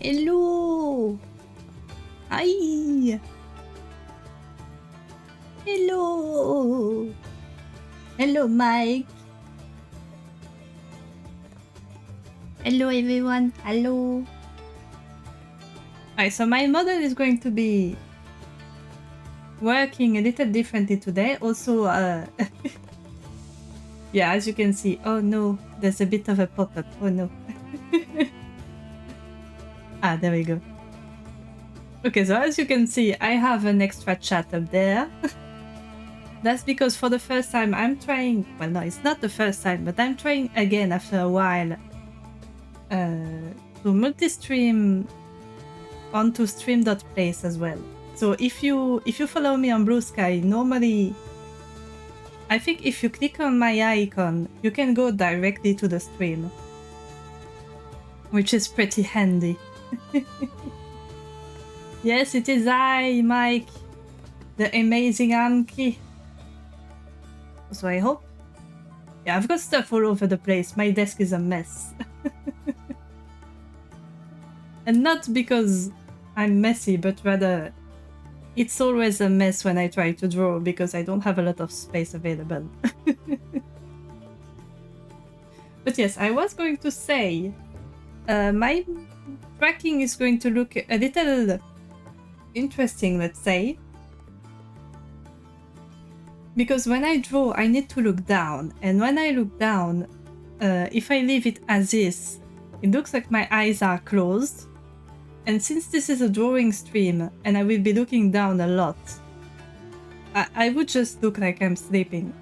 Hello! Hi! Hello! Hello, Mike! Hello, everyone! Hello! Alright, so my model is going to be working a little differently today. Also, yeah, as you can see, oh no, there's a bit of a pop-up. Oh no. Ah, there we go. Okay, so as you can see, I have an extra chat up there. That's because for the first time I'm trying, well no, it's not the first time, but I'm trying again after a while to multi-stream onto stream.place as well. So if you follow me on Blue Sky, normally I think if you click on my icon, you can go directly to the stream, which is pretty handy. Yes, it is I, Mike, the amazing Anki. So I hope. Yeah, I've got stuff all over the place. My desk is a mess. And not because I'm messy, but rather it's always a mess when I try to draw because I don't have a lot of space available. But yes, I was going to say my tracking is going to look a little interesting, let's say. Because when I draw, I need to look down. And when I look down, if I leave it as is, it looks like my eyes are closed. And since this is a drawing stream and I will be looking down a lot, I would just look like I'm sleeping.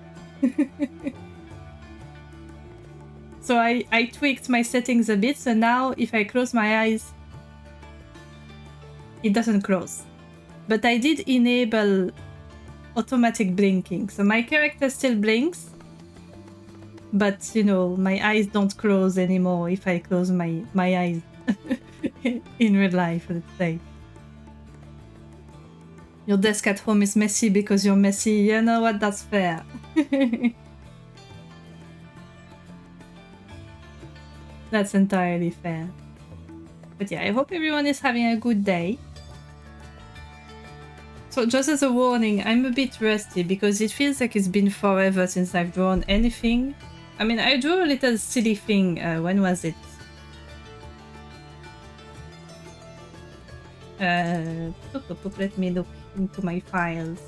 So I tweaked my settings a bit, so now if I close my eyes, it doesn't close. But I did enable automatic blinking, so my character still blinks, but you know, my eyes don't close anymore if I close my eyes in real life, let's say. Your desk at home is messy because you're messy. You know what? That's fair. That's entirely fair. But yeah, I hope everyone is having a good day. So just as a warning, I'm a bit rusty because it feels like it's been forever since I've drawn anything. I mean, I drew a little silly thing. When was it? Let me look into my files.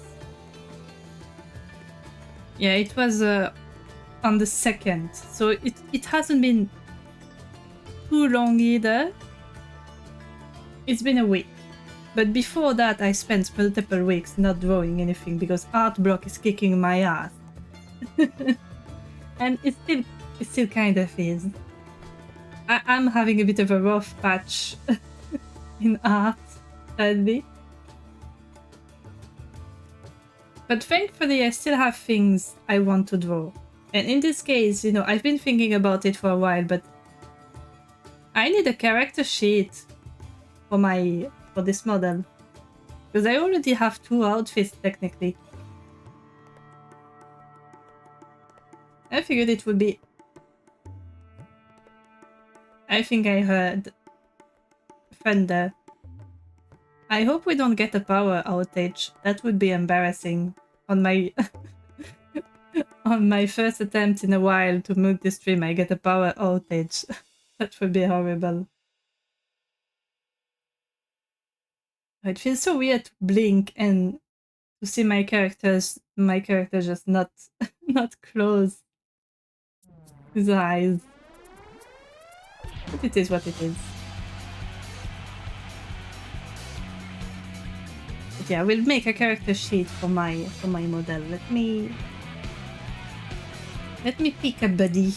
Yeah, it was on the 2nd, so it hasn't been too long either. It's been a week, but before that I spent multiple weeks not drawing anything because art block is kicking my ass. And it still kind of is. I'm having a bit of a rough patch in art, sadly. But thankfully I still have things I want to draw. And in this case, you know, I've been thinking about it for a while, but I need a character sheet for this model. Because I already have 2 outfits technically. I figured it would be... I think I heard thunder. I hope we don't get a power outage. That would be embarrassing on my on my first attempt in a while to multi-stream. I get a power outage. That would be horrible. It feels so weird to blink and to see my character just not close his eyes. But it is what it is. But yeah, we'll make a character sheet for my model. Let me pick a buddy.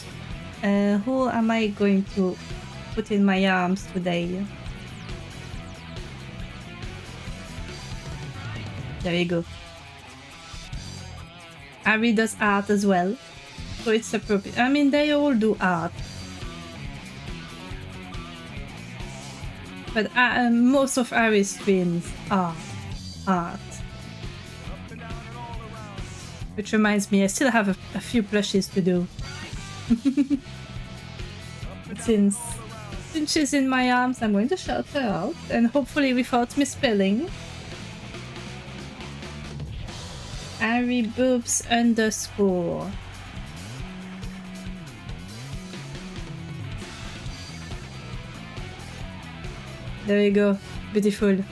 Who am I going to put in my arms today? There you go. Ari does art as well, so it's appropriate. I mean, they all do art. But most of Ari's streams are art. Which reminds me, I still have a few plushies to do. Since Since she's in my arms, I'm going to shout her out, and hopefully without misspelling. Ari Boobs _ There you go. Beautiful.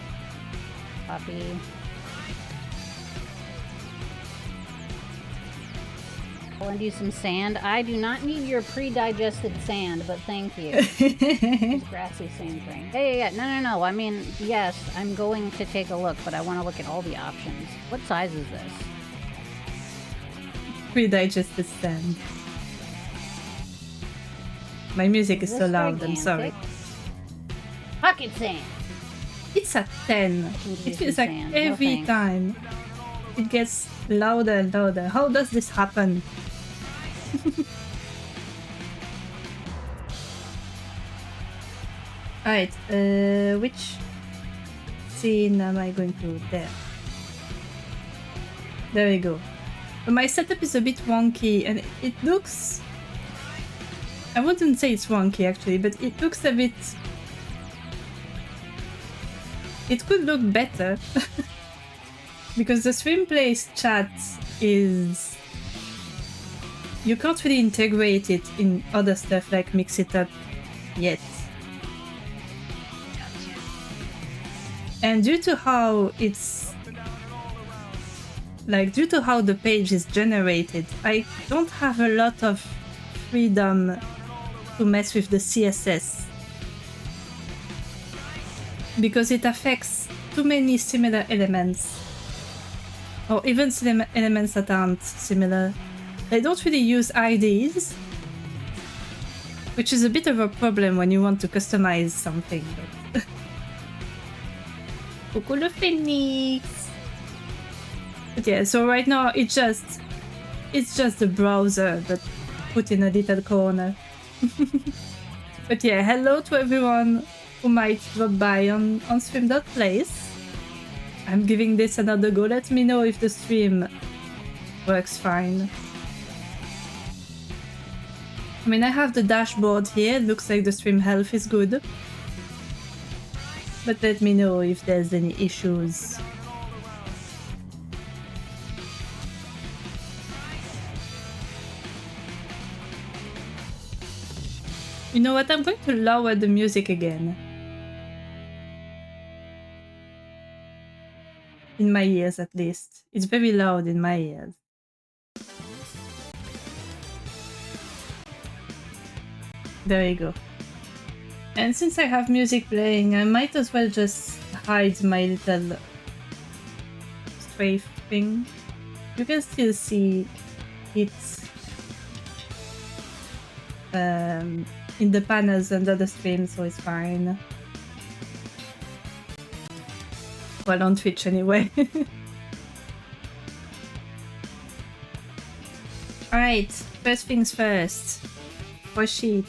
Puppy. I'll lend you some sand. I do not need your pre-digested sand, but thank you. It's grassy sand grain. Yeah. No. I mean, yes, I'm going to take a look, but I want to look at all the options. What size is this? Pre-digested sand. My music is so loud, I'm sorry. Pocket sand. It's a 10. It feels like every time it gets louder and louder. How does this happen? Alright, which scene am I going to? There we go. My setup is a bit wonky and it looks... I wouldn't say it's wonky actually, but it looks a bit... It could look better. Because the Streamplays chat is... You can't really integrate it in other stuff like Mix It Up yet. And due to how it's... Like, due to how the page is generated, I don't have a lot of freedom to mess with the CSS. Because it affects too many similar elements. Or even elements that aren't similar. They don't really use IDs, which is a bit of a problem when you want to customize something. Coucou le Phoenix! But yeah, so right now it's just the browser that put in a little corner. But yeah, hello to everyone who might drop by on stream.place. I'm giving this another go. Let me know if the stream works fine. I mean, I have the dashboard here. It looks like the stream health is good. But let me know if there's any issues. You know what? I'm going to lower the music again. In my ears, at least. It's very loud in my ears. There you go. And since I have music playing, I might as well just hide my little strafe thing. You can still see it in the panels under the stream, so it's fine. Well, on Twitch anyway. Alright, first things first. For sheet,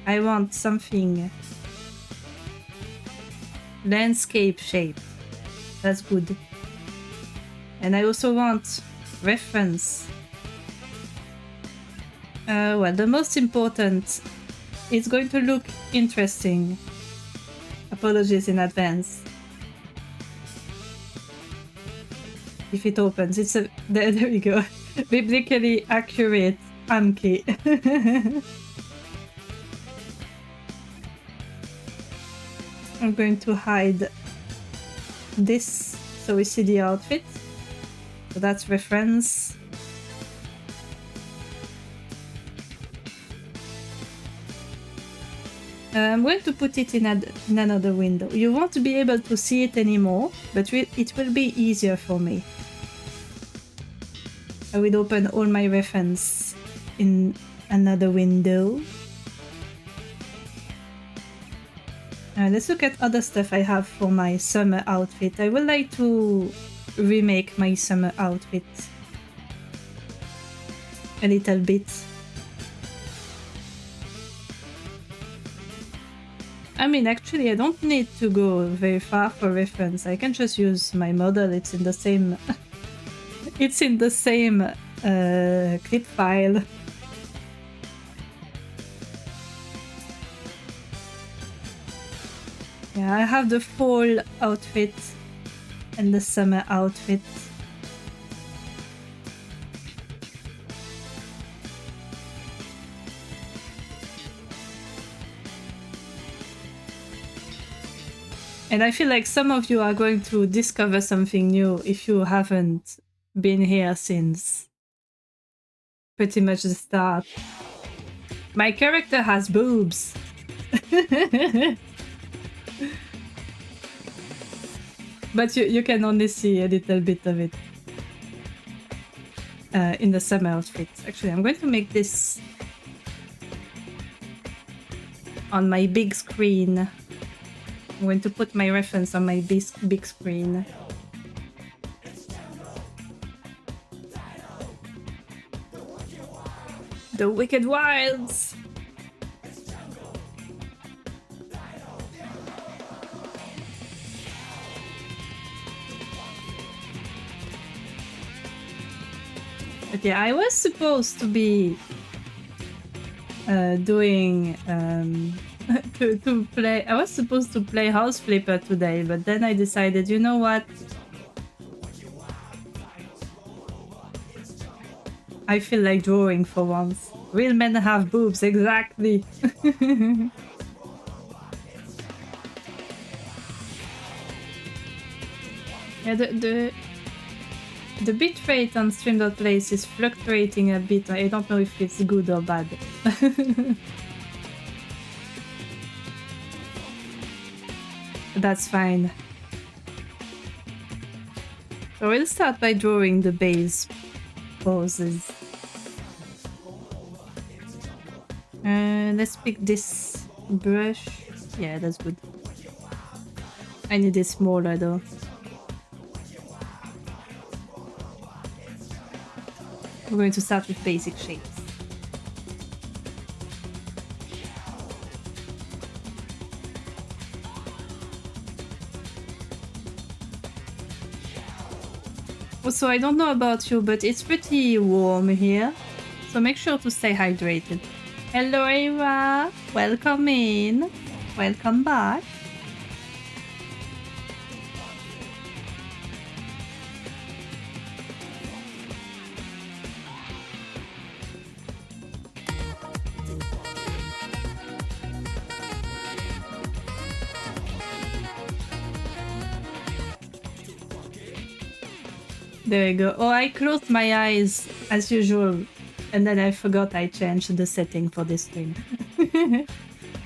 I want something. Landscape shape. That's good. And I also want reference. Well, the most important, it's going to look interesting. Apologies in advance. If it opens, it's a... There we go. Biblically accurate Amki. I'm going to hide this so we see the outfit. So that's reference. I'm going to put it in another window. You won't be able to see it anymore, but it will be easier for me. I will open all my reference in another window. Let's look at other stuff I have for my summer outfit. I would like to remake my summer outfit a little bit. I mean, actually, I don't need to go very far for reference. I can just use my model. It's in the same... it's in the same clip file. Yeah, I have the fall outfit and the summer outfit. And I feel like some of you are going to discover something new if you haven't been here since pretty much the start. My character has boobs. But you can only see a little bit of it in the summer outfit. Actually, I'm going to make this on my big screen. I'm going to put my reference on my big screen. The Wicked Wilds! But yeah, I was supposed to be doing to play. I was supposed to play House Flipper today, but then I decided, you know what? I feel like drawing for once. Real men have boobs, exactly. Yeah, the bitrate on stream.place is fluctuating a bit. I don't know if it's good or bad. That's fine. So we'll start by drawing the base poses. Let's pick this brush. Yeah, that's good. I need it smaller though. We're going to start with basic shapes. Also, I don't know about you, but it's pretty warm here, so make sure to stay hydrated. Hello Ava! Welcome in! Welcome back! There we go. Oh, I closed my eyes as usual, and then I forgot I changed the setting for this thing.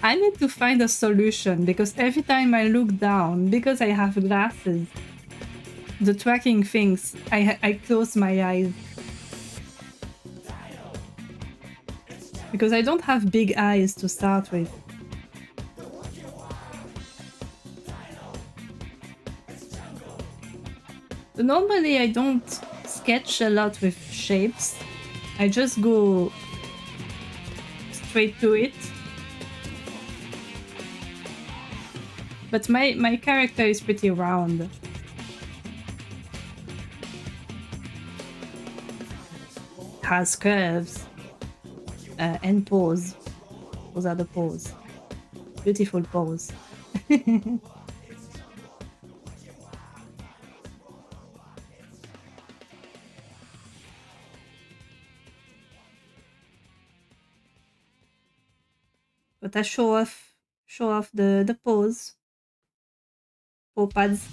I need to find a solution, because every time I look down, because I have glasses, the tracking things, I close my eyes. Because I don't have big eyes to start with. Normally I don't sketch a lot with shapes. I just go straight to it. But my character is pretty round. Has curves and pose. Those are the pose. Beautiful pose. But I show off the pose. Paw pads.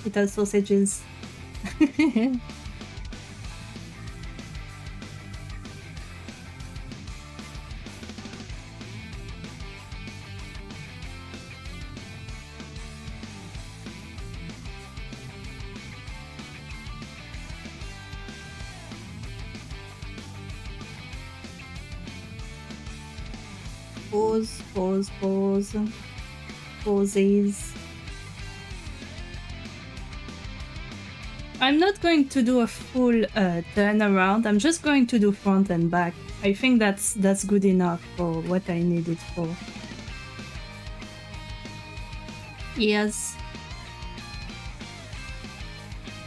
Little sausages. Pose, pose, pose. Poses. I'm not going to do a full turn around. I'm just going to do front and back. I think that's good enough for what I need it for. Ears.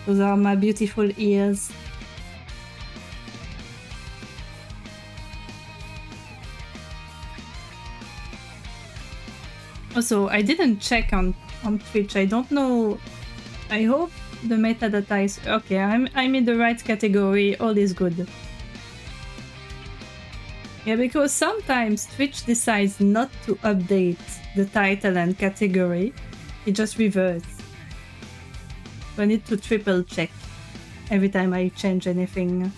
Those are my beautiful ears. Also, I didn't check on Twitch. I don't know. I hope the metadata is okay. I'm in the right category. All is good. Yeah, because sometimes Twitch decides not to update the title and category. It just reverts. So I need to triple check every time I change anything.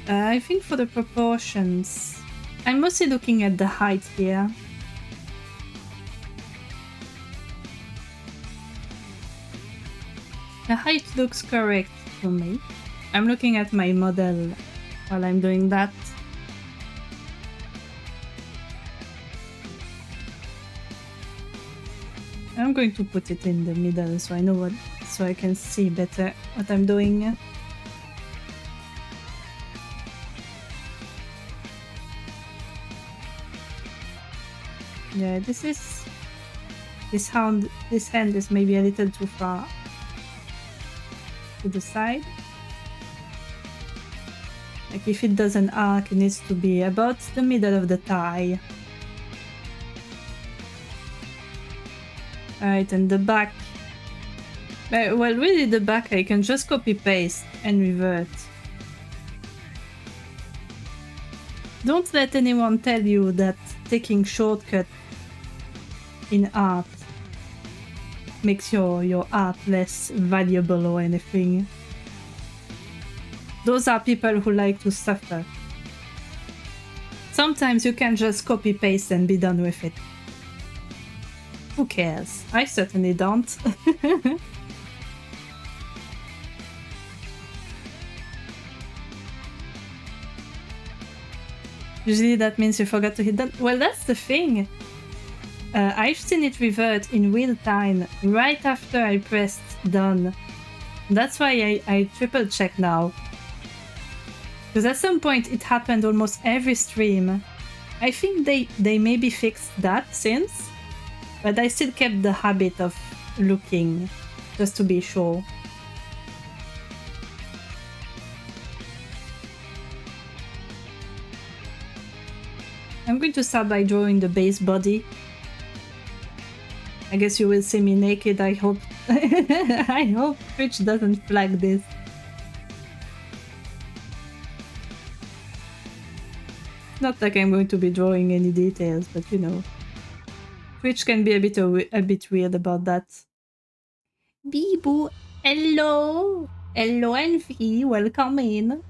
I think for the proportions, I'm mostly looking at the height here. The height looks correct to me. I'm looking at my model while I'm doing that. I'm going to put it in the middle so I know what, so I can see better what I'm doing. Yeah, this hand is maybe a little too far to the side. Like if it doesn't arc, it needs to be about the middle of the thigh. Alright, and the back. Well, really the back I can just copy paste and revert. Don't let anyone tell you that taking shortcut in art makes your art less valuable or anything. Those are people who like to suffer. Sometimes you can just copy paste and be done with it. Who cares? I certainly don't. Usually that means you forgot to hit that. Well, that's the thing. I've seen it revert in real time right after I pressed done. That's why I triple check now. Because at some point it happened almost every stream. I think they maybe fixed that since, but I still kept the habit of looking just to be sure. I'm going to start by drawing the base body. I guess you will see me naked, I hope. I hope Twitch doesn't flag this. Not like I'm going to be drawing any details, but you know. Twitch can be a bit weird about that. Bibu, hello! Hello Envy, welcome in.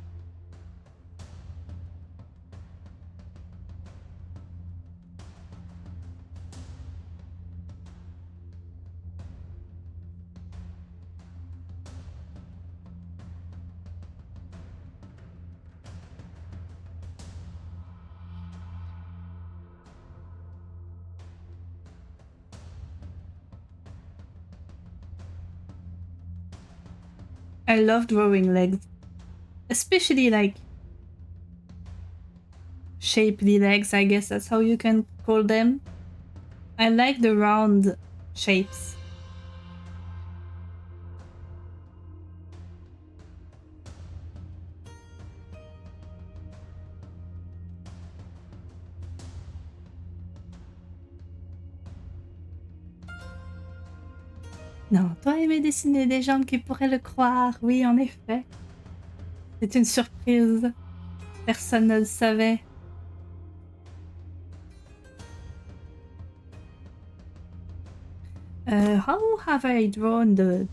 I love drawing legs, especially like shapely legs, I guess that's how you can call them. I like the round shapes. Non, toi aimer dessiner des jambes qui pourraient le croire, oui en effet. C'est une surprise. Personne ne le savait. How have I drawn the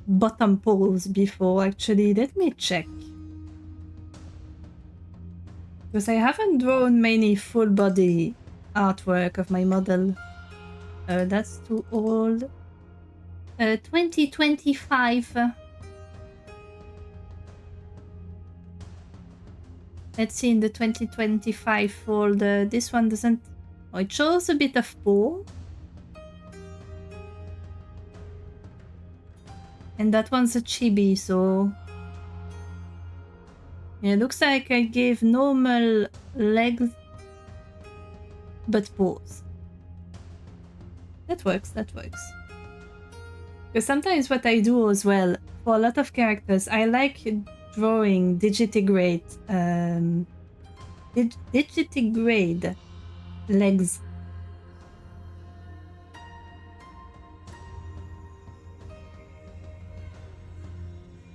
bottom pose before actually? Let me check. Because I haven't drawn many full body artwork of my model. That's too old. 2025. Let's see in the 2025 folder. This one doesn't... Oh, it shows a bit of paw. And that one's a chibi, so... Yeah, it looks like I gave normal legs, but paws. That works, that works. Because sometimes what I do as well, for a lot of characters, I like drawing digitigrade digitigrade legs.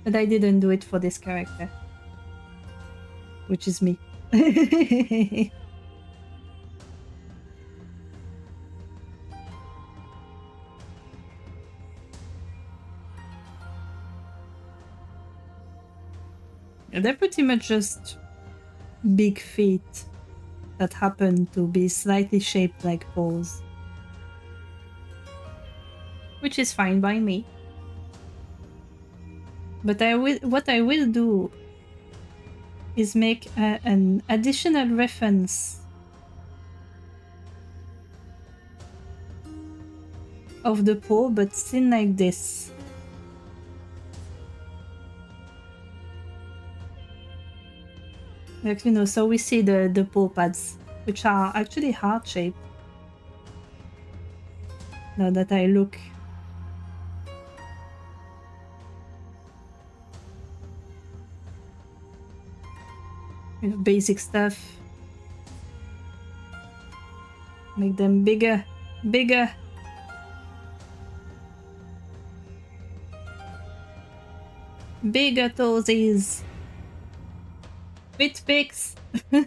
But I didn't do it for this character, which is me. They're pretty much just big feet that happen to be slightly shaped like paws, which is fine by me. But what I will do is make an additional reference of the paw, but still like this. Like, you know, so we see the paw pads, which are actually heart-shaped. Now that I look. You know, basic stuff. Make them bigger, bigger. Bigger toesies. Bit pics. I'm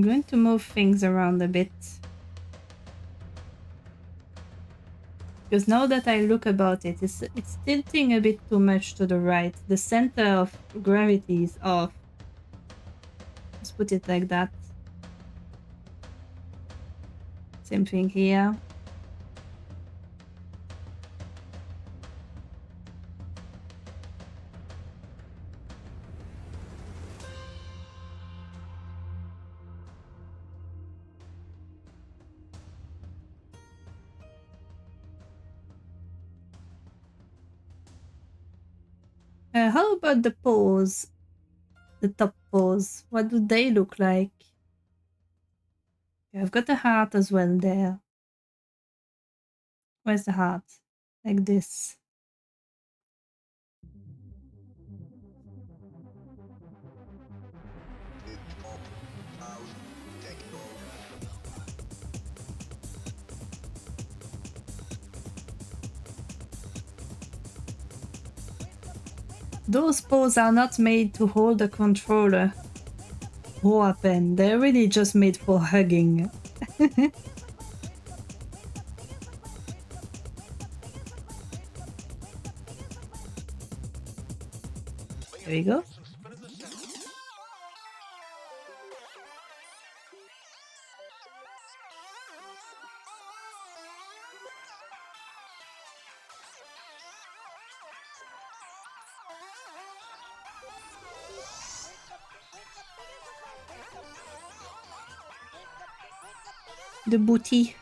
going to move things around a bit. Because now that I look about it, it's tilting a bit too much to the right. The center of gravity is off. Let's put it like that. Same thing here. How about the paws? The top paws. What do they look like? Yeah, I've got a heart as well there. Where's the heart? Like this. Those paws are not made to hold a controller or a pen. They're really just made for hugging. There we go. The booty.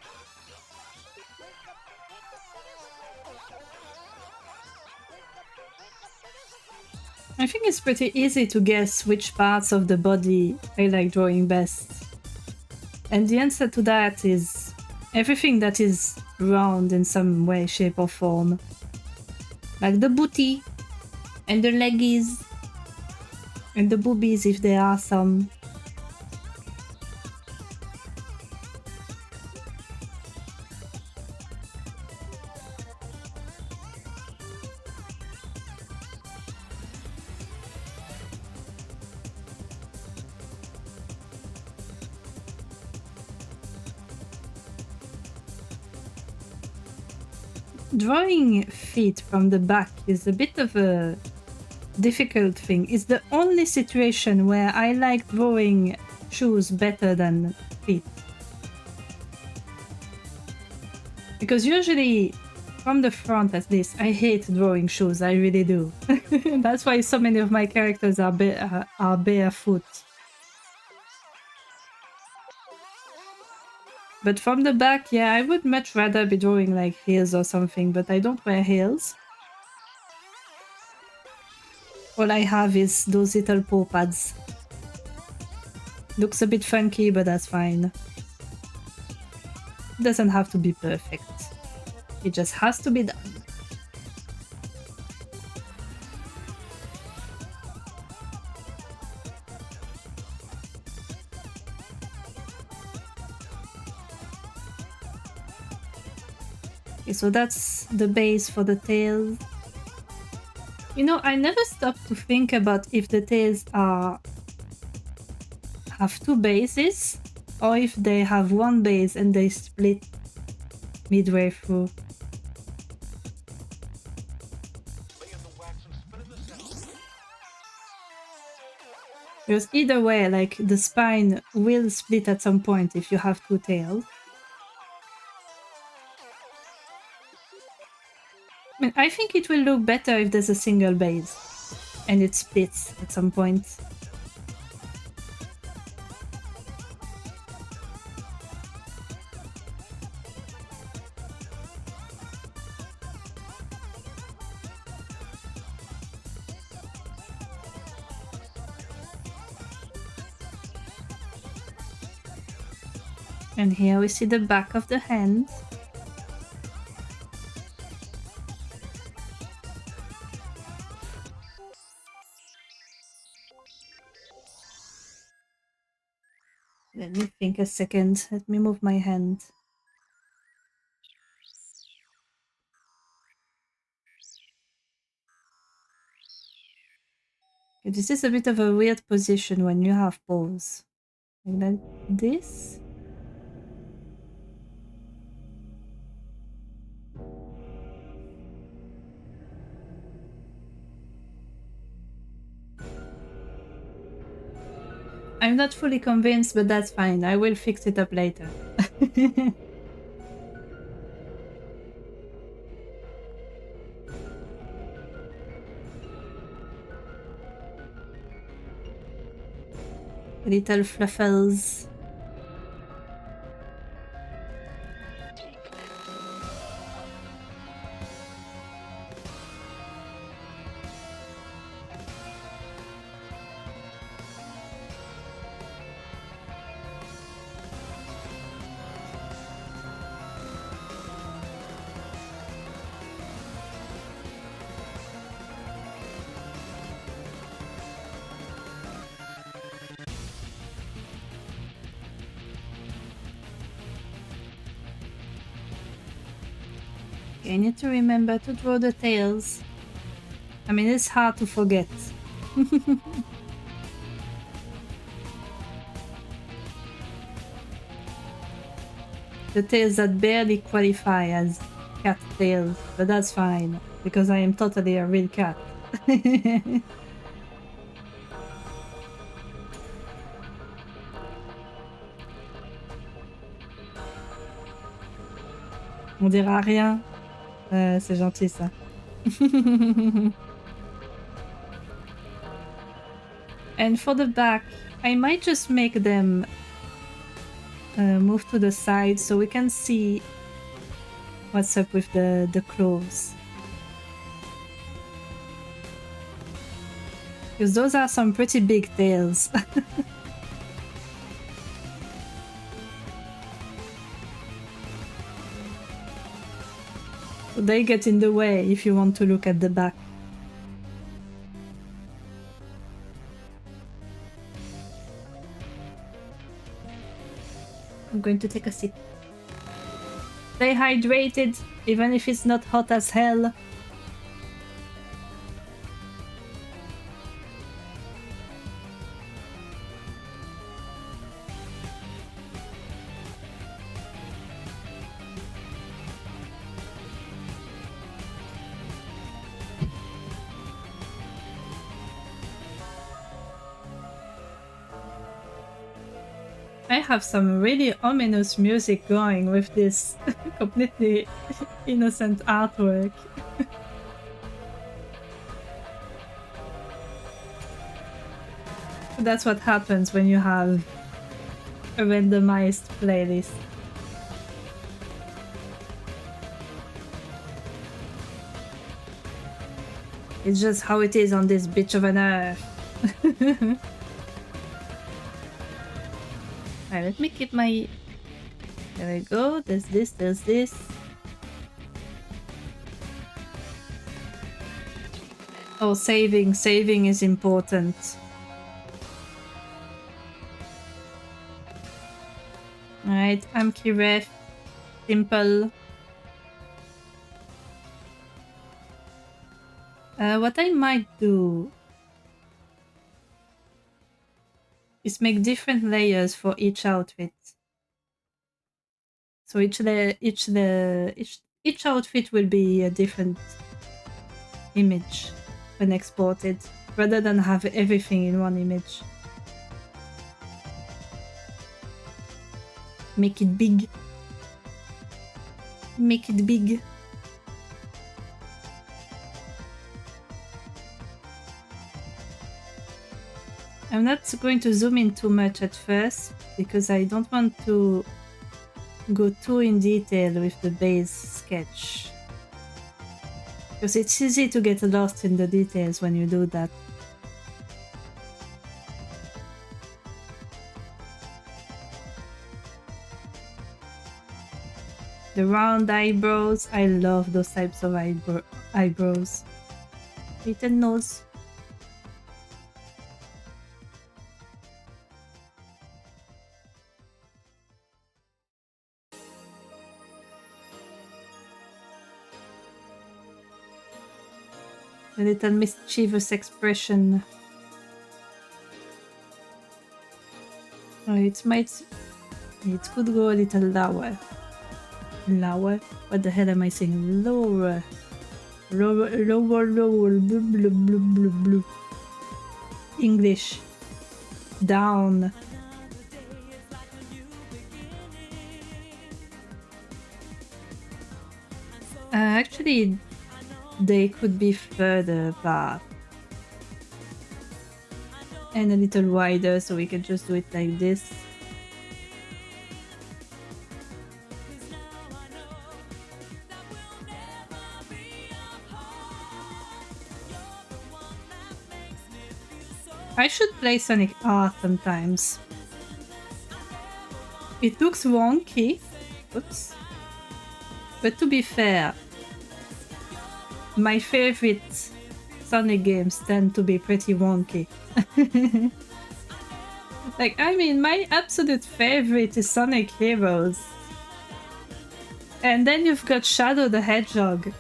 I think it's pretty easy to guess which parts of the body I like drawing best. And the answer to that is everything that is round in some way, shape or form. Like the booty, and the leggies, and the boobies if there are some. Drawing feet from the back is a bit of a difficult thing. It's the only situation where I like drawing shoes better than feet. Because usually, from the front at least, I hate drawing shoes, I really do. That's why so many of my characters are barefoot. But from the back, yeah, I would much rather be drawing like heels or something, but I don't wear heels. All I have is those little paw pads. Looks a bit funky, but that's fine. Doesn't have to be perfect. It just has to be done. Okay, so that's the base for the tail. You know, I never stopped to think about if the tails have two bases or if they have one base and they split midway through. Because either way, like, the spine will split at some point if you have two tails. I mean, I think it will look better if there's a single base and it splits at some point. And here we see the back of the hand. Let me think a second. Let me move my hand. Okay, this is a bit of a weird position when you have paws. Like this. I'm not fully convinced, but that's fine. I will fix it up later. Little fluffles. I need to remember to draw the tails. I mean, it's hard to forget. The tails that barely qualify as cat tails, but that's fine, because I am totally a real cat. On dira rien. C'est gentil ça. And for the back, I might just make them move to the side so we can see what's up with the claws. Because those are some pretty big tails. So they get in the way if you want to look at the back. I'm going to take a sip. Stay hydrated, even if it's not hot as hell. I have some really ominous music going with this completely innocent artwork. That's what happens when you have a randomized playlist. It's just how it is on this bitch of an earth. Alright, let me keep my... There we go. There's this, there's this. Oh, saving. Saving is important. Alright, Amkiref. Simple. What I might do is make different layers for each outfit. So each outfit will be a different image when exported, rather than have everything in one image. Make it big. Make it big. I'm not going to zoom in too much at first, because I don't want to go too in detail with the base sketch. Because it's easy to get lost in the details when you do that. The round eyebrows, I love those types of eyebrows. Little nose. A little mischievous expression. Oh, it could go a little lower. Lower? What the hell am I saying? Lower. Lower, lower, lower. Blue, blue, blue, blue, blue. English. Down. Actually, they could be further back. And a little wider, so we can just do it like this. I should play Sonic R sometimes. It looks wonky. Oops. But to be fair, my favorite Sonic games tend to be pretty wonky. Like, I mean, my absolute favorite is Sonic Heroes. And then you've got Shadow the Hedgehog.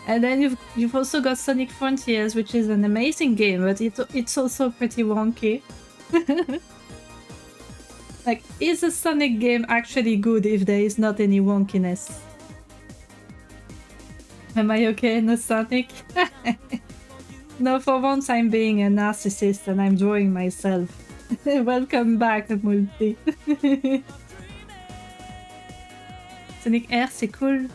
And then you've also got Sonic Frontiers, which is an amazing game, but it's also pretty wonky. Like, is a Sonic game actually good if there is not any wonkiness? Am I okay in the Sonic? No, for once I'm being a narcissist and I'm drawing myself. Welcome back, Multi. Sonic R, c'est cool.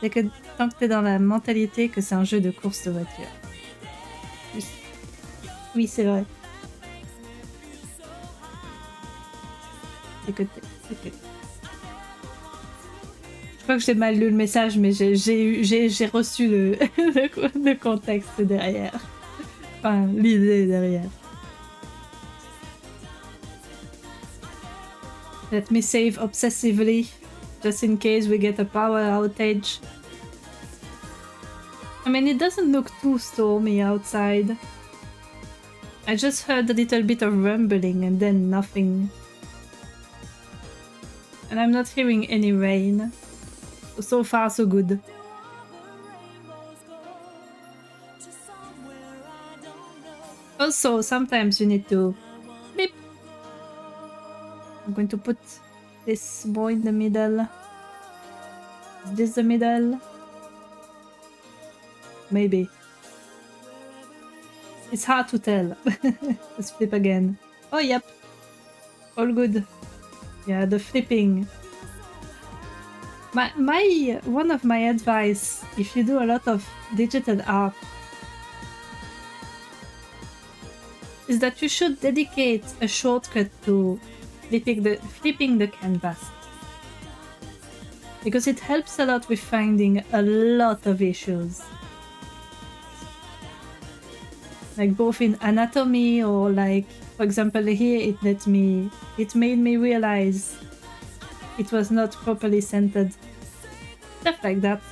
C'est que tant que t'es dans la mentalité que c'est un jeu de course de voiture. Oui, c'est vrai. C'est que je crois que j'ai mal lu le message, mais j'ai reçu le contexte derrière. Enfin, l'idée derrière. Let me save obsessively, just in case we get a power outage. I mean, it doesn't look too stormy outside. I just heard a little bit of rumbling and then nothing. And I'm not hearing any rain. So far, so good. Also, sometimes you need to beep. I'm going to put this boy in the middle. Is this the middle? Maybe. It's hard to tell. Let's flip again. Oh, yep. All good. Yeah, the flipping. One of my advice, if you do a lot of digital art, is that you should dedicate a shortcut to flipping the canvas. Because it helps a lot with finding a lot of issues. Like both in anatomy or like For example, here it made me realize it was not properly centered. Stuff like that.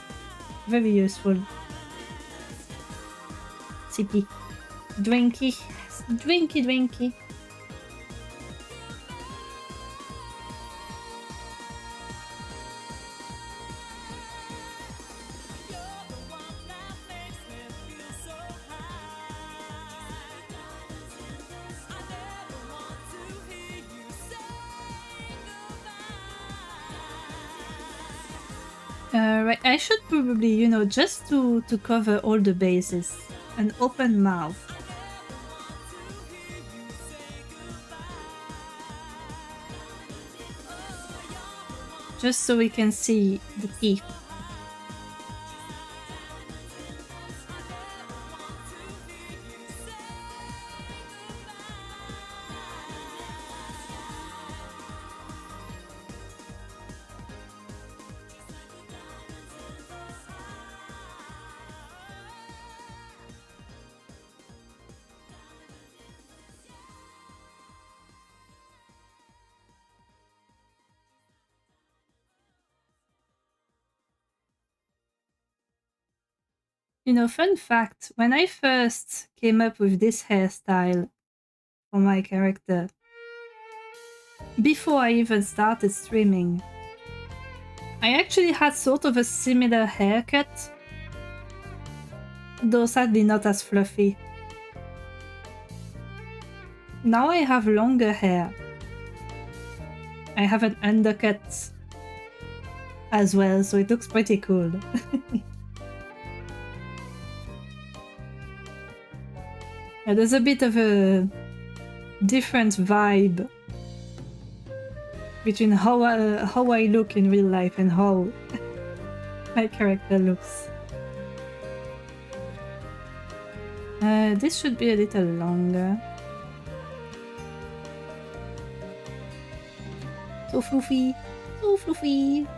Very useful. Sippy. Drinky. Drinky, drinky. Right, I should probably, you know, just to cover all the bases, an open mouth. Just so we can see the teeth. You know, fun fact, when I first came up with this hairstyle for my character, before I even started streaming, I actually had sort of a similar haircut, though sadly not as fluffy. Now I have longer hair. I have an undercut as well, so it looks pretty cool. Yeah, there's a bit of a different vibe between how I look in real life and how my character looks. This should be a little longer. So fluffy, so fluffy.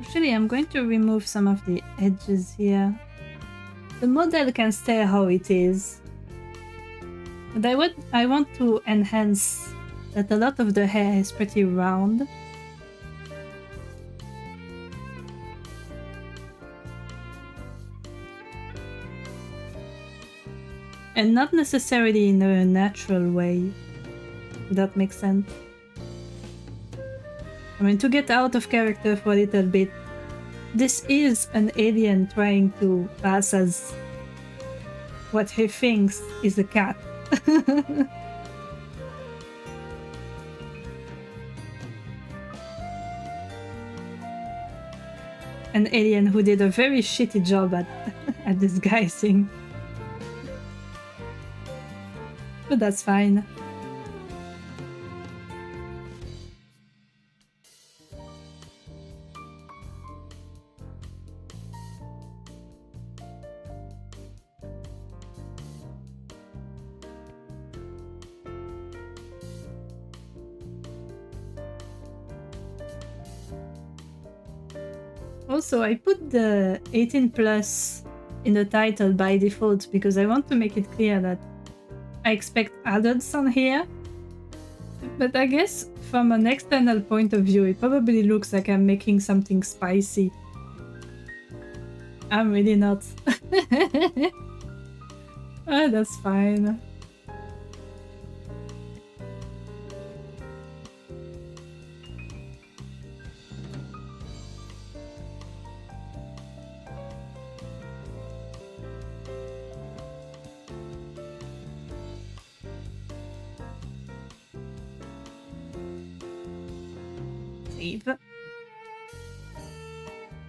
Actually, I'm going to remove some of the edges here. The model can stay how it is. But I want to enhance that a lot of the hair is pretty round. And not necessarily in a natural way, if that makes sense. I mean, to get out of character for a little bit, this is an alien trying to pass as what he thinks is a cat. An alien who did a very shitty job at disguising. But that's fine. Also, I put the 18 plus in the title by default because I want to make it clear that I expect adults on here. But I guess from an external point of view, it probably looks like I'm making something spicy. I'm really not. Oh, that's fine.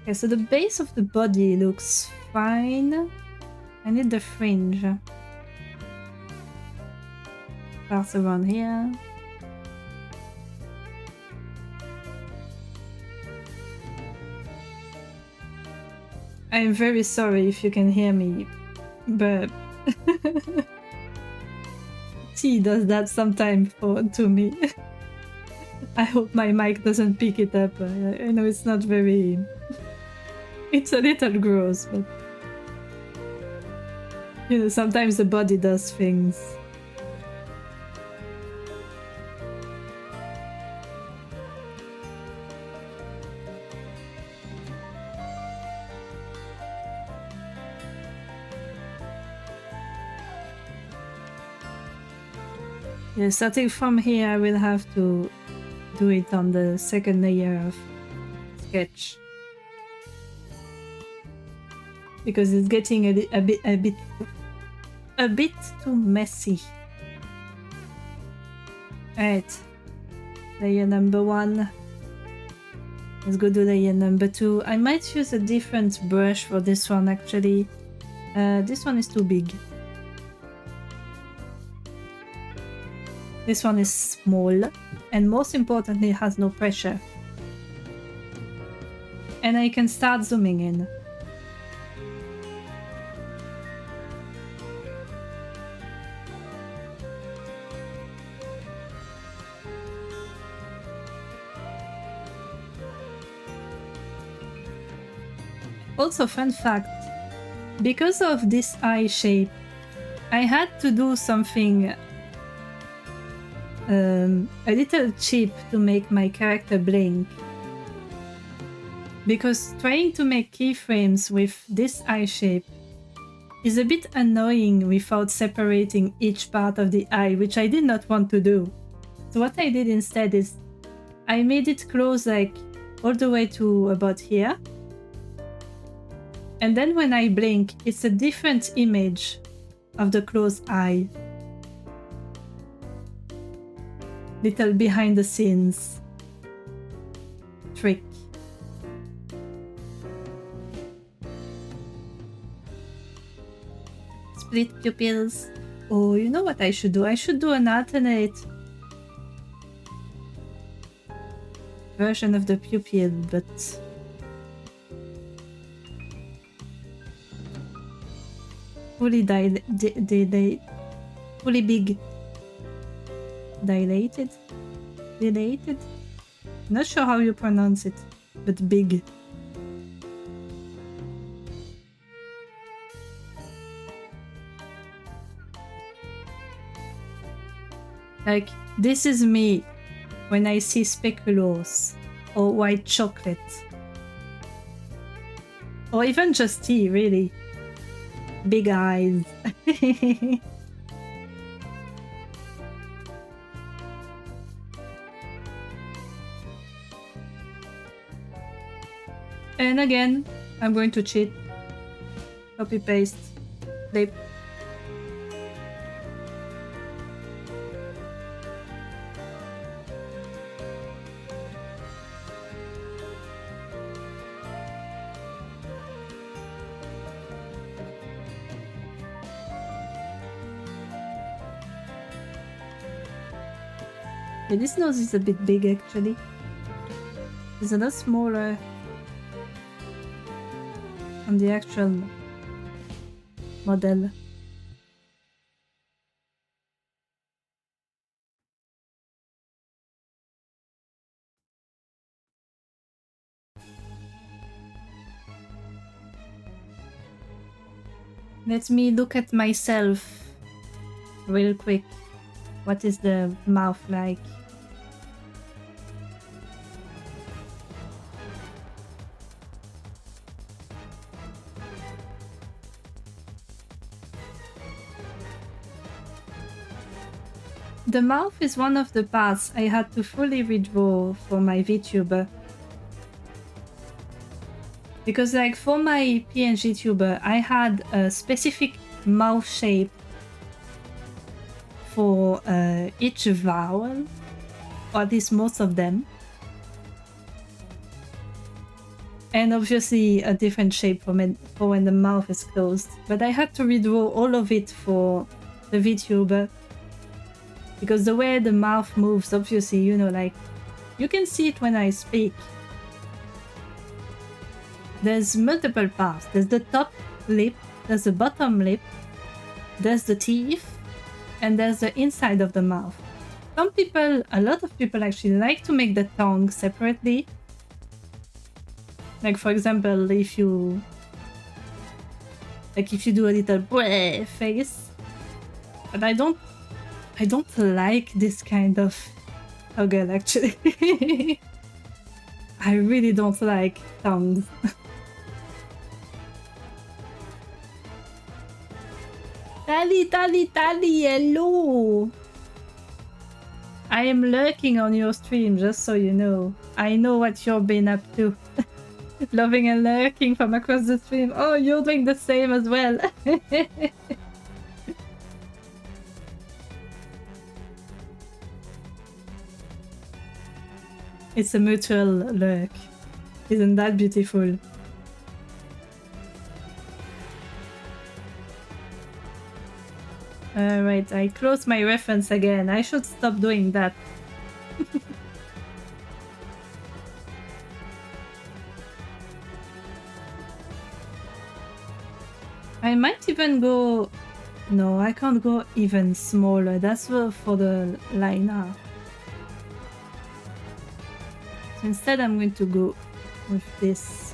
Okay, so the base of the body looks fine. I need the fringe. Parts around here. I'm very sorry if you can hear me burp. T does that sometimes to me. I hope my mic doesn't pick it up. I know it's not very... It's a little gross, but... You know, sometimes the body does things. Yeah, starting from here, I will have to do it on the second layer of sketch. Because it's getting a bit too messy. Alright. Layer number 1. Let's go to layer number 2. I might use a different brush for this one actually. This one is too big. This one is small, and most importantly has no pressure. And I can start zooming in. Also, fun fact, because of this eye shape, I had to do something a little cheap to make my character blink. Because trying to make keyframes with this eye shape is a bit annoying without separating each part of the eye, which I did not want to do. So what I did instead is I made it close like all the way to about here. And then when I blink, it's a different image of the closed eye. Little behind the scenes trick. Split pupils. Oh, you know what I should do? I should do an alternate version of the pupil, but fully fully big. Dilated? Not sure how you pronounce it, but big. Like, this is me when I see speculoos or white chocolate. Or even just tea, really. Big eyes. And again, I'm going to cheat. Copy paste. Flip. Yeah, this nose is a bit big actually. It's a lot smaller on the actual model. Let me look at myself real quick. What is the mouth like? The mouth is one of the parts I had to fully redraw for my VTuber. Because like for my PNGTuber, I had a specific mouth shape for each vowel, or at least most of them. And obviously a different shape for when the mouth is closed. But I had to redraw all of it for the VTuber. Because the way the mouth moves, obviously, you know, like, you can see it when I speak. There's multiple parts. There's the top lip, there's the bottom lip, there's the teeth, and there's the inside of the mouth. Some people, a lot of people actually like to make the tongue separately. Like for example, if you do a little bleh face. But I don't like this kind of toggle actually. I really don't like tongues. Tally, hello! I am lurking on your stream, just so you know. I know what you've been up to. Loving and lurking from across the stream. Oh, you're doing the same as well. It's a mutual lurk. Isn't that beautiful? Alright, I closed my reference again. I should stop doing that. I might even go... No, I can't go even smaller. That's for the line art. So instead I'm going to go with this.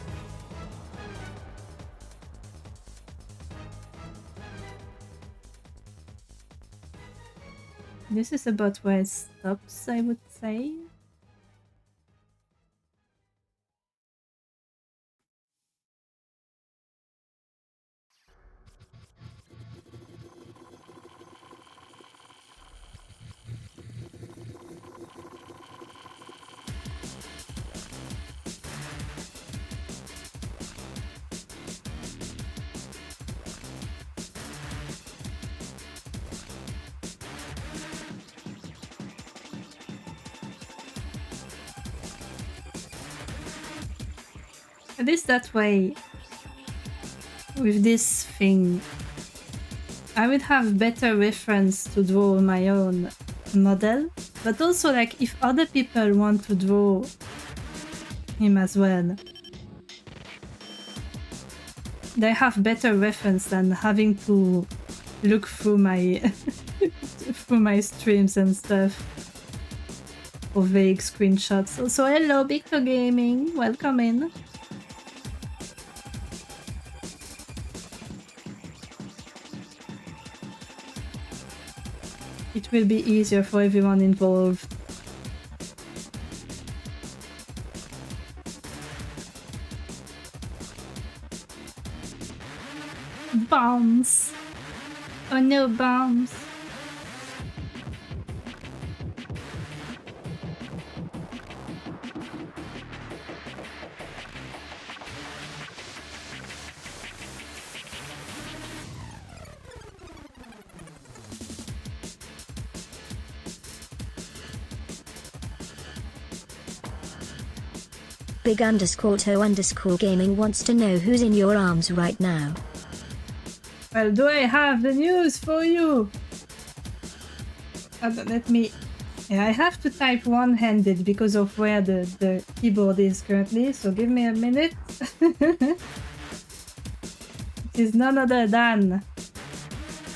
This is about where it stops, I would say. At least that way, with this thing, I would have better reference to draw my own model, but also like if other people want to draw him as well, they have better reference than having to look through my through my streams and stuff or vague screenshots. So hello, Victor Gaming, welcome in. It will be easier for everyone involved. Bombs! Oh no, bombs! Big_to_gaming wants to know who's in your arms right now. Well, do I have the news for you? Let me... Yeah, I have to type one-handed because of where the keyboard is currently, so give me a minute. It is none other than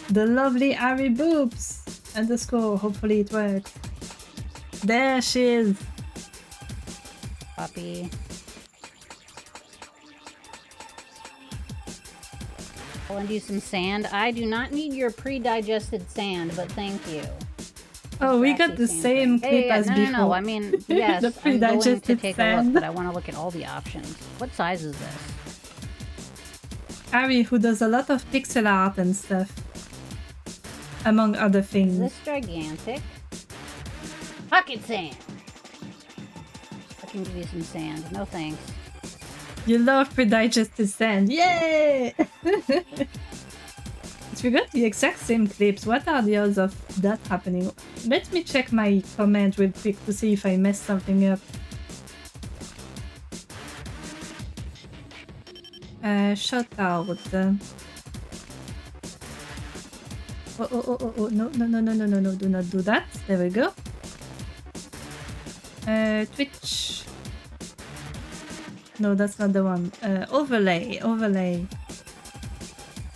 the lovely Ari Boobs _ hopefully it works. There she is. Puppy. I'll lend you some sand. I do not need your pre-digested sand, but thank you. Oh, we got the same clip as before. No, I mean, yes, The I'm going to pre-digested take a sand. look, but I want to look at all the options. What size is this? Ari, who does a lot of pixel art and stuff, among other Is things. this gigantic? Pocket sand! I can give you some sand. No thanks. You love pre-digested sand. Yay! We got the exact same clips. What are the odds of that happening? Let me check my comment real quick to see if I messed something up. Shut out. Oh, no, do not do that. There we go. Twitch. No, that's not the one. Overlay.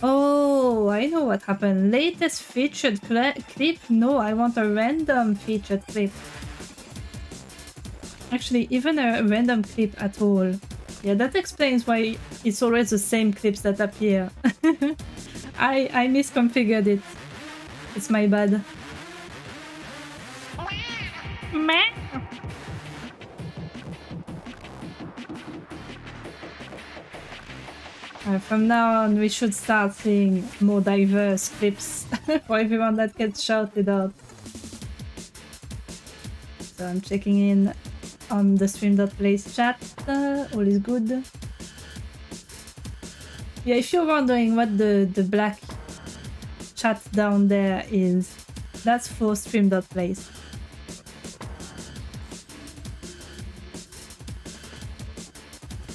Oh, I know what happened. Latest featured clip? No, I want a random featured clip. Actually, even a random clip at all. Yeah, that explains why it's always the same clips that appear. I misconfigured it. It's my bad. From now on, we should start seeing more diverse clips for everyone that gets shouted out. So I'm checking in on the stream.place chat. All is good. Yeah, if you're wondering what the black chat down there is, that's for stream.place.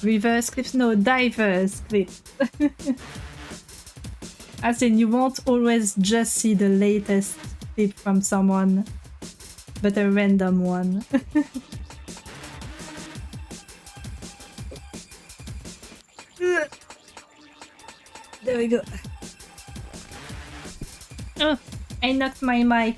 Reverse clips? No, diverse clips. As in, you won't always just see the latest clip from someone, but a random one. There we go. Oh, I knocked my mic.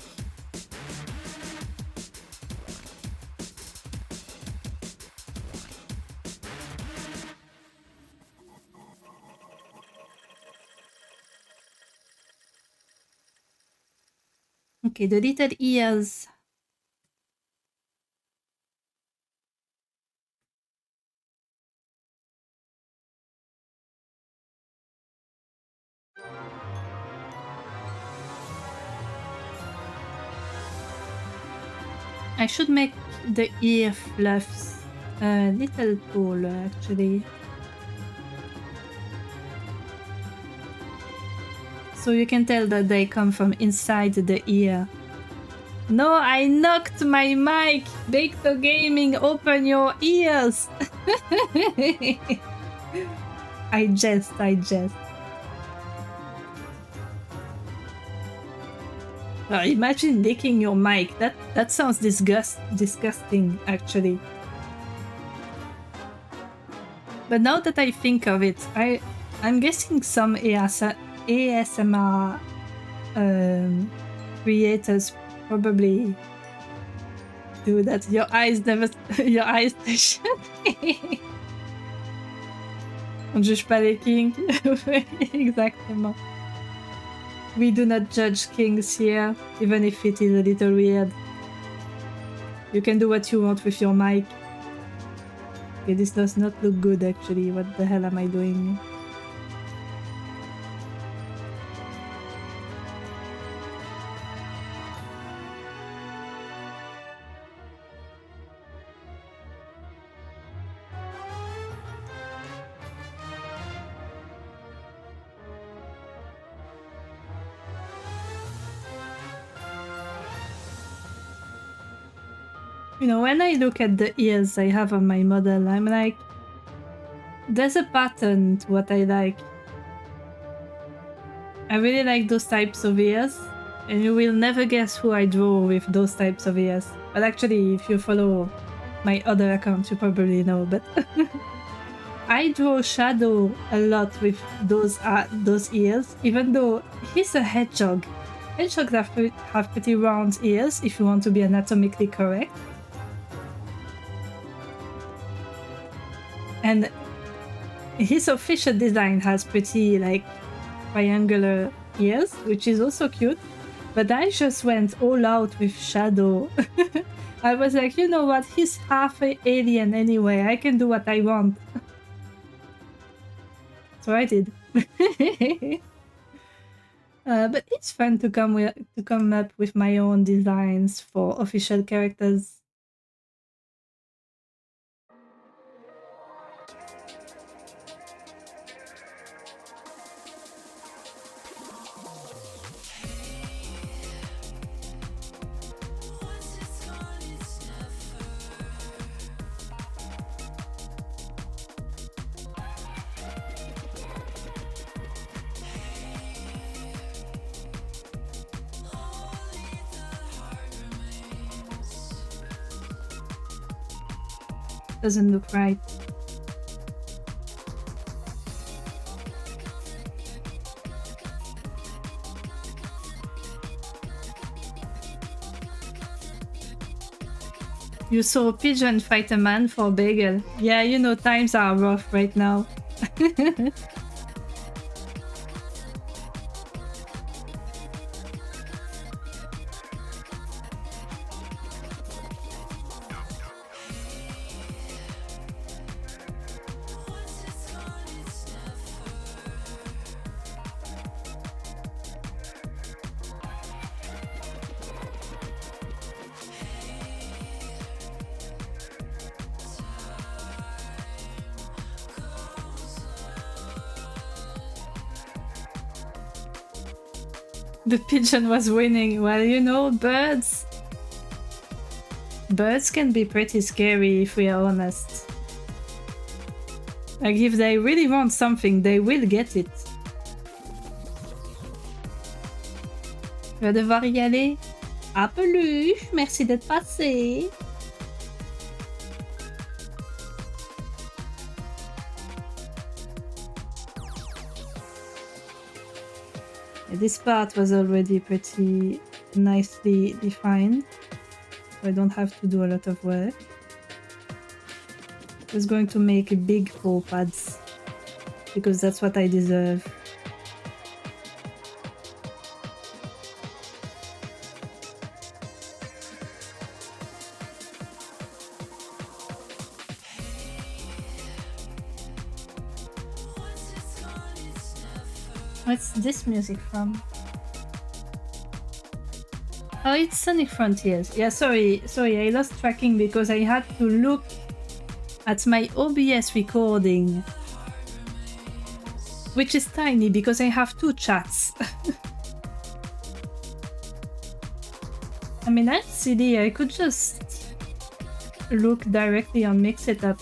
Okay, the little ears. I should make the ear fluffs a little taller, actually. So you can tell that they come from inside the ear. No, I knocked my mic! Baked Gaming, open your ears! I jest. Imagine licking your mic. That sounds disgusting, actually. But now that I think of it, I'm guessing some ASMR creators probably do that. Your eyes On juge pas les kings. Exactement. We do not judge kings here, even if it is a little weird. You can do what you want with your mic. Okay, this does not look good actually. What the hell am I doing? You know, when I look at the ears I have on my model, I'm like, there's a pattern to what I like. I really like those types of ears, and you will never guess who I draw with those types of ears. But actually, if you follow my other account, you probably know, but I draw Shadow a lot with those ears, even though he's a hedgehog. Hedgehogs have pretty round ears if you want to be anatomically correct. And his official design has pretty, like, triangular ears, which is also cute. But I just went all out with Shadow. I was like, you know what? He's half alien anyway. I can do what I want. So I did. But it's fun to come up with my own designs for official characters. Doesn't look right. You saw a pigeon fight a man for a bagel. Yeah, you know, times are rough right now. The pigeon was winning. Well, you know, birds can be pretty scary if we are honest. Like, if they really want something, they will get it. Tu vas devoir y aller? À peluche, merci d'être passé. This part was already pretty nicely defined, so I don't have to do a lot of work. I was going to make big paw pads, because that's what I deserve. What's this music from? Oh, it's Sonic Frontiers. Yeah, sorry, I lost tracking because I had to look at my OBS recording, which is tiny because I have two chats. I mean, that's CD. I could just look directly on Mix It Up.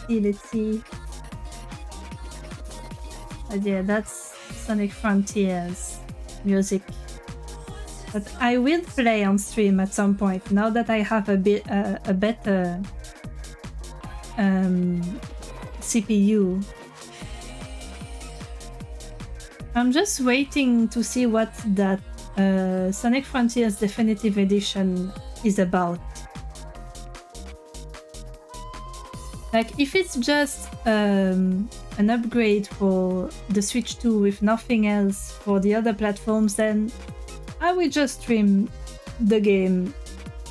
Let's see. But yeah, that's Sonic Frontiers music that I will play on stream at some point. Now that I have a better CPU, I'm just waiting to see what that Sonic Frontiers Definitive Edition is about. Like, if it's just an upgrade for the Switch 2 with nothing else for the other platforms, then I will just stream the game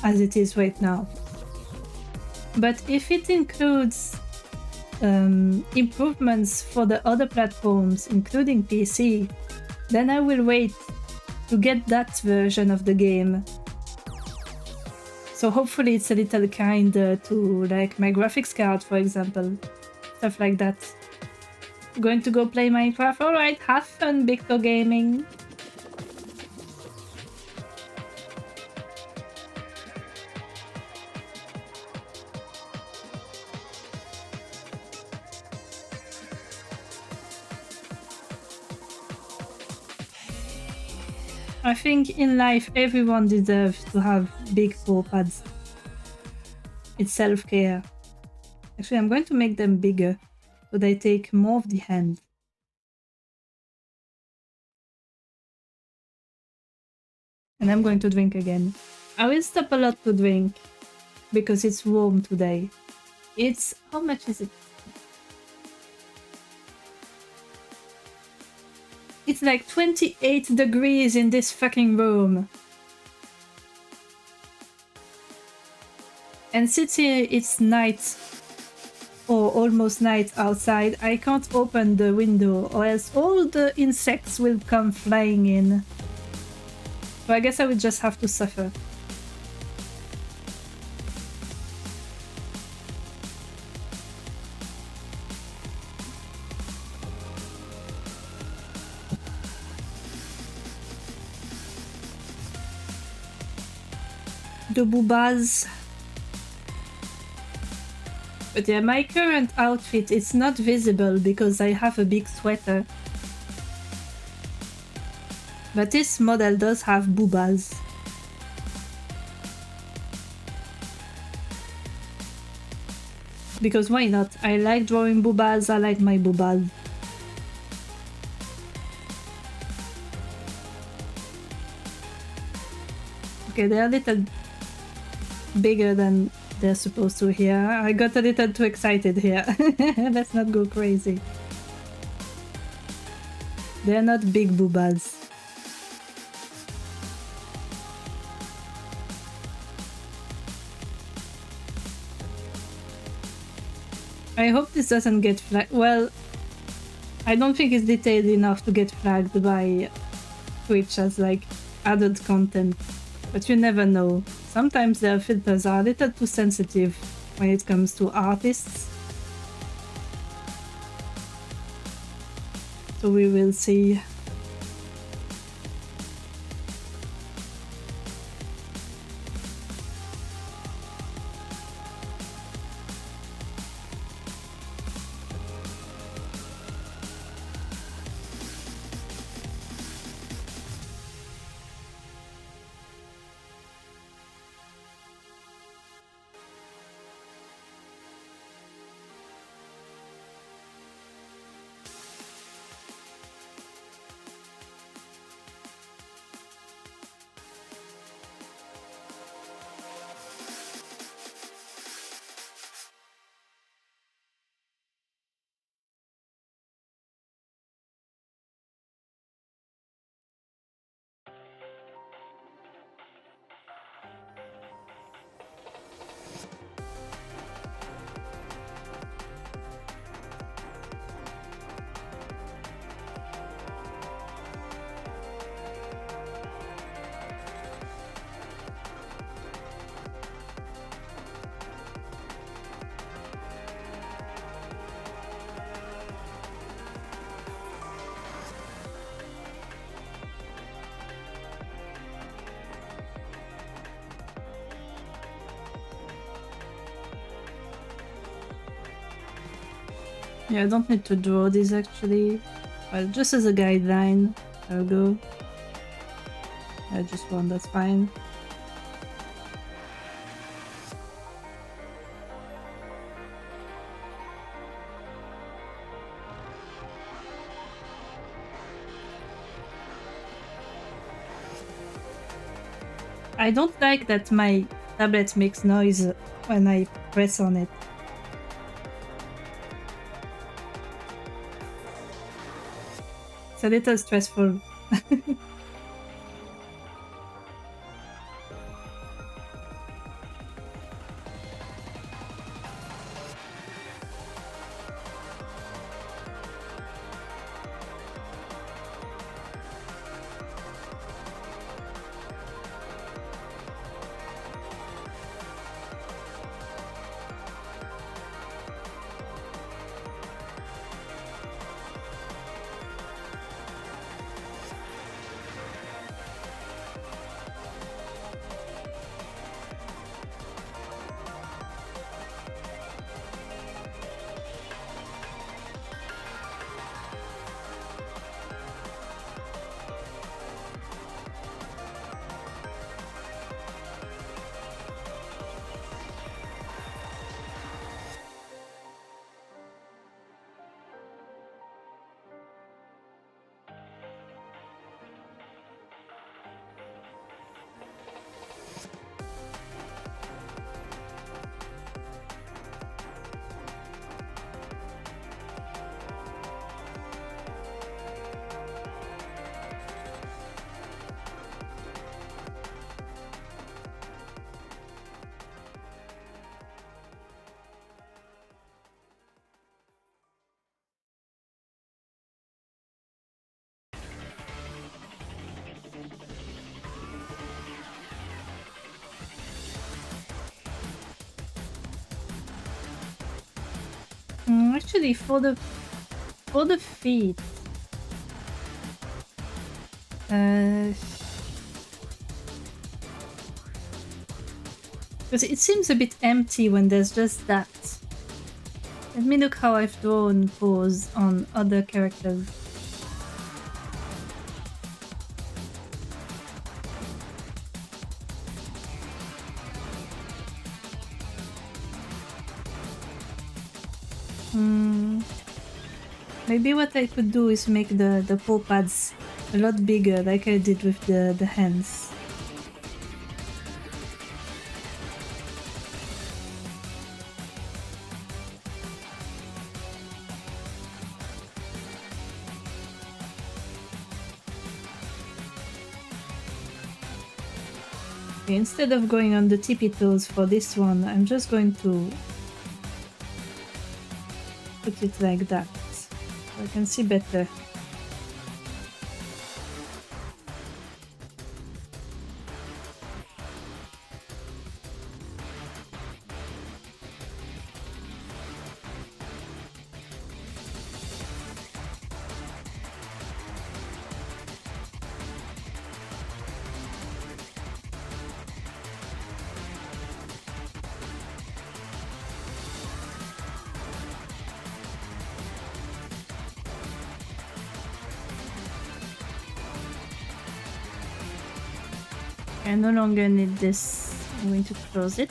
as it is right now. But if it includes improvements for the other platforms, including PC, then I will wait to get that version of the game. So hopefully it's a little kinder to, like, my graphics card, for example. Stuff like that. Going to go play Minecraft? Alright, have fun, Victor Gaming. I think in life everyone deserves to have big paw pads. It's self-care. Actually, I'm going to make them bigger so they take more of the hand. And I'm going to drink again. I will stop a lot to drink because it's warm today. It's... how much is it? It's like 28 degrees in this fucking room. And since it's night, or almost night outside, I can't open the window or else all the insects will come flying in. So I guess I will just have to suffer. The boobas. But yeah, my current outfit is not visible because I have a big sweater. But this model does have boobas. Because why not? I like drawing boobas, I like my boobas. Okay, they're a little bigger than they're supposed to here. I got a little too excited here. Let's not go crazy. They're not big boobas. I hope this doesn't get flagged. Well, I don't think it's detailed enough to get flagged by Twitch as like adult content, but you never know. Sometimes their filters are a little too sensitive when it comes to artists. So we will see. Yeah, I don't need to draw this actually. Well, just as a guideline, I'll go. I just want, that's fine. I don't like that my tablet makes noise when I press on it. It's a little stressful. Actually, for the feet, because it seems a bit empty when there's just that. Let me look how I've drawn paws on other characters. Maybe what I could do is make the paw pads a lot bigger, like I did with the hands. Okay, instead of going on the tippy toes for this one, I'm just going to put it like that, so I can see better. I no longer need this. I'm going to close it.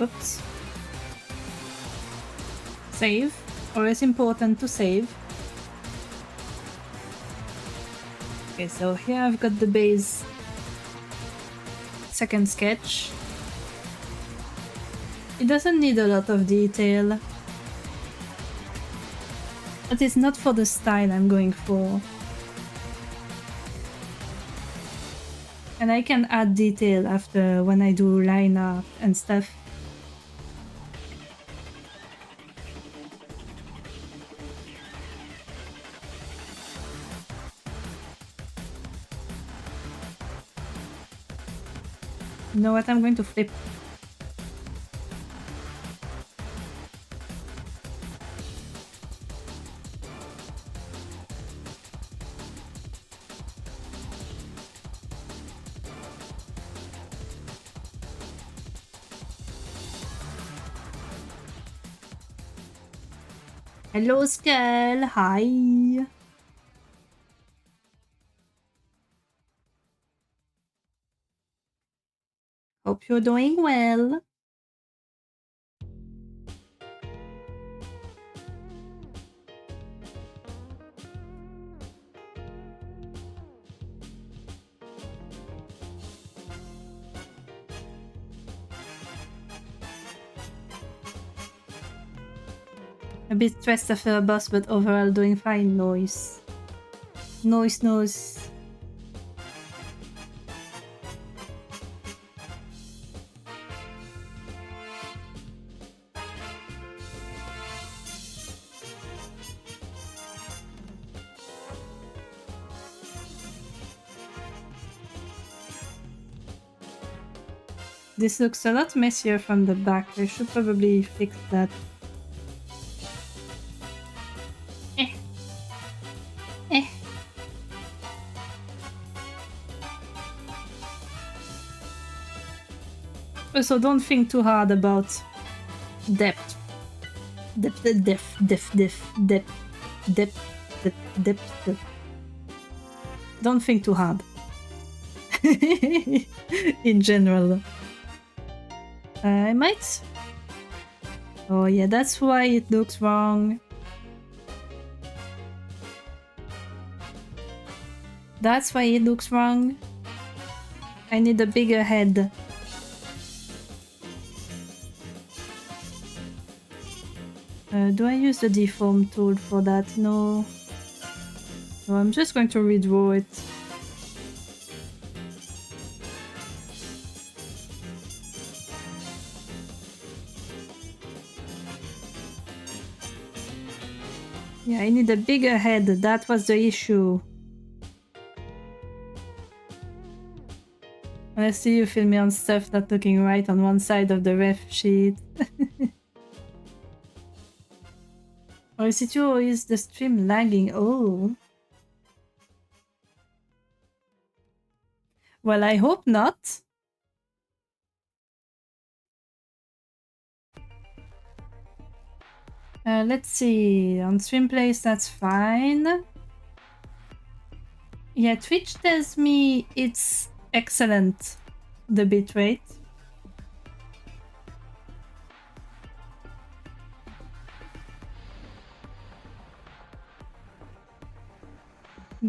Oops. Save. Always important to save. Okay, so here I've got the base second sketch. It doesn't need a lot of detail, but it's not for the style I'm going for. And I can add detail after when I do line art and stuff. You know what? I'm going to flip. Hello, Skull. Hi. Hope you're doing well. A bit stressed after a boss, but overall doing fine. Noise. Noise, noise. This looks a lot messier from the back. I should probably fix that. Also, don't think too hard about depth. Depth. Don't think too hard. In general. I might... Oh yeah, that's why it looks wrong. That's why it looks wrong. I need a bigger head. Do I use the deform tool for that? No. No, I'm just going to redraw it. Yeah, I need a bigger head. That was the issue. When I see you film me on stuff not looking right on one side of the ref sheet. Or is it you or is the stream lagging? Oh. Well, I hope not. Let's see. On stream place, that's fine. Yeah, Twitch tells me it's excellent, the bitrate.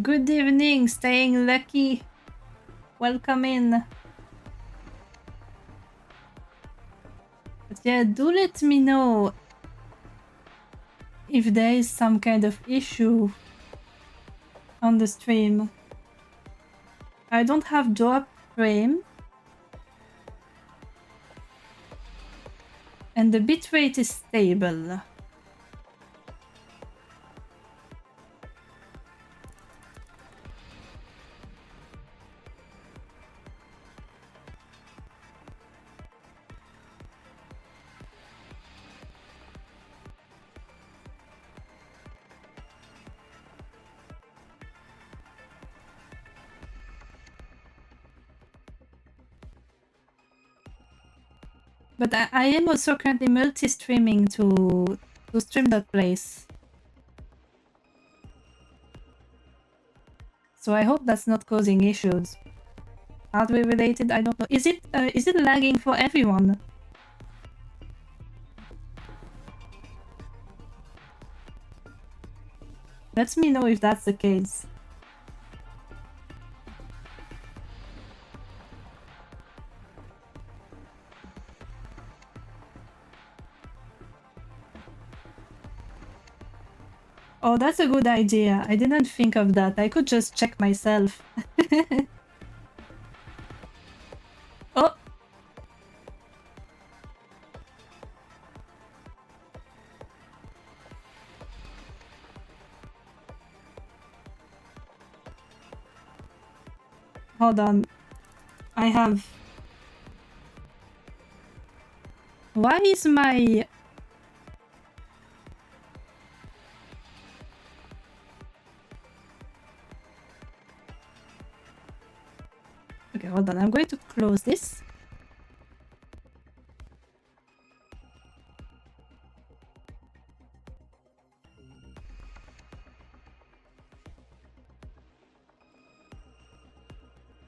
Good evening, staying lucky. Welcome in. But yeah, do let me know if there is some kind of issue on the stream. I don't have drop frame. And the bitrate is stable. But I am also currently multi-streaming to stream.place. So I hope that's not causing issues. Hardware related, I don't know. Is it lagging for everyone? Let me know if that's the case. Oh, that's a good idea. I didn't think of that. I could just check myself. Oh! Hold on. I have... Why is my... Okay, hold on. I'm going to close this.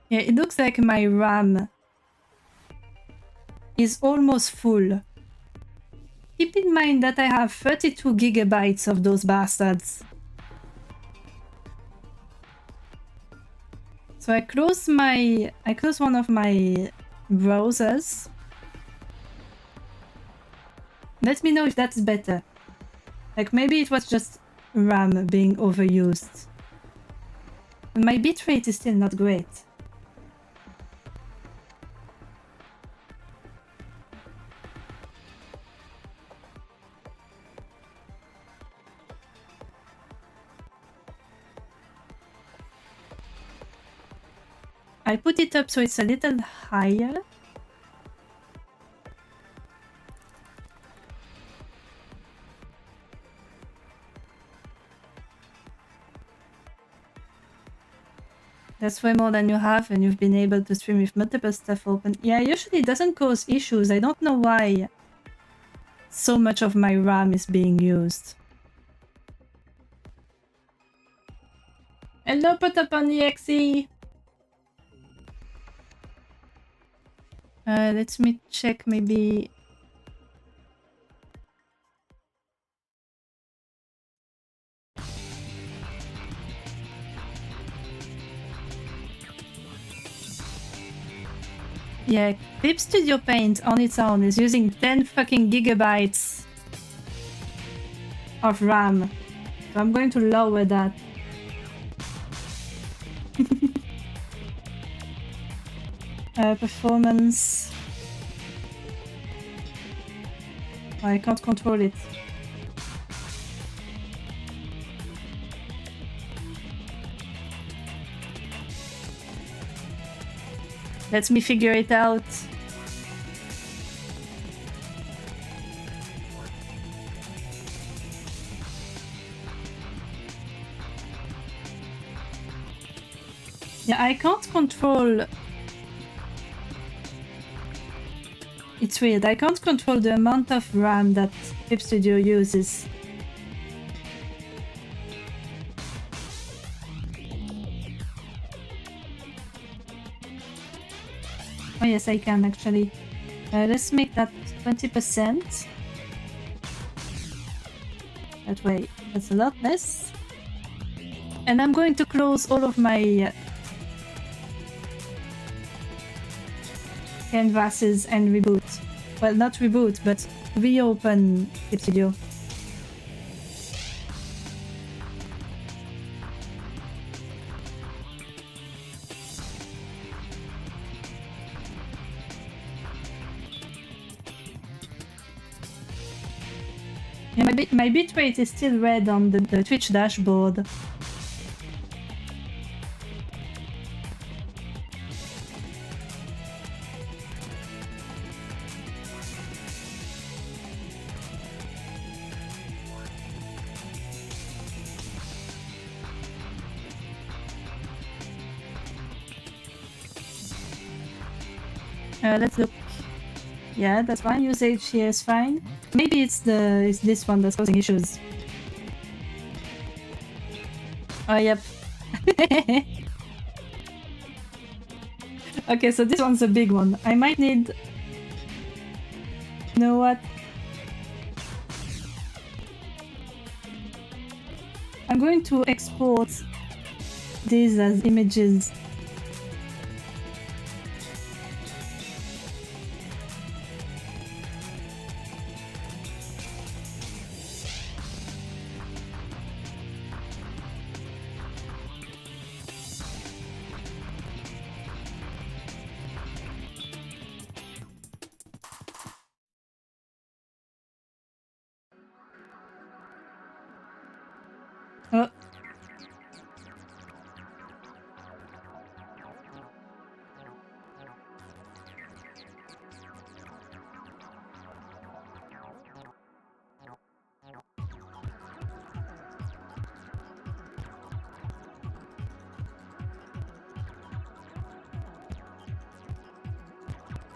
Yeah, it looks like my RAM is almost full. Keep in mind that I have 32 gigabytes of those bastards. So I close one of my browsers. Let me know if that's better. Like maybe it was just RAM being overused. My bitrate is still not great. I put it up so it's a little higher. That's way more than you have, and you've been able to stream with multiple stuff open. Yeah, usually it doesn't cause issues. I don't know why so much of my RAM is being used. Hello, put up on EXE! Let me check maybe... Yeah, Clip Studio Paint on its own is using 10 fucking gigabytes of RAM. So I'm going to lower that. Performance. I can't control it. Let me figure it out. Yeah, I can't control... It's weird, I can't control the amount of RAM that Clip Studio uses. Oh yes, I can actually. Let's make that 20%. That way, that's a lot less. And I'm going to close all of my canvases and reboot. Well, not reboot, but reopen Clip Studio. Yeah, my bitrate is still red on the Twitch dashboard. Let's look. Yeah, that's fine. Usage here is fine. Maybe it's this one that's causing issues. Oh, yep. Okay, so this one's a big one. I might need... You know what? I'm going to export these as images. Oh.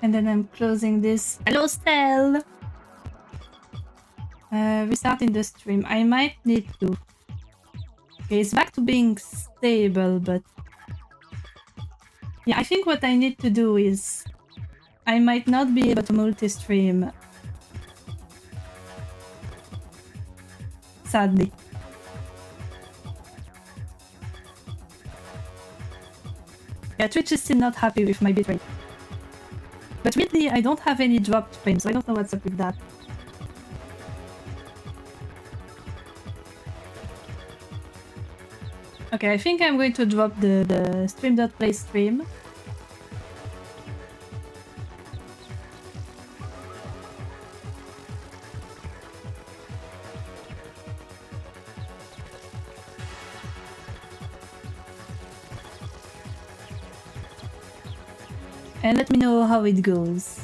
And then I'm closing this. Hello, Stel! Restarting the stream. I might need to. Okay, it's back to being stable, but... Yeah, I think what I need to do is... I might not be able to multi-stream. Sadly. Yeah, Twitch is still not happy with my bitrate. But weirdly, I don't have any dropped frames, so I don't know what's up with that. Okay, I think I'm going to drop the stream.play stream. And let me know how it goes.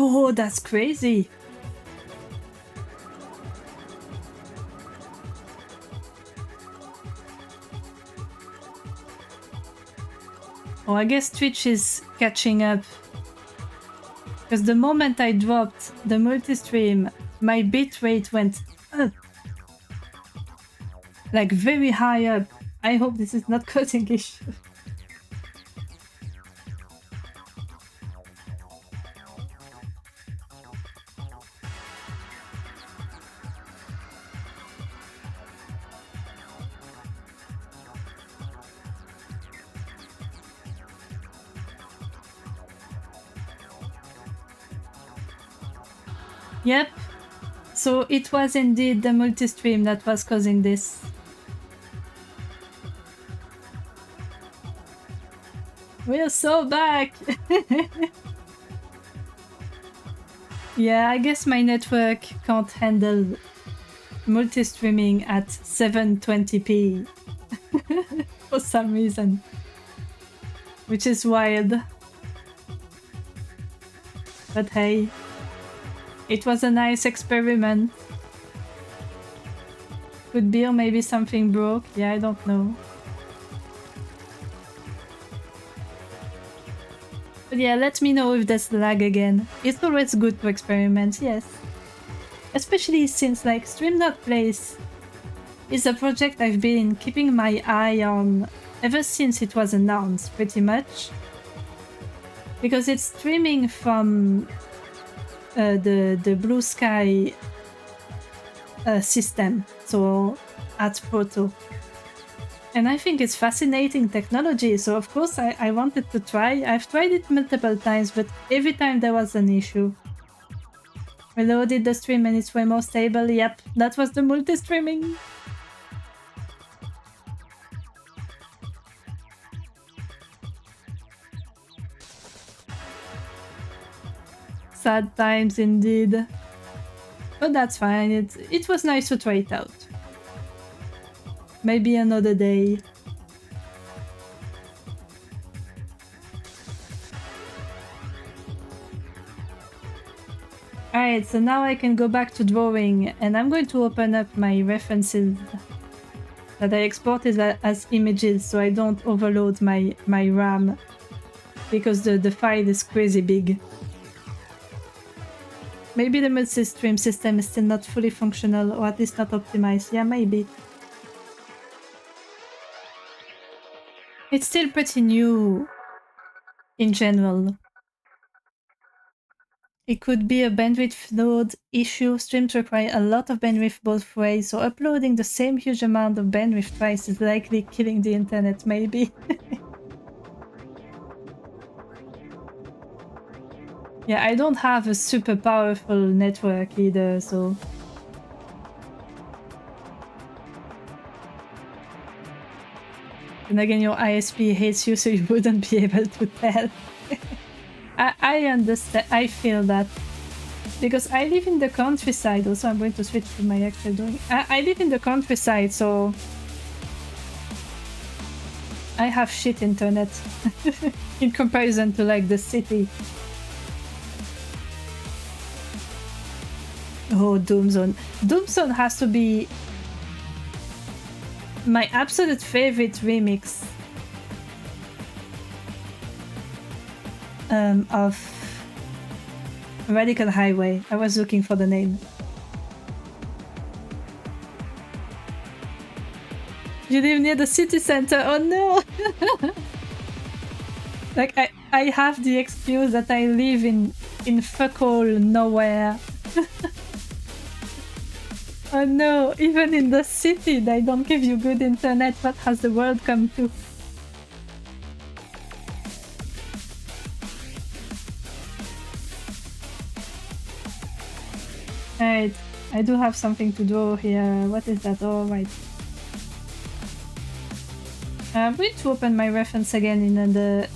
Oh, that's crazy. Oh, I guess Twitch is catching up. Because the moment I dropped the multi-stream, my bitrate went up. Like very high up. I hope this is not causing issue. Yep. So it was indeed the multi-stream that was causing this. We're so back! Yeah, I guess my network can't handle multi-streaming at 720p for some reason. Which is wild. But hey, it was a nice experiment. Could be, or maybe something broke. Yeah, I don't know. But yeah, let me know if there's lag again. It's always good to experiment, yes. Especially since like Stream.Place is a project I've been keeping my eye on ever since it was announced, pretty much. Because it's streaming from the Blue Sky system, so at Proto. And I think it's fascinating technology, so of course I wanted to try. I've tried it multiple times, but every time there was an issue. Reloaded the stream and it's way more stable. Yep, that was the multi-streaming. Sad times indeed. But that's fine, it was nice to try it out. Maybe another day. Alright, so now I can go back to drawing and I'm going to open up my references that I exported as images so I don't overload my RAM because the file is crazy big. Maybe the multi-stream system is still not fully functional or at least not optimized. Yeah, maybe. It's still pretty new in general. It could be a bandwidth load issue. Streams require a lot of bandwidth both ways, so uploading the same huge amount of bandwidth twice is likely killing the internet, maybe. Yeah, I don't have a super powerful network either, so... And again, your ISP hates you, so you wouldn't be able to tell. I understand, I feel that. Because I live in the countryside, also I'm going to switch to my actual doing. I live in the countryside, so... I have shit internet. In comparison to like the city. Oh, Doomzone. Doomzone has to be my absolute favorite remix of Radical Highway. I was looking for the name. You live near the city center? Oh no! Like I have the excuse that I live in fuck all nowhere. Oh no, even in the city they don't give you good internet. What has the world come to? Alright, I do have something to do here. What is that? Oh, right. I'm going to open my reference again in the...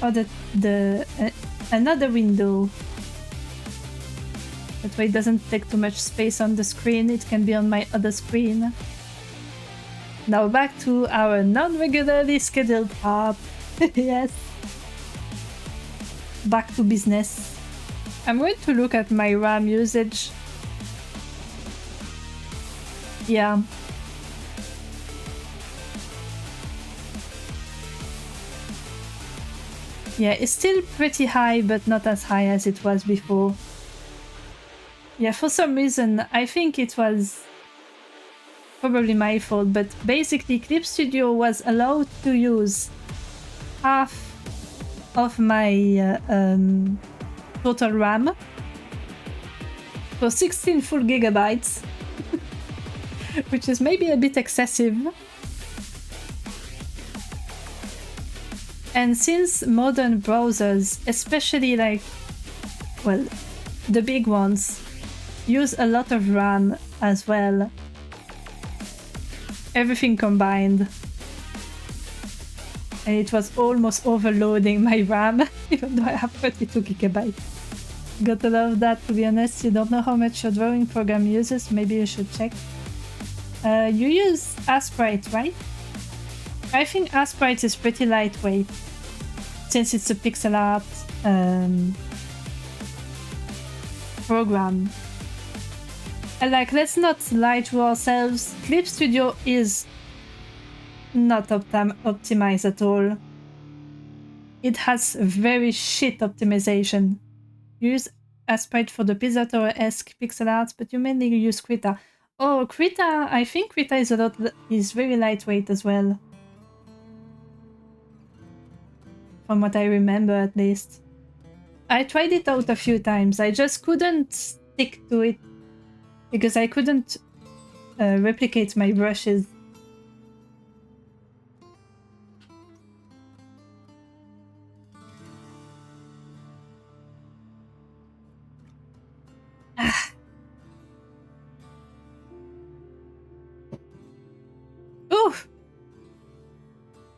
Oh, another window. That way it doesn't take too much space on the screen, it can be on my other screen. Now back to our non-regularly scheduled hub. Yes. Back to business. I'm going to look at my RAM usage. Yeah. Yeah, it's still pretty high, but not as high as it was before. Yeah, for some reason, I think it was probably my fault, but basically Clip Studio was allowed to use half of my total RAM for 16 full gigabytes, which is maybe a bit excessive. And since modern browsers, especially like, well, the big ones, use a lot of RAM as well, everything combined, and it was almost overloading my RAM, even though I have 32 gigabytes. Gotta love that, to be honest. You don't know how much your drawing program uses, maybe you should check. You use Asprite, right? I think Asprite is pretty lightweight, since it's a pixel art program. And like, let's not lie to ourselves, Clip Studio is not optimized at all. It has very shit optimization. You use Asprite for the Pizza Tower-esque pixel art, but you mainly use Krita. Oh, Krita, I think Krita is very lightweight as well. From what I remember, at least. I tried it out a few times. I just couldn't stick to it because I couldn't replicate my brushes. Oof!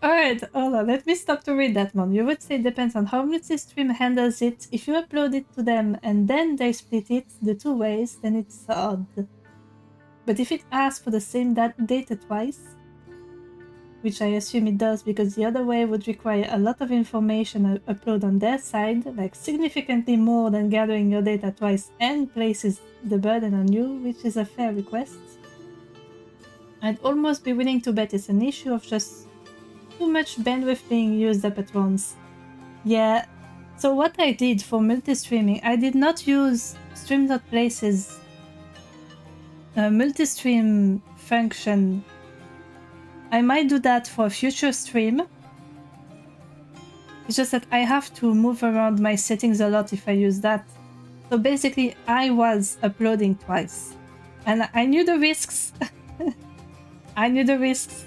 Alright, hold on, let me stop to read that one. You would say it depends on how multi-stream handles it. If you upload it to them and then they split it the two ways, then it's odd. But if it asks for the same data twice, which I assume it does because the other way would require a lot of information upload on their side, like significantly more than gathering your data twice, and places the burden on you, which is a fair request. I'd almost be willing to bet it's an issue of just too much bandwidth being used up at once. Yeah, so what I did for multi-streaming, I did not use stream.place's multi-stream function. I might do that for a future stream. It's just that I have to move around my settings a lot if I use that. So basically, I was uploading twice. And I knew the risks. I knew the risks.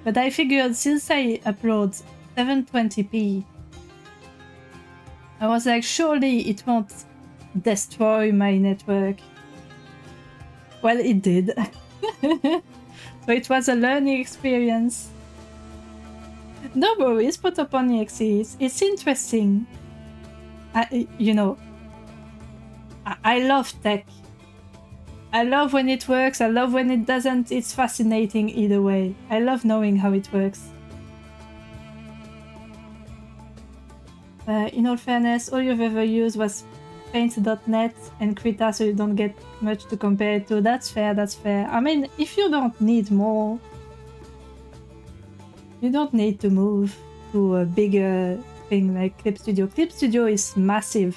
But I figured since I upload 720p, I was like, surely it won't destroy my network. Well, it did. So it was a learning experience. No worries, Potopony.exe. It's interesting. I love tech. I love when it works, I love when it doesn't. It's fascinating either way. I love knowing how it works. In all fairness, all you've ever used was Paint.net and Krita, so you don't get much to compare it to. That's fair, that's fair. I mean, if you don't need more, you don't need to move to a bigger thing like Clip Studio. Clip Studio is massive.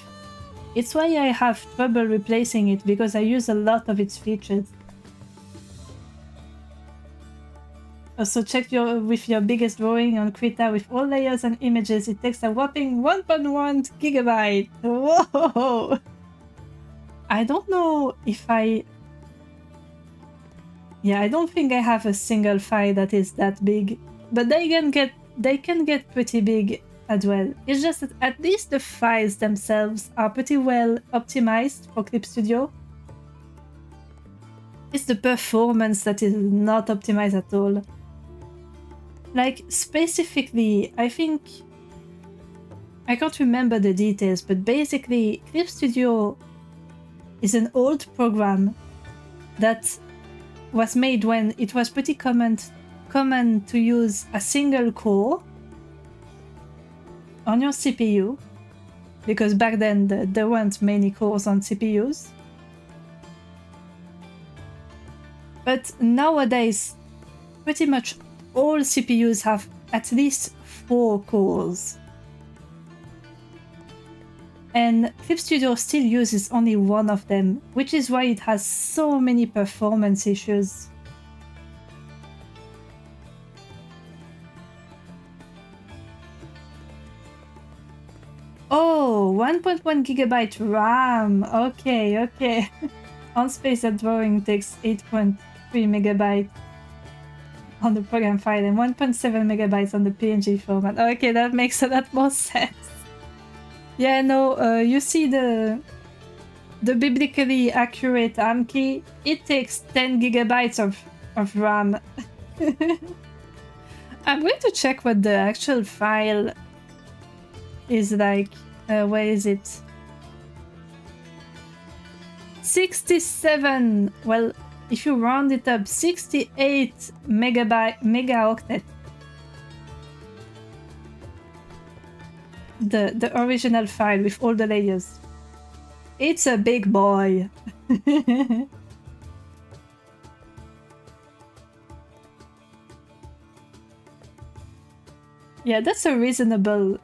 It's why I have trouble replacing it, because I use a lot of its features. Also check with your biggest drawing on Krita with all layers and images. It takes a whopping 1.1 gigabyte. Whoa! I don't know if I don't think I have a single file that is that big, but they can get pretty big as well. It's just that at least the files themselves are pretty well optimized for Clip Studio. It's the performance that is not optimized at all. Like, specifically, I think... I can't remember the details, but basically, Clip Studio is an old program that was made when it was pretty common to use a single core on your CPU, because back then there weren't many cores on CPUs. But nowadays, pretty much all CPUs have at least 4 cores. And Clip Studio still uses only one of them, which is why it has so many performance issues. Oh, 1.1 gigabyte RAM. Okay, okay. On space, that drawing takes 8.3 megabytes on the program file and 1.7 megabytes on the PNG format. Okay, that makes a lot more sense. Yeah, no, you see the biblically accurate ARM key, it takes 10 gigabytes of RAM. I'm going to check what the actual file is like. Where is it? 67. Well, if you round it up, 68 megaoctet. The original file with all the layers. It's a big boy. Yeah, that's a reasonable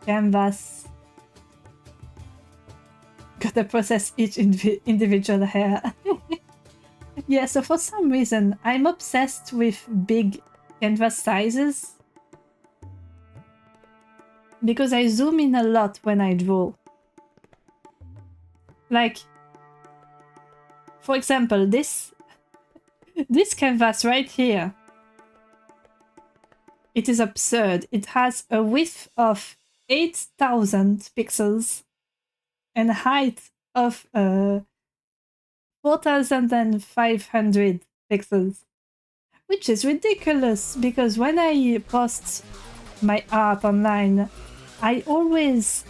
canvas. Gotta process each individual hair. Yeah, so for some reason, I'm obsessed with big canvas sizes. Because I zoom in a lot when I draw. Like, for example, this canvas right here. It is absurd. It has a width of 8,000 pixels and a height of 4,500 pixels. Which is ridiculous because when I post my art online, I always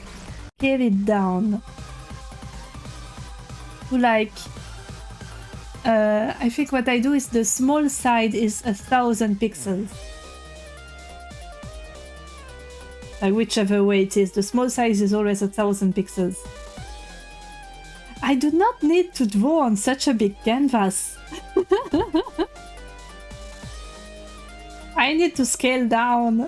scale it down to like I think what I do is the small side is 1,000 pixels. Like whichever way it is, the small size is always 1,000 pixels. I do not need to draw on such a big canvas. I need to scale down.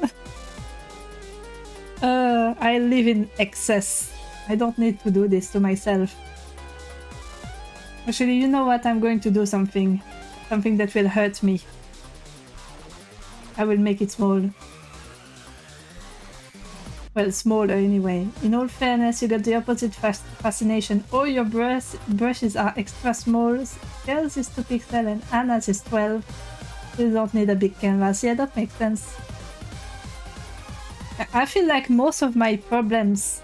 I live in excess. I don't need to do this to myself. Actually, you know what? I'm going to do something that will hurt me. I will make it small. Well, smaller anyway. In all fairness, you got the opposite fascination. Oh, your brushes are extra small. Scales is 2 pixels and Anna's is 12. You don't need a big canvas. Yeah, that makes sense. I feel like most of my problems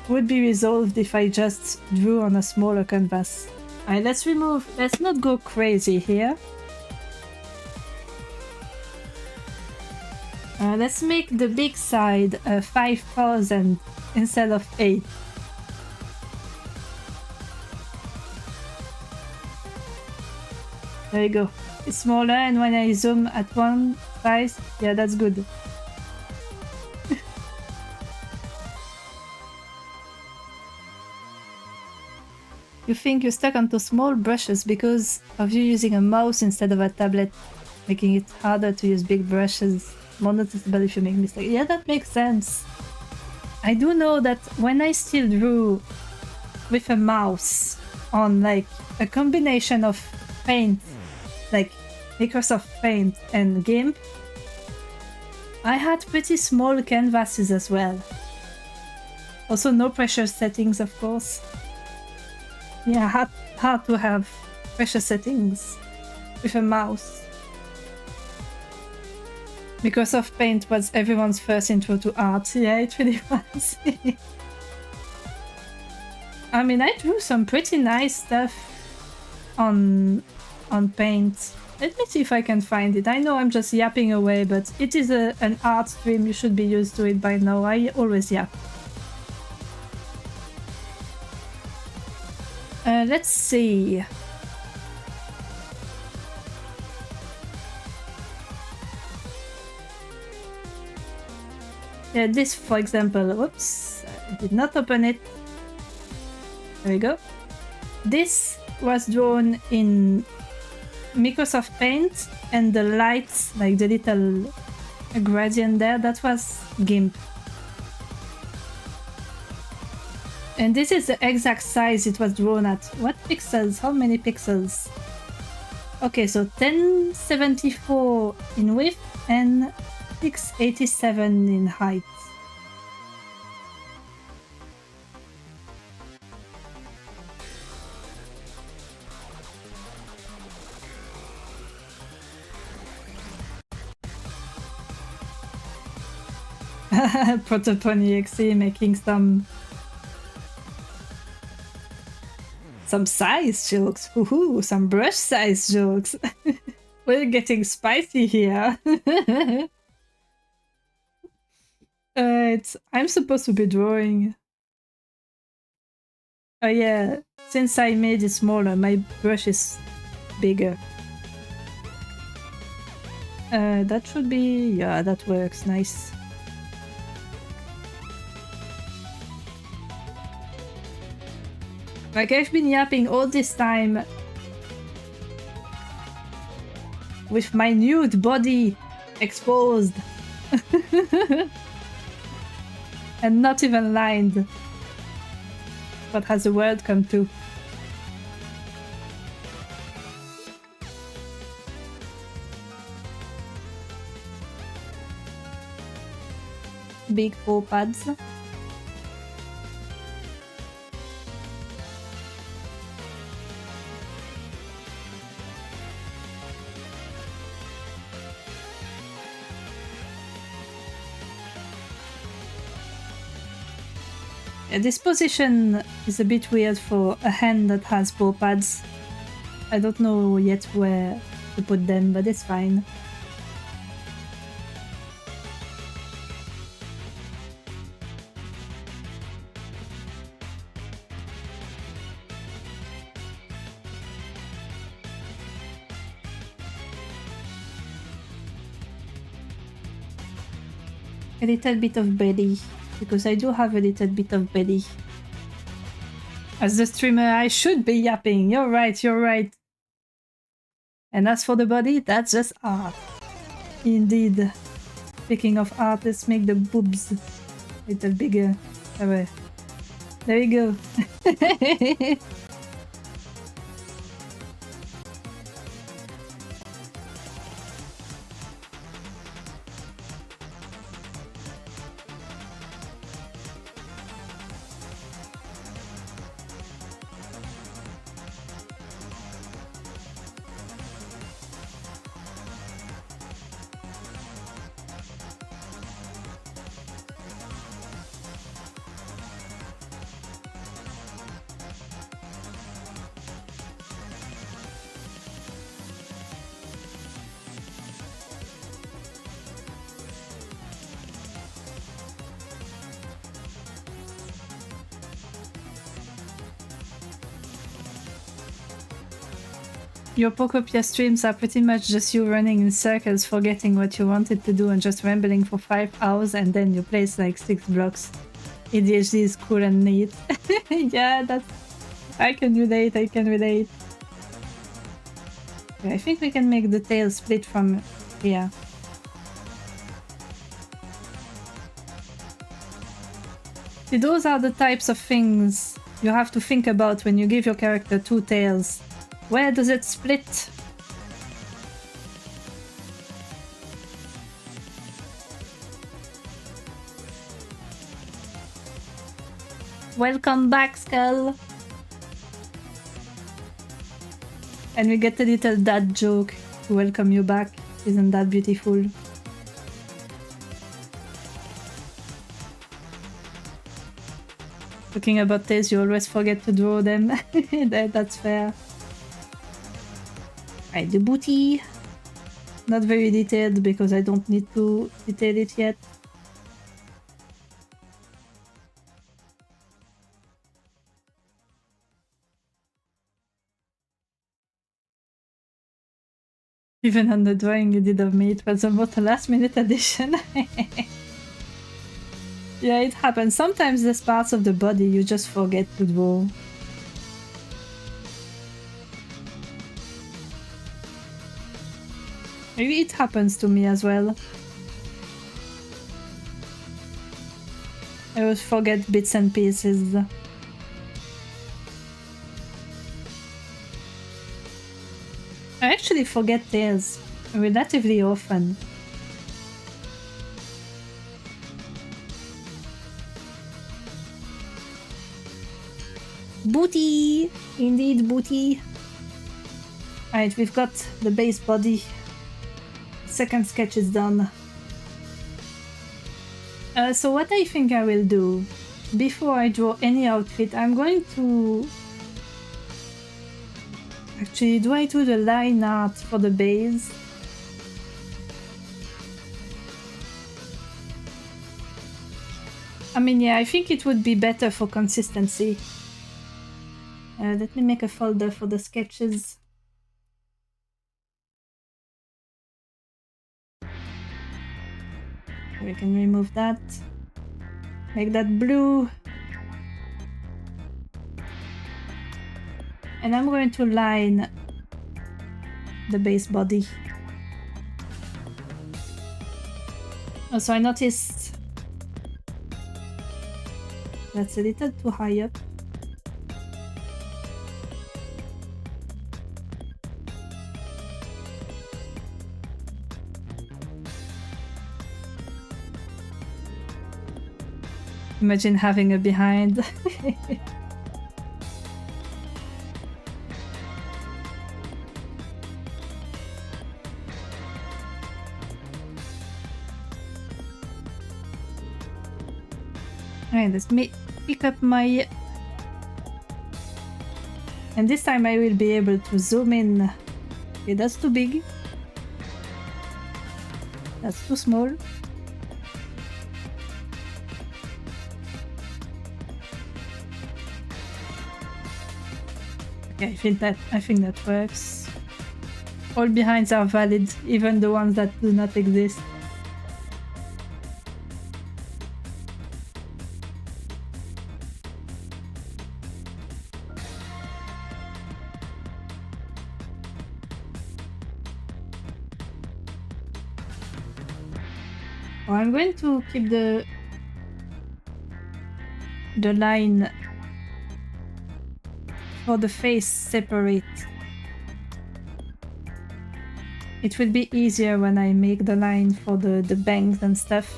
would be resolved if I just drew on a smaller canvas. Alright, let's not go crazy here. Let's make the big side 5,000 instead of 8. There you go. It's smaller, and when I zoom at one size, yeah, that's good. You think you're stuck onto small brushes because of you using a mouse instead of a tablet, making it harder to use big brushes. More noticeable if you make mistakes. Yeah, that makes sense. I do know that when I still drew with a mouse on like a combination of Paint, like Microsoft Paint and GIMP, I had pretty small canvases as well. Also no pressure settings, of course. Yeah, hard to have pressure settings with a mouse. Microsoft Paint was everyone's first intro to art. Yeah, it really was. I mean, I drew some pretty nice stuff on Paint. Let me see if I can find it. I know I'm just yapping away, but it is an art stream. You should be used to it by now. I always yap. Let's see. Yeah, this, for example, whoops, I did not open it. There we go. This was drawn in Microsoft Paint, and the lights, like the little gradient there, that was GIMP. And this is the exact size it was drawn at. What pixels? How many pixels? Okay, so 1074 in width and 687 in height. Protopony XE making some size jokes. Woohoo, some brush size jokes. We're getting spicy here. I'm supposed to be drawing. Oh yeah, since I made it smaller, my brush is bigger. That should be... yeah, that works. Nice. Like, I've been yapping all this time with my nude body exposed and not even lined. What has the world come to? Big paw pads. This position is a bit weird for a hand that has paw pads. I don't know yet where to put them, but it's fine. A little bit of belly. Because I do have a little bit of belly. As the streamer, I should be yapping. You're right, you're right. And as for the body, that's just art. Indeed. Speaking of art, let's make the boobs a little bigger. There we go. Your Pokopia streams are pretty much just you running in circles, forgetting what you wanted to do and just rambling for 5 hours and then you place like 6 blocks. ADHD is cool and neat. Yeah, that's... I can relate, I can relate. Okay, I think we can make the tail split from here. See, those are the types of things you have to think about when you give your character 2 tails. Where does it split? Welcome back, Skull! And we get a little dad joke to welcome you back. Isn't that beautiful? Talking about tails, you always forget to draw them. That's fair. Right, the booty. Not very detailed because I don't need to detail it yet. Even on the drawing you did of me, it was almost a last-minute addition. Yeah, it happens. Sometimes there's parts of the body you just forget to draw. Maybe it happens to me as well. I always forget bits and pieces. I actually forget theirs relatively often. Booty! Indeed, booty. Alright, we've got the base body. Second sketch is done. So what I think I will do, before I draw any outfit, I'm going to... Actually, do I do the line art for the base? I mean, yeah, I think it would be better for consistency. Let me make a folder for the sketches. We can remove that. Make that blue. And I'm going to line the base body. Also, I noticed that's a little too high up. Imagine having a behind. Alright, let's pick up my... And this time I will be able to zoom in. Okay, that's too big. That's too small. Okay, I think that works. All behinds are valid, even the ones that do not exist. Oh, I'm going to keep the line for the face separate. It will be easier when I make the line for the bangs and stuff.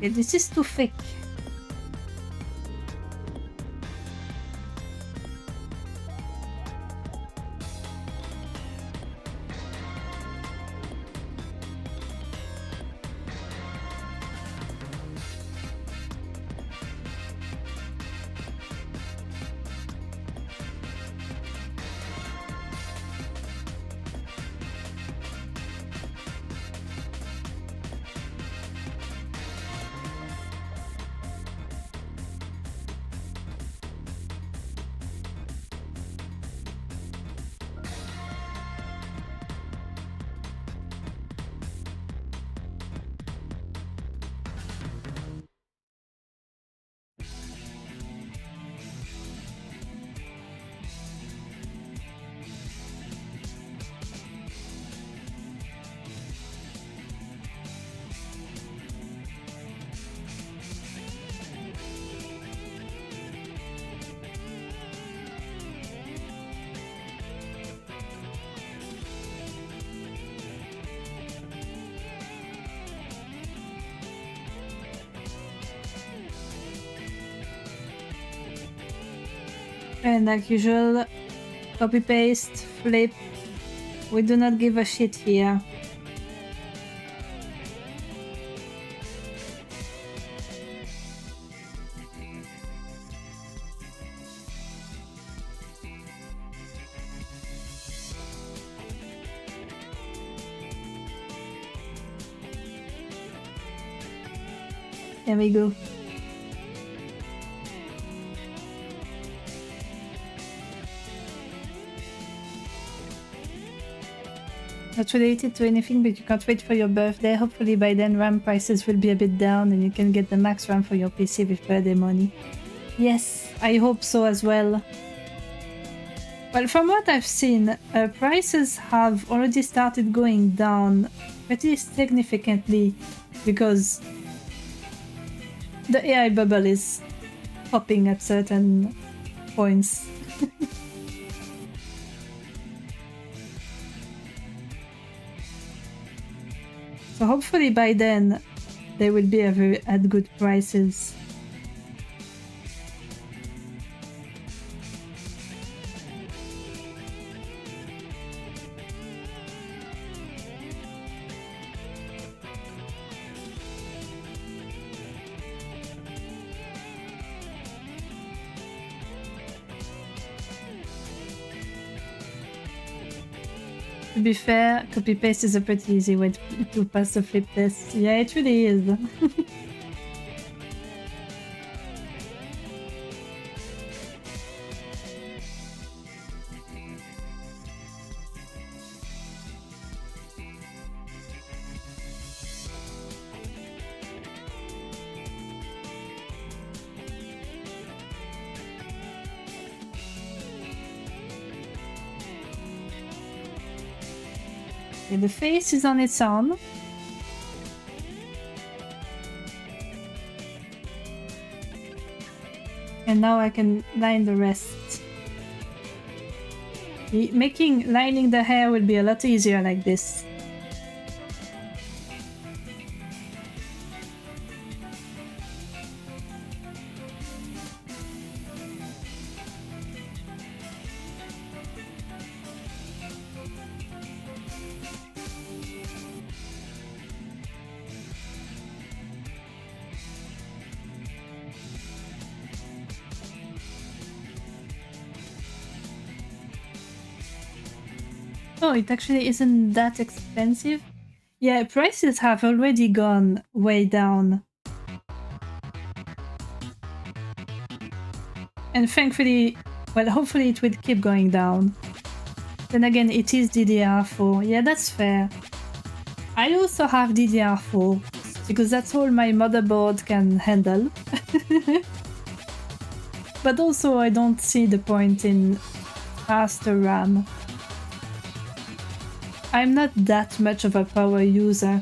Okay, this is too thick. And like usual, copy paste, flip. We do not give a shit here. There we go. Not related to anything, but you can't wait for your birthday. Hopefully by then RAM prices will be a bit down and you can get the max RAM for your PC with birthday money. Yes, I hope so as well. Well, from what I've seen, prices have already started going down pretty significantly because the AI bubble is popping at certain points. So hopefully by then they will be at good prices. To be fair, copy-paste is a pretty easy way to pass the flip test. Yeah, it really is. Okay, the face is on its own. And now I can line the rest. Lining the hair will be a lot easier like this. Oh, it actually isn't that expensive. Yeah, prices have already gone way down. And thankfully, well, hopefully it will keep going down. Then again, it is DDR4. Yeah, that's fair. I also have DDR4 because that's all my motherboard can handle. But also I don't see the point in faster RAM. I'm not that much of a power user.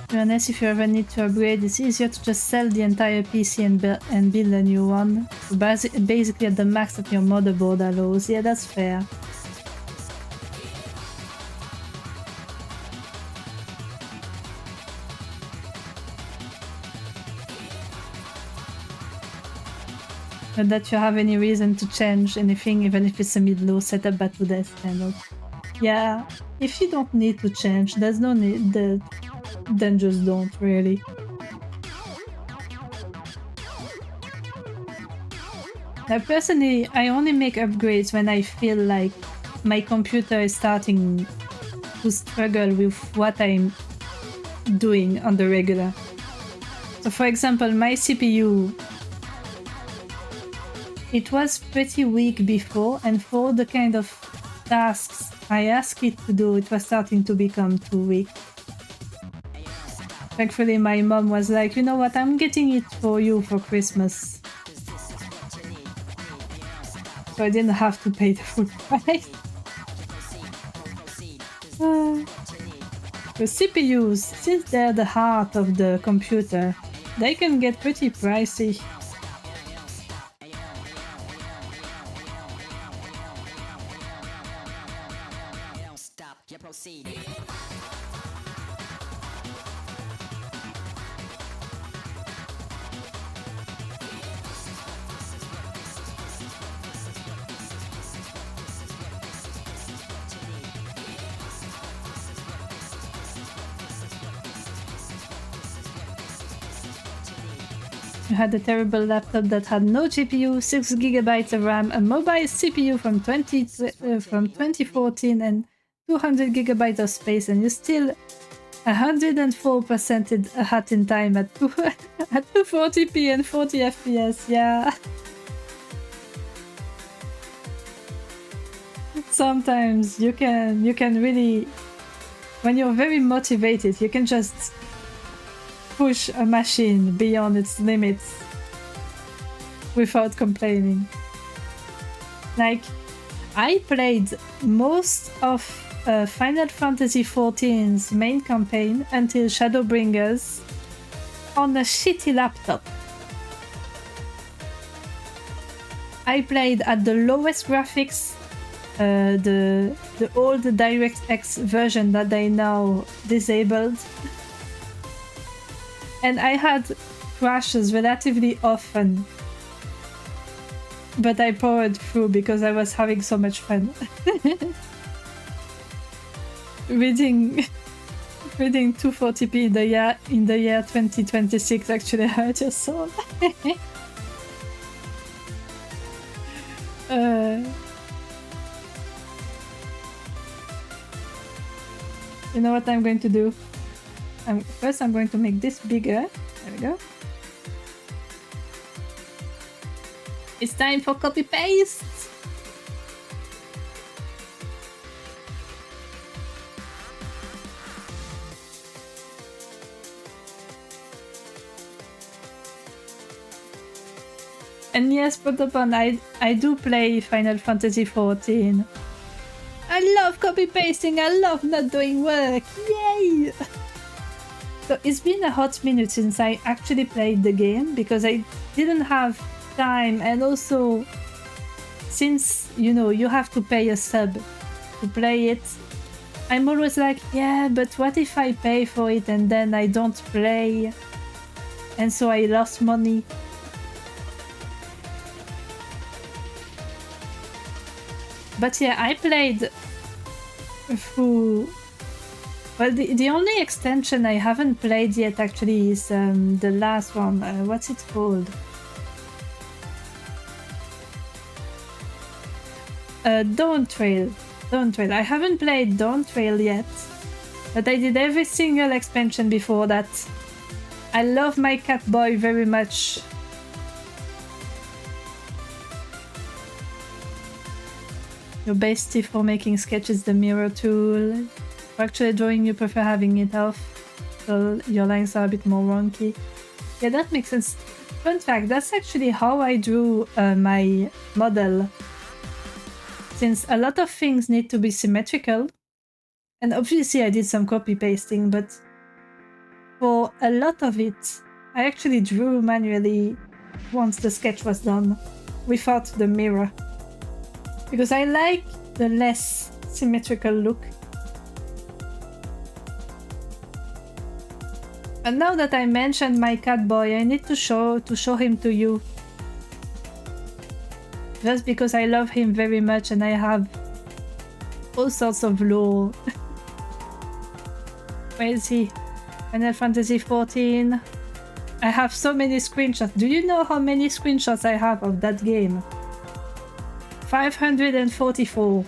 To be honest, if you ever need to upgrade, it's easier to just sell the entire PC and build a new one. Basically at the max that your motherboard allows. Yeah, that's fair. Not that you have any reason to change anything, even if it's a mid-low setup but to the standard. Yeah, if you don't need to change, there's no need, then just don't, really. Now, personally, I only make upgrades when I feel like my computer is starting to struggle with what I'm doing on the regular. So for example, my CPU, it was pretty weak before, and for the kind of tasks I asked it to do, it was starting to become too weak. Thankfully, my mom was like, you know what, I'm getting it for you for Christmas. So I didn't have to pay the full price. The CPUs, since they're the heart of the computer, they can get pretty pricey. You had a terrible laptop that had no GPU, 6 gigabytes of RAM, a mobile CPU from 2014, and 200 gigabytes of space, and you still 104% hat in time at 240p and 40 FPS. Yeah. Sometimes you can really, when you're very motivated, you can just push a machine beyond its limits without complaining. Like, I played most of Final Fantasy XIV's main campaign until Shadowbringers on a shitty laptop. I played at the lowest graphics, the old DirectX version that they now disabled. And I had crashes relatively often. But I powered through because I was having so much fun. Reading 240p in the year 2026 actually hurt your soul. You know what I'm going to do? First I'm going to make this bigger. There we go. It's time for copy paste. And yes, Protopon, I do play Final Fantasy XIV. I love copy pasting, I love not doing work. Yay! So it's been a hot minute since I actually played the game because I didn't have time, and also since, you know, you have to pay a sub to play it, I'm always like, yeah, but what if I pay for it and then I don't play, and so I lost money. But yeah, I played through... Well, the only extension I haven't played yet actually is the last one. What's it called? Dawn Trail. Dawn Trail. I haven't played Dawn Trail yet, but I did every single expansion before that. I love my cat boy very much. Your best tip for making sketches, the mirror tool. For actually drawing, you prefer having it off, so your lines are a bit more wonky. Yeah, that makes sense. Fun fact, that's actually how I drew my model. Since a lot of things need to be symmetrical, and obviously I did some copy pasting, but for a lot of it, I actually drew manually once the sketch was done, without the mirror. Because I like the less symmetrical look. And now that I mentioned my cat boy, I need to show him to you. Just because I love him very much and I have all sorts of lore. Where is he? Final Fantasy XIV. I have so many screenshots. Do you know how many screenshots I have of that game? 544.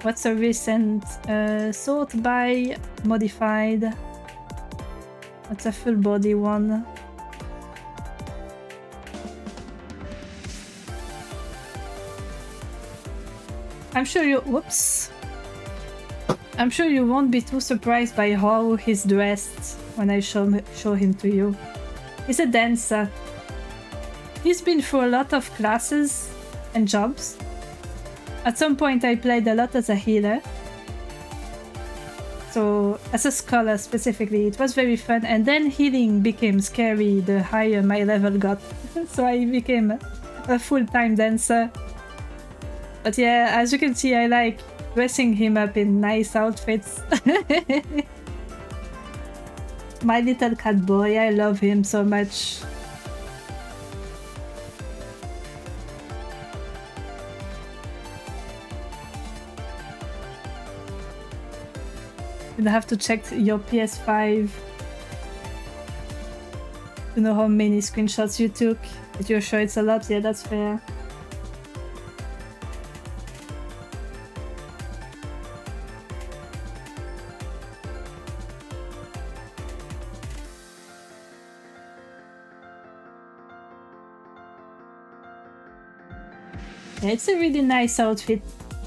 What's a recent? Sort by modified. What's a full body one? I'm sure you... Whoops. I'm sure you won't be too surprised by how he's dressed when I show him to you. He's a dancer. He's been through a lot of classes and jobs. At some point I played a lot as a healer. So, as a scholar specifically, it was very fun. And then healing became scary the higher my level got. So I became a full-time dancer. But yeah, as you can see, I like dressing him up in nice outfits. My little cat boy, I love him so much. I have to check your PS5. to know how many screenshots you took, but you're sure it's a lot? Yeah, that's fair. Yeah, it's a really nice outfit.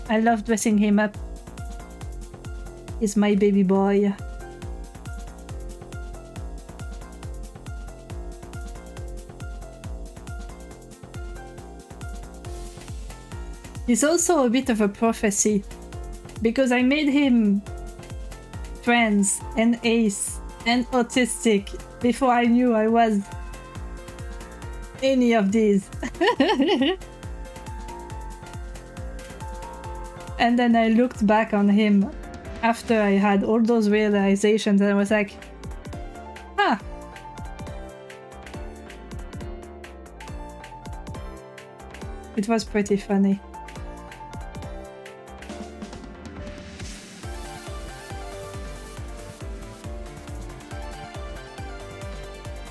I love dressing him up. He's my baby boy. He's also a bit of a prophecy, because I made him trans and ace and autistic before I knew I was any of these. And then I looked back on him after I had all those realizations and I was like, huh. It was pretty funny.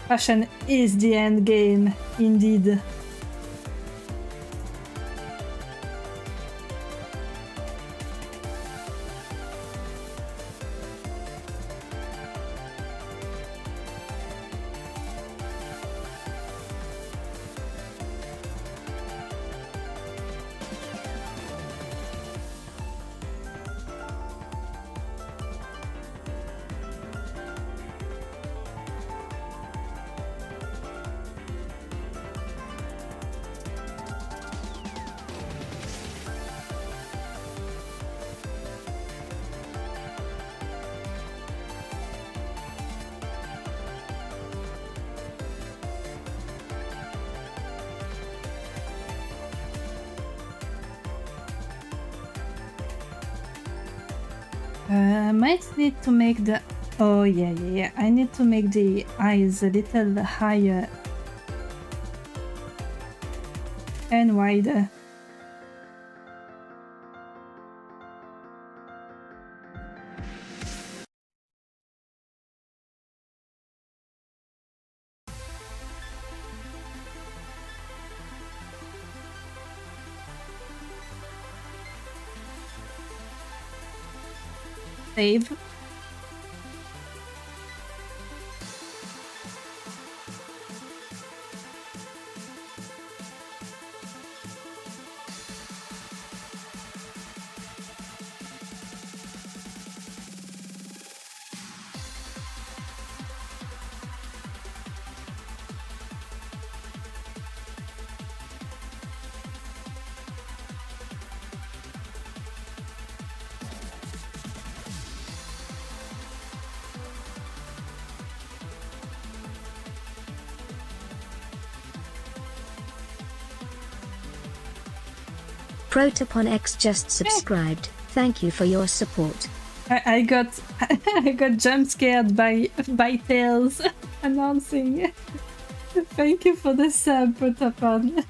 Fashion is the end game, indeed. Might need to make the... Oh, yeah. I need to make the eyes a little higher and wider. Save. Protopon X just subscribed. Thank you for your support. I got jump scared by Tails announcing. Thank you for the sub, Protopon.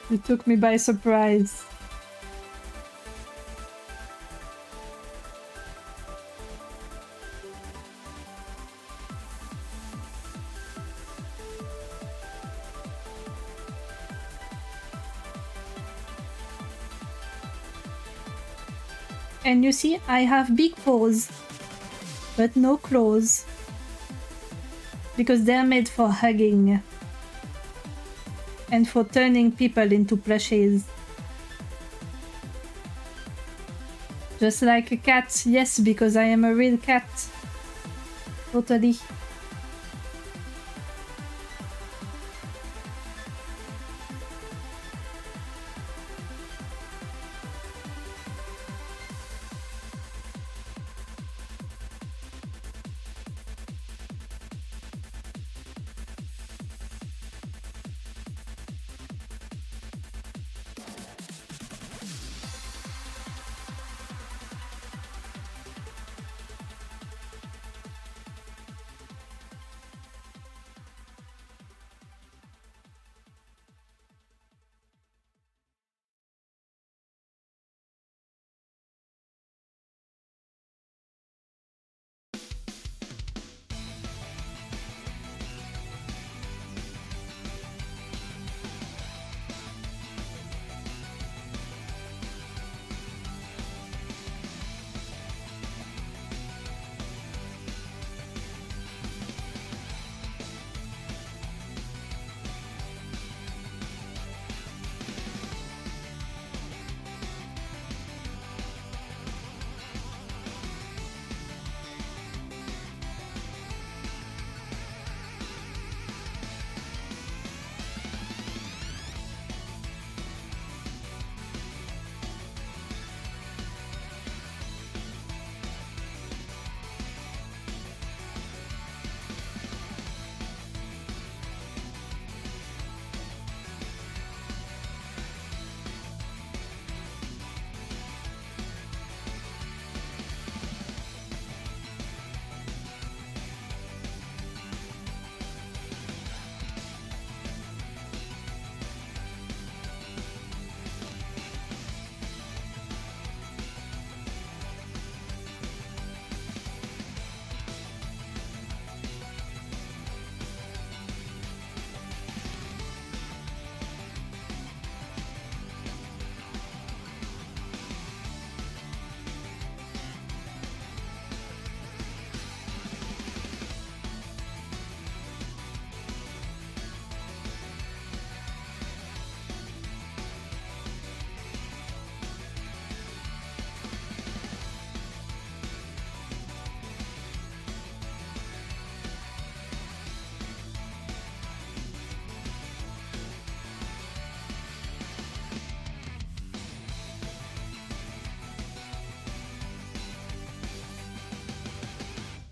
You took me by surprise. And you see, I have big paws, but no claws, because they're made for hugging and for turning people into plushies. Just like a cat, yes, because I am a real cat. Totally.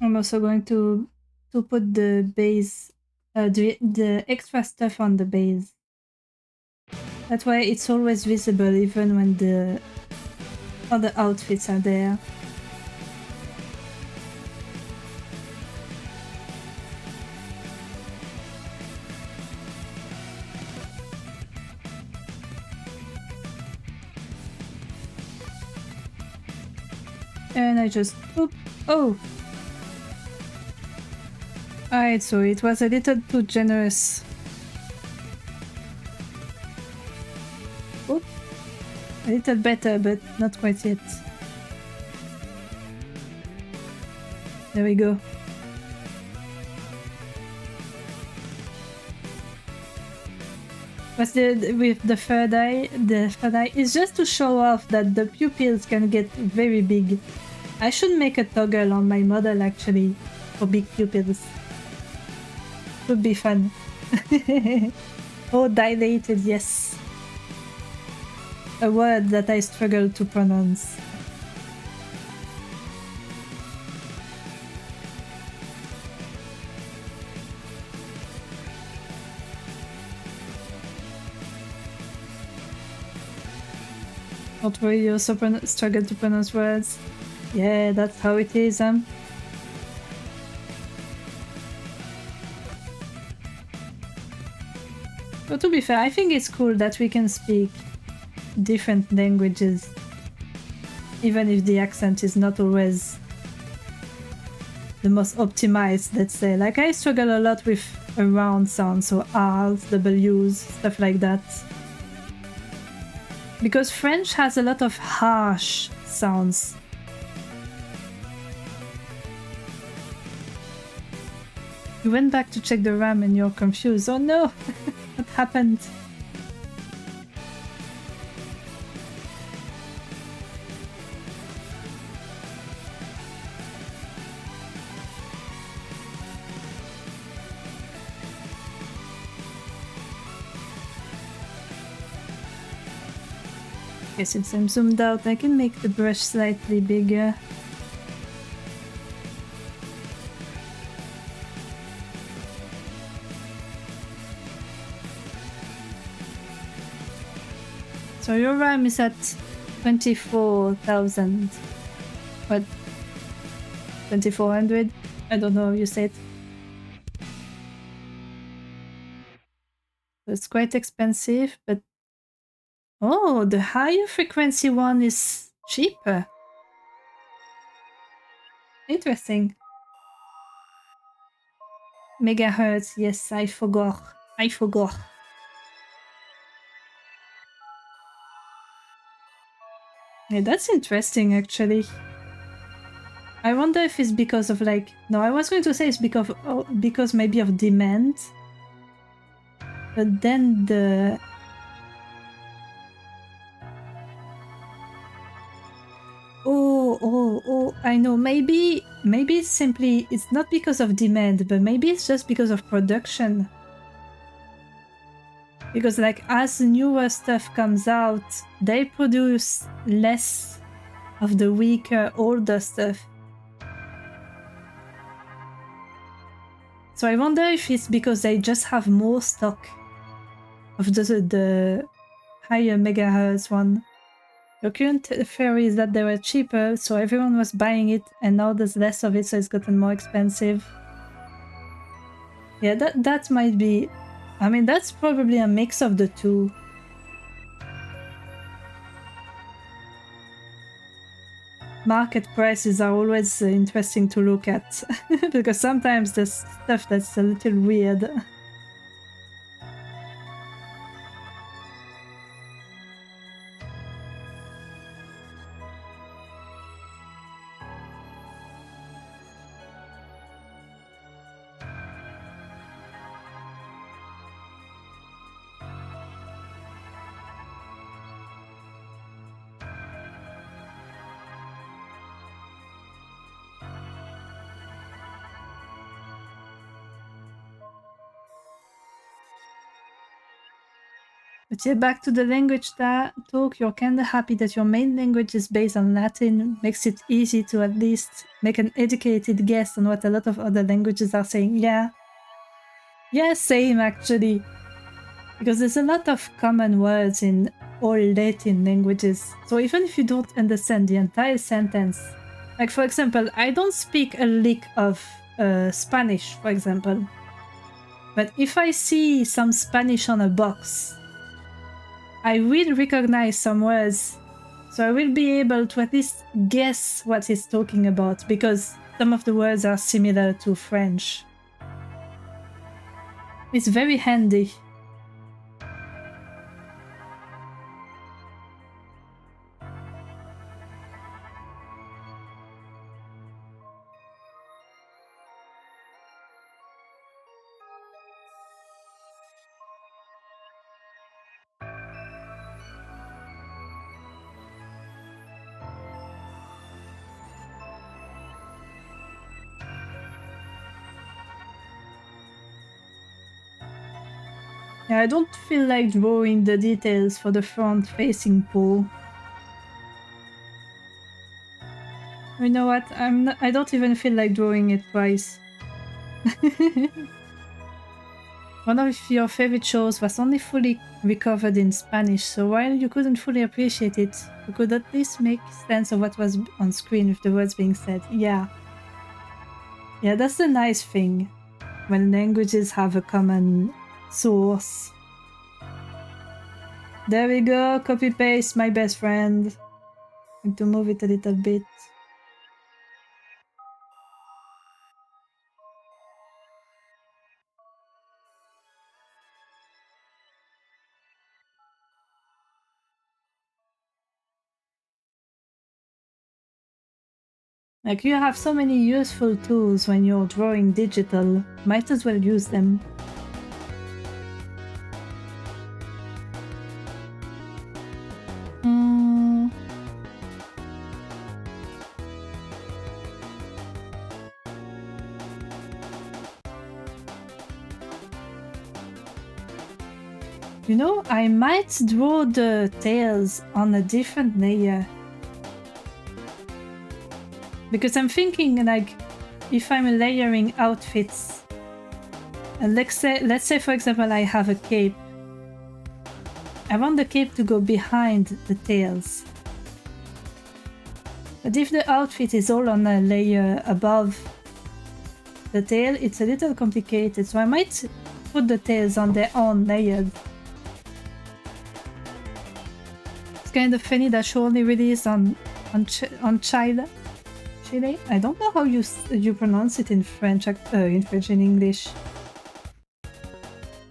I'm also going to put the base, the extra stuff on the base. That way it's always visible even when the other outfits are there. And I just, oop, oh! Alright, so it was a little too generous. Oop. A little better, but not quite yet. There we go. But with the third eye is just to show off that the pupils can get very big. I should make a toggle on my model actually for big pupils. Would be fun. Oh, dilated, yes. A word that I struggle to pronounce. Don't worry, you also struggle to pronounce words. Yeah, that's how it is, But to be fair, I think it's cool that we can speak different languages, even if the accent is not always the most optimized, let's say. Like, I struggle a lot with a round sound, so R's, W's, stuff like that. Because French has a lot of harsh sounds. You went back to check the RAM and you're confused. Oh no! What happened? Okay, since I'm zoomed out, I can make the brush slightly bigger. So your RAM is at 24,000. What? 2400? I don't know how you said. It's quite expensive, but oh, the higher frequency one is cheaper. Interesting. Megahertz, yes, I forgot. Yeah, that's interesting actually. I wonder if it's because of like... No, I was going to say it's because maybe of demand. But then the... Oh, I know. Maybe it's simply... It's not because of demand, but maybe it's just because of production. Because like as newer stuff comes out, they produce less of the weaker, older stuff. So I wonder if it's because they just have more stock of the higher megahertz one. The current theory is that they were cheaper, so everyone was buying it, and now there's less of it, so it's gotten more expensive. Yeah, that might be... I mean, that's probably a mix of the two. Market prices are always interesting to look at, because sometimes there's stuff that's a little weird. But yeah, back to the language talk, you're kinda happy that your main language is based on Latin, makes it easy to at least make an educated guess on what a lot of other languages are saying. Yeah. Yeah, same actually. Because there's a lot of common words in all Latin languages. So even if you don't understand the entire sentence, like for example, I don't speak a lick of Spanish, for example. But if I see some Spanish on a box, I will recognize some words. So I will be able to at least guess what he's talking about because some of the words are similar to French. It's very handy. Yeah, I don't feel like drawing the details for the front-facing paw. You know what? I don't even feel like drawing it twice. One of your favorite shows was only fully recovered in Spanish, so while you couldn't fully appreciate it, you could at least make sense of what was on screen with the words being said. Yeah. Yeah, that's the nice thing when languages have a common source. There we go, copy paste, my best friend. I need to move it a little bit. Like, you have so many useful tools when you're drawing digital, might as well use them. You know, I might draw the tails on a different layer. Because I'm thinking, like, if I'm layering outfits, and let's say for example I have a cape. I want the cape to go behind the tails. But if the outfit is all on a layer above the tail, it's a little complicated, so I might put the tails on their own layer. It's kind of funny that she only released on Chile. I don't know how you pronounce it in French, in English.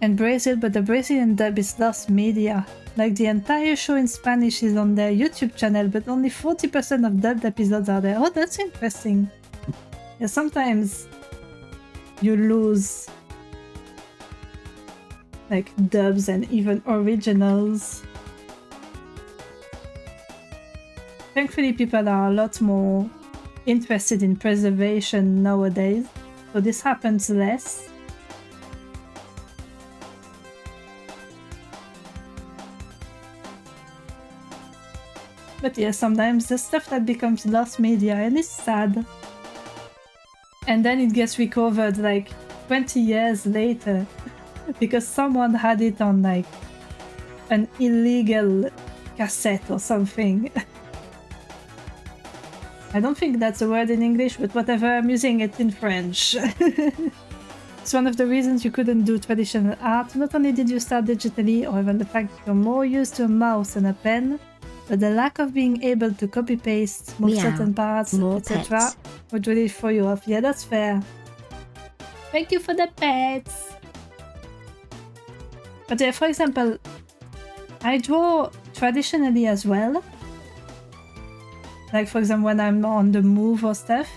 And Brazil, but the Brazilian dub is lost media. Like, the entire show in Spanish is on their YouTube channel, but only 40% of dubbed episodes are there. Oh, that's interesting. Yeah, sometimes you lose like dubs and even originals. Thankfully, people are a lot more interested in preservation nowadays, so this happens less. But yeah, sometimes the stuff that becomes lost media and it's sad. And then it gets recovered like 20 years later because someone had it on like an illegal cassette or something. I don't think that's a word in English, but whatever, I'm using it in French. It's one of the reasons you couldn't do traditional art. Not only did you start digitally, or even the fact that you're more used to a mouse and a pen, but the lack of being able to copy-paste, move certain parts, etc. would really throw you off. Yeah, that's fair. Thank you for the pets! But yeah, for example, I draw traditionally as well. Like, for example, when I'm on the move or stuff,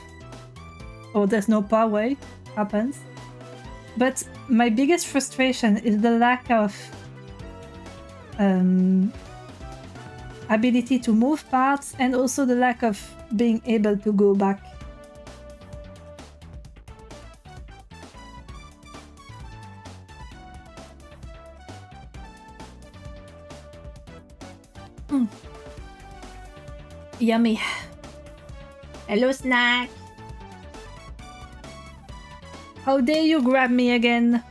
or there's no power, it happens. But my biggest frustration is the lack of ability to move parts, and also the lack of being able to go back. Yummy. Hello, snack. How dare you grab me again?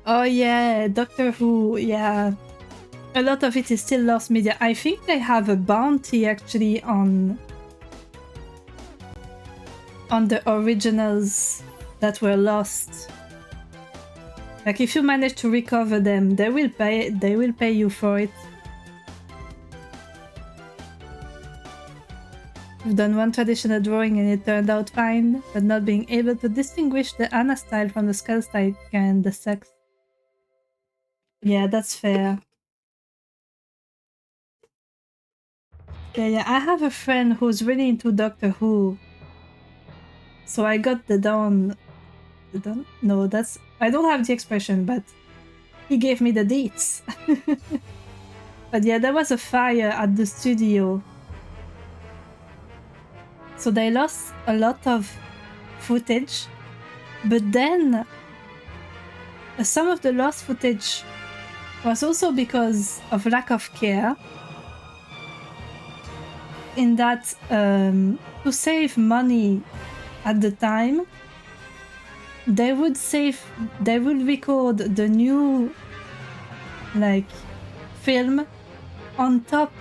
Oh yeah, Doctor Who, yeah. A lot of it is still lost media. I think they have a bounty actually on the originals that were lost. Like if you manage to recover them, they will pay you for it. You've done one traditional drawing and it turned out fine, but not being able to distinguish the Anna style from the Skull style and the sex. Yeah, that's fair. Yeah, I have a friend who's really into Doctor Who. So I got the down... No, that's... I don't have the expression, but he gave me the deets. But yeah, there was a fire at the studio. So they lost a lot of footage. But then... some of the lost footage was also because of lack of care. In that, to save money at the time, they would record the new, like, film on top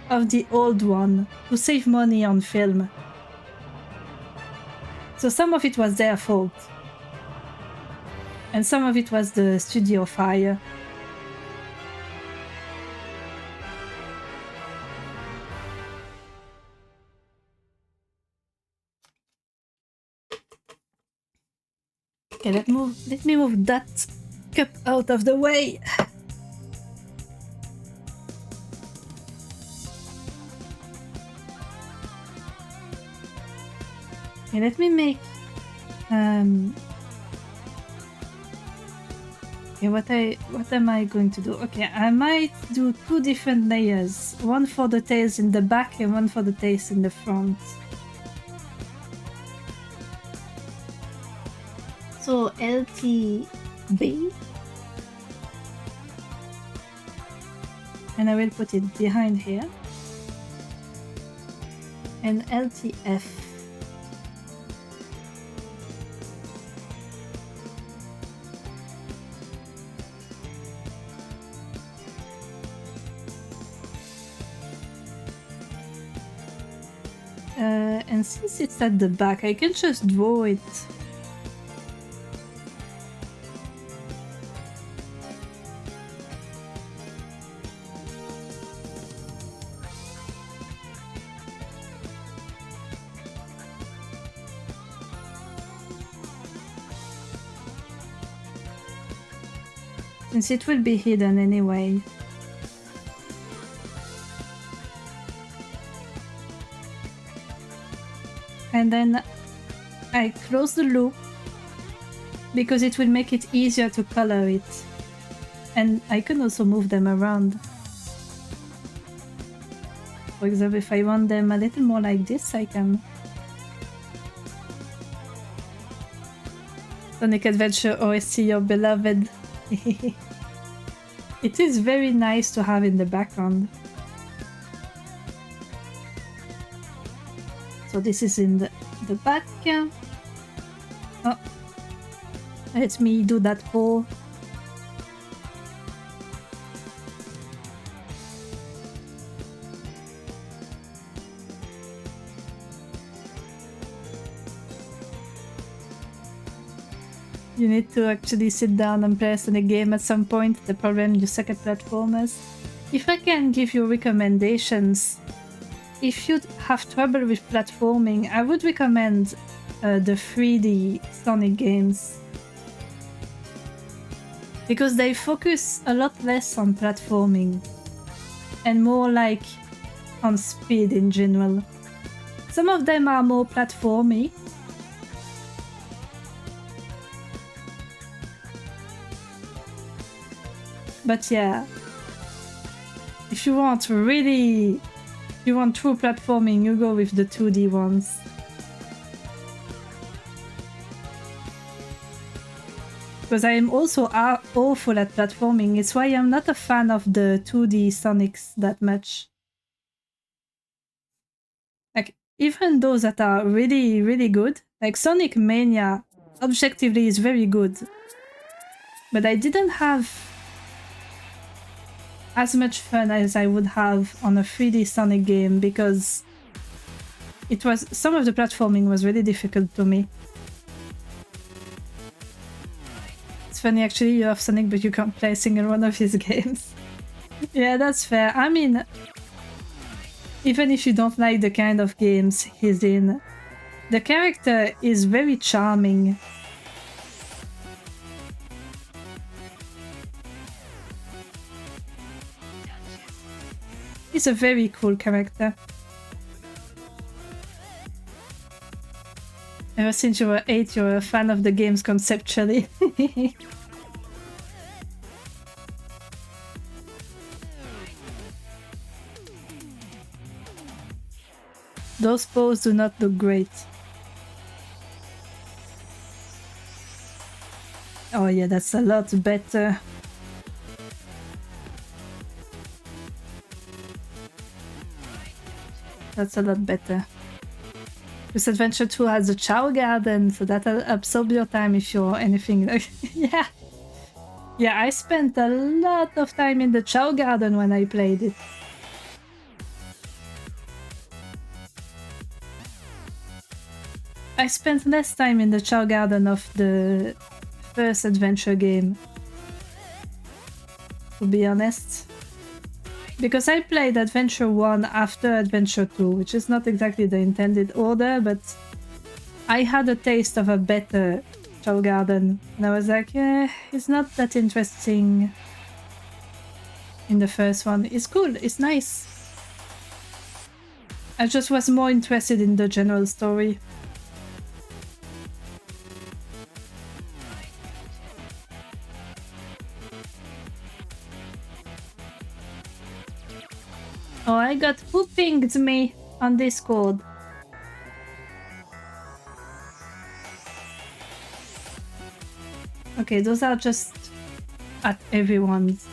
of the old one to save money on film. So some of it was their fault. And some of it was the studio fire. Okay, let me move that cup out of the way. Okay, let me make okay, what am I going to do? Okay, I might do 2 different layers. One for the tails in the back and one for the tails in the front. So LTB, and I will put it behind here, and LTF. And since it's at the back, I can just draw it. Since it will be hidden anyway. And then I close the loop because it will make it easier to color it. And I can also move them around. For example, if I want them a little more like this, I can. Sonic Adventure OST, your beloved. It is very nice to have in the background. So this is in the back. Oh, let me do that paw. You need to actually sit down and play in a game at some point. The problem you suck at platformers. If I can give you recommendations, if you have trouble with platforming, I would recommend the 3D Sonic games. Because they focus a lot less on platforming and more like on speed in general. Some of them are more platformy. But yeah, if you want true platforming, you go with the 2D ones. Because I am also awful at platforming. It's why I'm not a fan of the 2D Sonics that much. Like, even those that are really, really good, like Sonic Mania, objectively is very good. But I didn't have as much fun as I would have on a 3D Sonic game because some of the platforming was really difficult to me. It's funny actually, you have Sonic but you can't play a single one of his games. Yeah, that's fair. I mean, even if you don't like the kind of games he's in, the character is very charming. He's a very cool character. Ever since you were 8, you're a fan of the games conceptually. Those poses do not look great. Oh yeah, that's a lot better. That's a lot better. This Adventure 2 has a Chow Garden, so that'll absorb your time if you're anything like... Yeah! Yeah, I spent a lot of time in the Chow Garden when I played it. I spent less time in the Chow Garden of the first adventure game, to be honest. Because I played Adventure 1 after Adventure 2, which is not exactly the intended order, but I had a taste of a better Chow Garden. And I was like, yeah, it's not that interesting in the first one. It's cool, it's nice. I just was more interested in the general story. Oh, I got who pinged me on Discord? Okay, those are just at everyone's.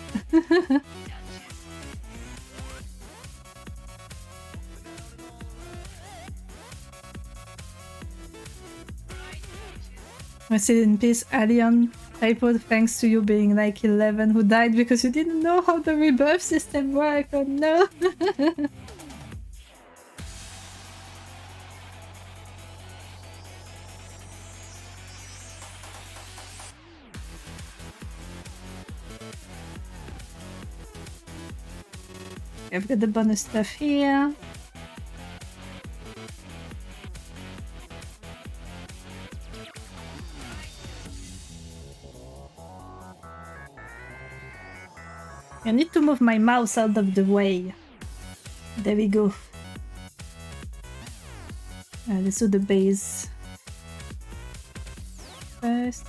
Rest in peace, Alien. Typo, thanks to you being like 11 who died because you didn't know how the rebirth system worked. Oh no! I've got the bonus stuff here. I need to move my mouse out of the way. There we go. Let's do the base first.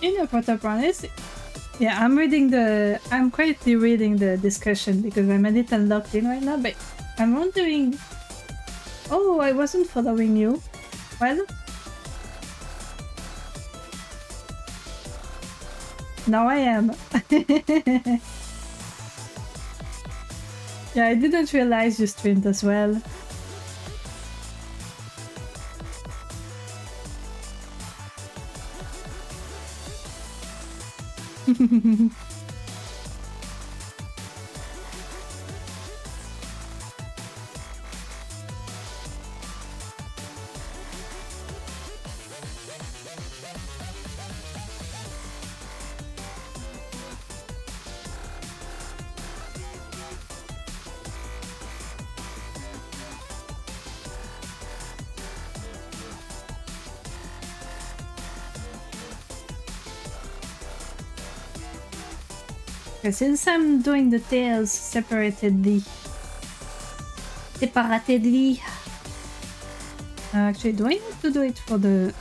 In a protagonist, yeah, I'm quietly reading the discussion because I'm a little locked in right now, but I'm wondering, oh, I wasn't following you. Well, now I am. Yeah, I didn't realize you streamed as well. Since I'm doing the tails separatedly, actually, do I need to do it for the...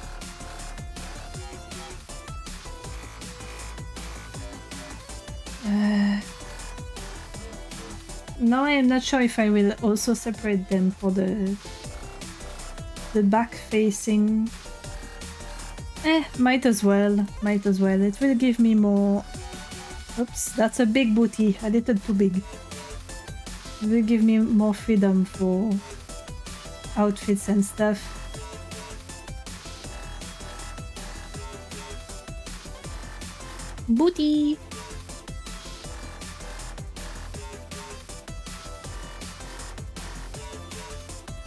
No, I am not sure if I will also separate them for the back facing. Might as well. Might as well. It will give me more... Oops, that's a big booty. A little too big. It will give me more freedom for outfits and stuff. Booty!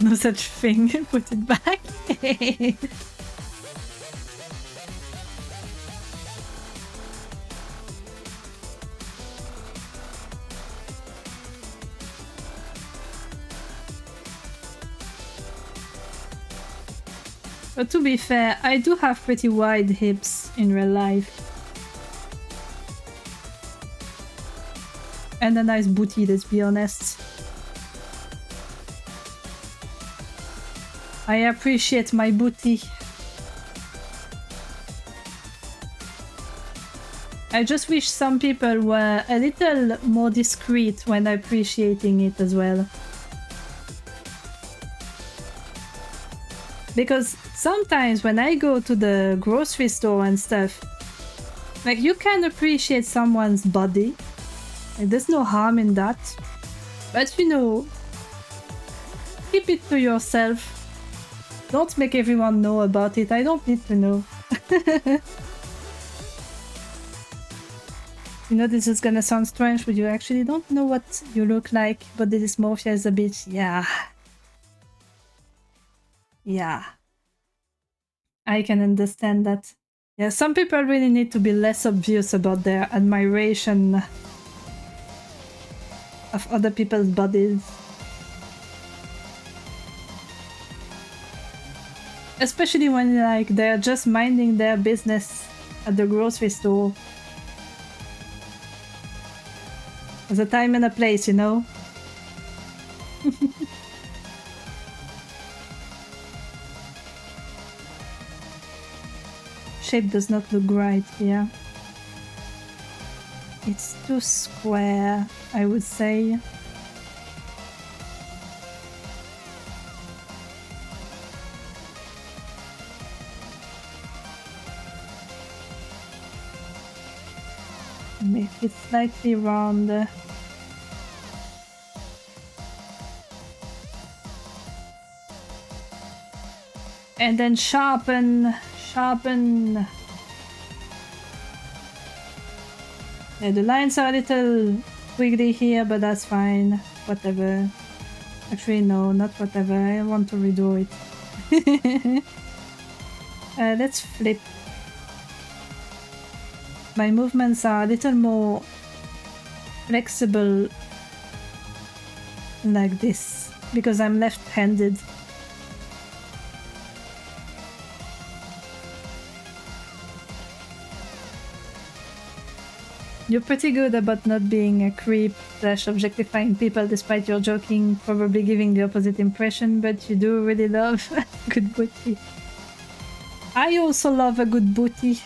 No such thing. Put it back. But to be fair, I do have pretty wide hips in real life. And a nice booty, let's be honest. I appreciate my booty. I just wish some people were a little more discreet when appreciating it as well. Because sometimes when I go to the grocery store and stuff, like, you can appreciate someone's body. Like, there's no harm in that. But you know, keep it to yourself. Don't make everyone know about it. I don't need to know. You know, this is gonna sound strange, but you actually don't know what you look like. Body dysmorphia is a bitch. Yeah. Yeah. I can understand that. Yeah, some people really need to be less obvious about their admiration of other people's bodies. Especially when, like, they're just minding their business at the grocery store. There's a time and a place, you know? Shape does not look right here. It's too square, I would say. Make it slightly round. And then sharpen. Yeah, the lines are a little wiggly here, but that's fine. Whatever. Actually, no, not whatever. I want to redo it. Let's flip. My movements are a little more flexible like this, because I'm left-handed. You're pretty good about not being a creep / objectifying people despite your joking, probably giving the opposite impression, but you do really love a good booty. I also love a good booty.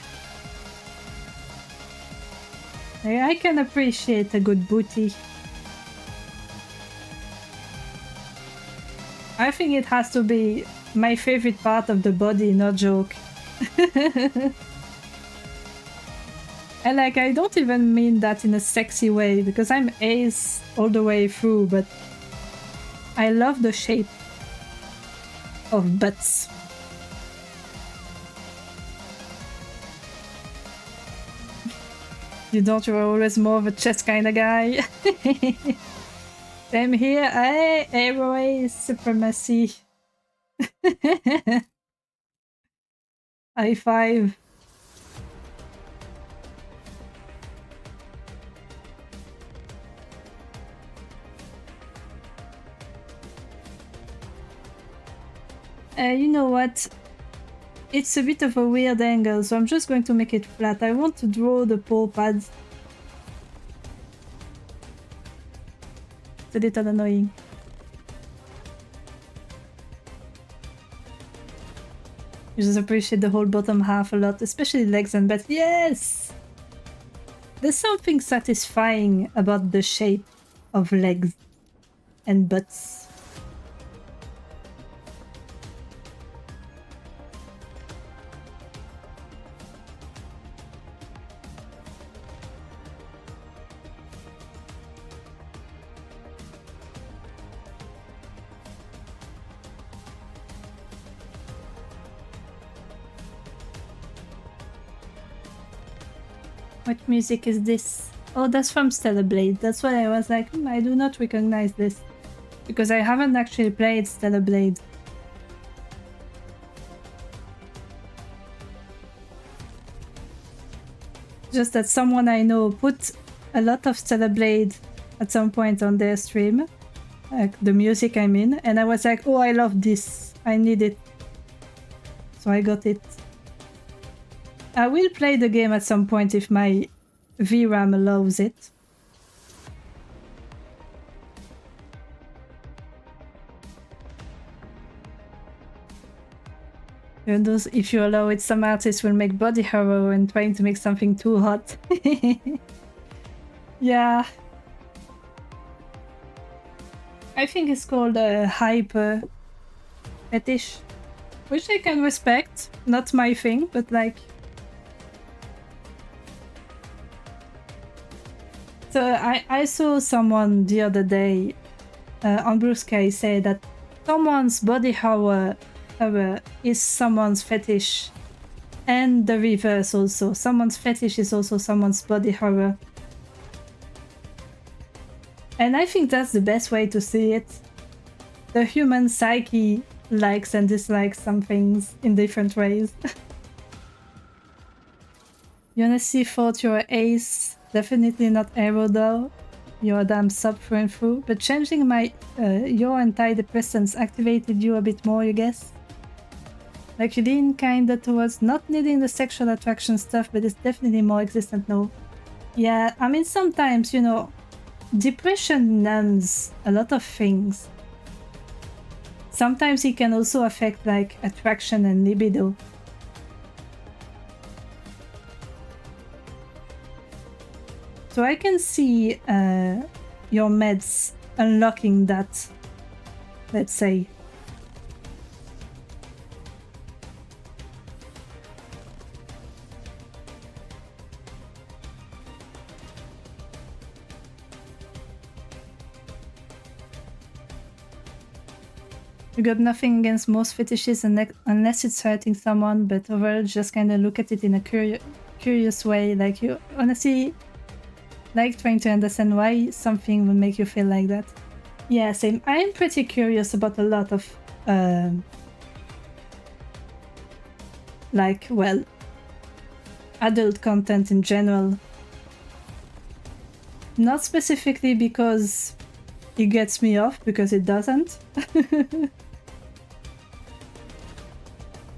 I can appreciate a good booty. I think it has to be my favorite part of the body, no joke. And like, I don't even mean that in a sexy way, because I'm ace all the way through, but I love the shape of butts. You don't, you're always more of a chest kind of guy. Same here. Hey, airway supremacy. High five. You know what? It's a bit of a weird angle, so I'm just going to make it flat. I want to draw the paw pads. It's a little annoying. You just appreciate the whole bottom half a lot, especially legs and butt. Yes! There's something satisfying about the shape of legs and butts. What music is this? Oh, that's from Stellar Blade. That's why I was like, I do not recognize this. Because I haven't actually played Stellar Blade. Just that someone I know put a lot of Stellar Blade at some point on their stream. Like the music I mean. And I was like, oh, I love this. I need it. So I got it. I will play the game at some point if my VRAM allows it. Even though if you allow it, some artists will make body horror when trying to make something too hot. Yeah. I think it's called a hyper fetish, which I can respect. Not my thing, but like... So I saw someone the other day on Blue Sky say that someone's body horror is someone's fetish, and the reverse also. Someone's fetish is also someone's body horror. And I think that's the best way to see it. The human psyche likes and dislikes some things in different ways. You honestly thought you were ace? Definitely not arrow though. You're a damn sub through and through. But changing my your antidepressants activated you a bit more, you guess? Like you lean kinda towards not needing the sexual attraction stuff, but it's definitely more existent now. Yeah, I mean sometimes, you know, depression numbs a lot of things. Sometimes it can also affect like attraction and libido. So I can see your meds unlocking that, let's say. You got nothing against most fetishes unless it's hurting someone, but overall just kind of look at it in a curious way, like you honestly like trying to understand why something would make you feel like that. Yeah, same. I'm pretty curious about a lot of like, well, adult content in general. Not specifically because it gets me off, because it doesn't.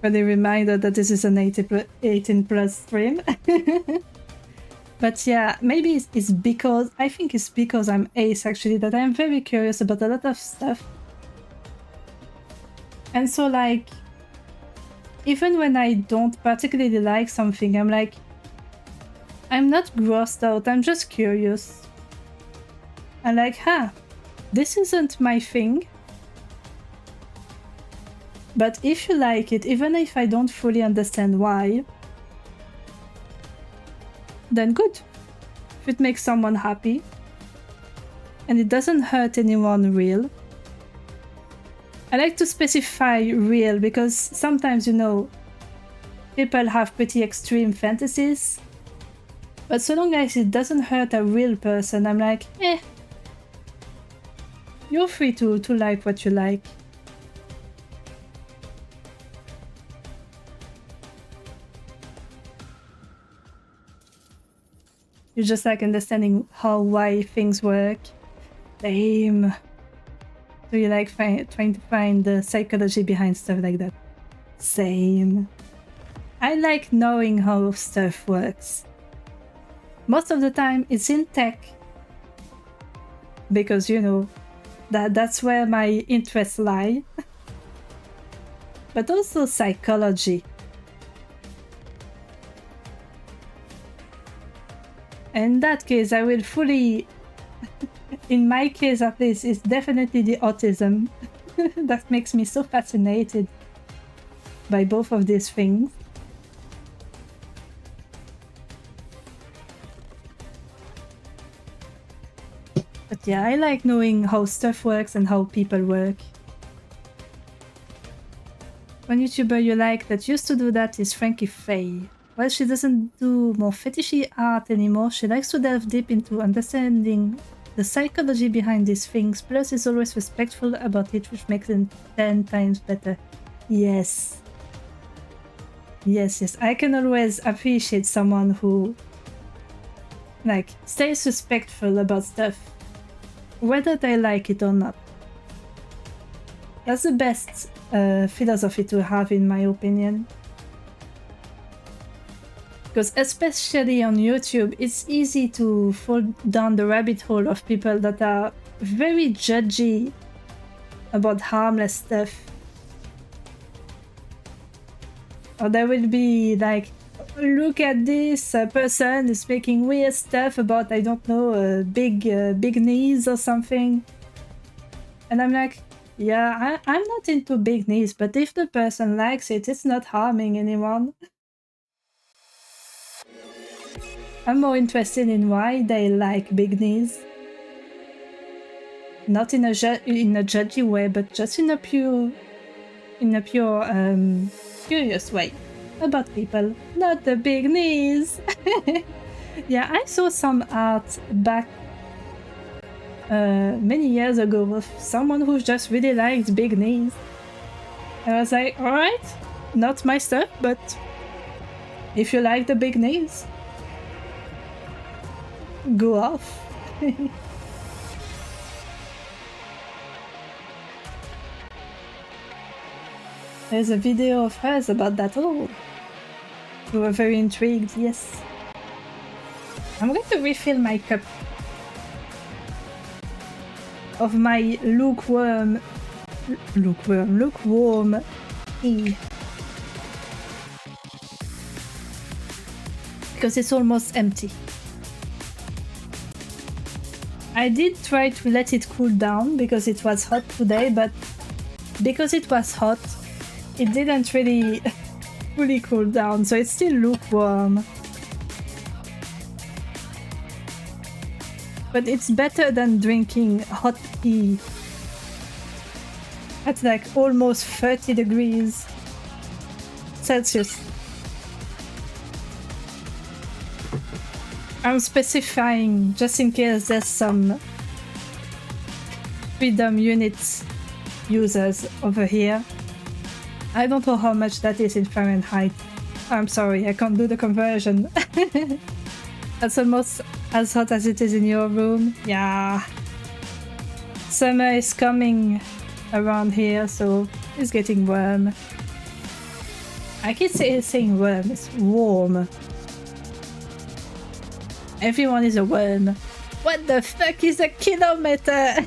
But a reminder that this is an 18 plus stream. But yeah, maybe it's because, I think it's because I'm ace actually, that I'm very curious about a lot of stuff. And so like, even when I don't particularly like something, I'm like, I'm not grossed out, I'm just curious. I'm like, this isn't my thing. But if you like it, even if I don't fully understand why, then good. If it makes someone happy, and it doesn't hurt anyone real. I like to specify real because sometimes, you know, people have pretty extreme fantasies. But so long as it doesn't hurt a real person, I'm like, you're free to like what you like. You just like understanding why things work. Same. So you like trying to find the psychology behind stuff like that. Same. I like knowing how stuff works. Most of the time it's in tech. Because, you know, that's where my interests lie. But also psychology. In that case, I will fully, in my case at least, it's definitely the autism that makes me so fascinated by both of these things. But yeah, I like knowing how stuff works and how people work. One YouTuber you like that used to do that is Frankie Faye. While she doesn't do more fetishy art anymore, she likes to delve deep into understanding the psychology behind these things, plus is always respectful about it, which makes it 10 times better. Yes. Yes, I can always appreciate someone who, like, stays respectful about stuff, whether they like it or not. That's the best philosophy to have, in my opinion. Because especially on YouTube, it's easy to fall down the rabbit hole of people that are very judgy about harmless stuff. Or there will be like, look at this person is making weird stuff about, I don't know, big knees or something. And I'm like, yeah, I'm not into big knees, but if the person likes it, it's not harming anyone. I'm more interested in why they like big knees. Not in a judgy way, but just in a pure curious way about people, not the big knees. Yeah, I saw some art back many years ago of someone who just really liked big knees. I was like, alright, not my stuff, but if you like the big knees, go off. There's a video of hers about that. Oh, we were very intrigued. Yes. I'm going to refill my cup of my lukewarm tea. Because it's almost empty. I did try to let it cool down because it was hot today, but because it was hot, it didn't really fully cool down, so it's still lukewarm. But it's better than drinking hot tea at like almost 30 degrees Celsius. I'm specifying just in case there's some Freedom Units users over here. I don't know how much that is in Fahrenheit. I'm sorry, I can't do the conversion. That's almost as hot as it is in your room. Yeah. Summer is coming around here, so it's getting warm. I keep saying warm, it's warm. Everyone is a worm. What the fuck is a kilometer?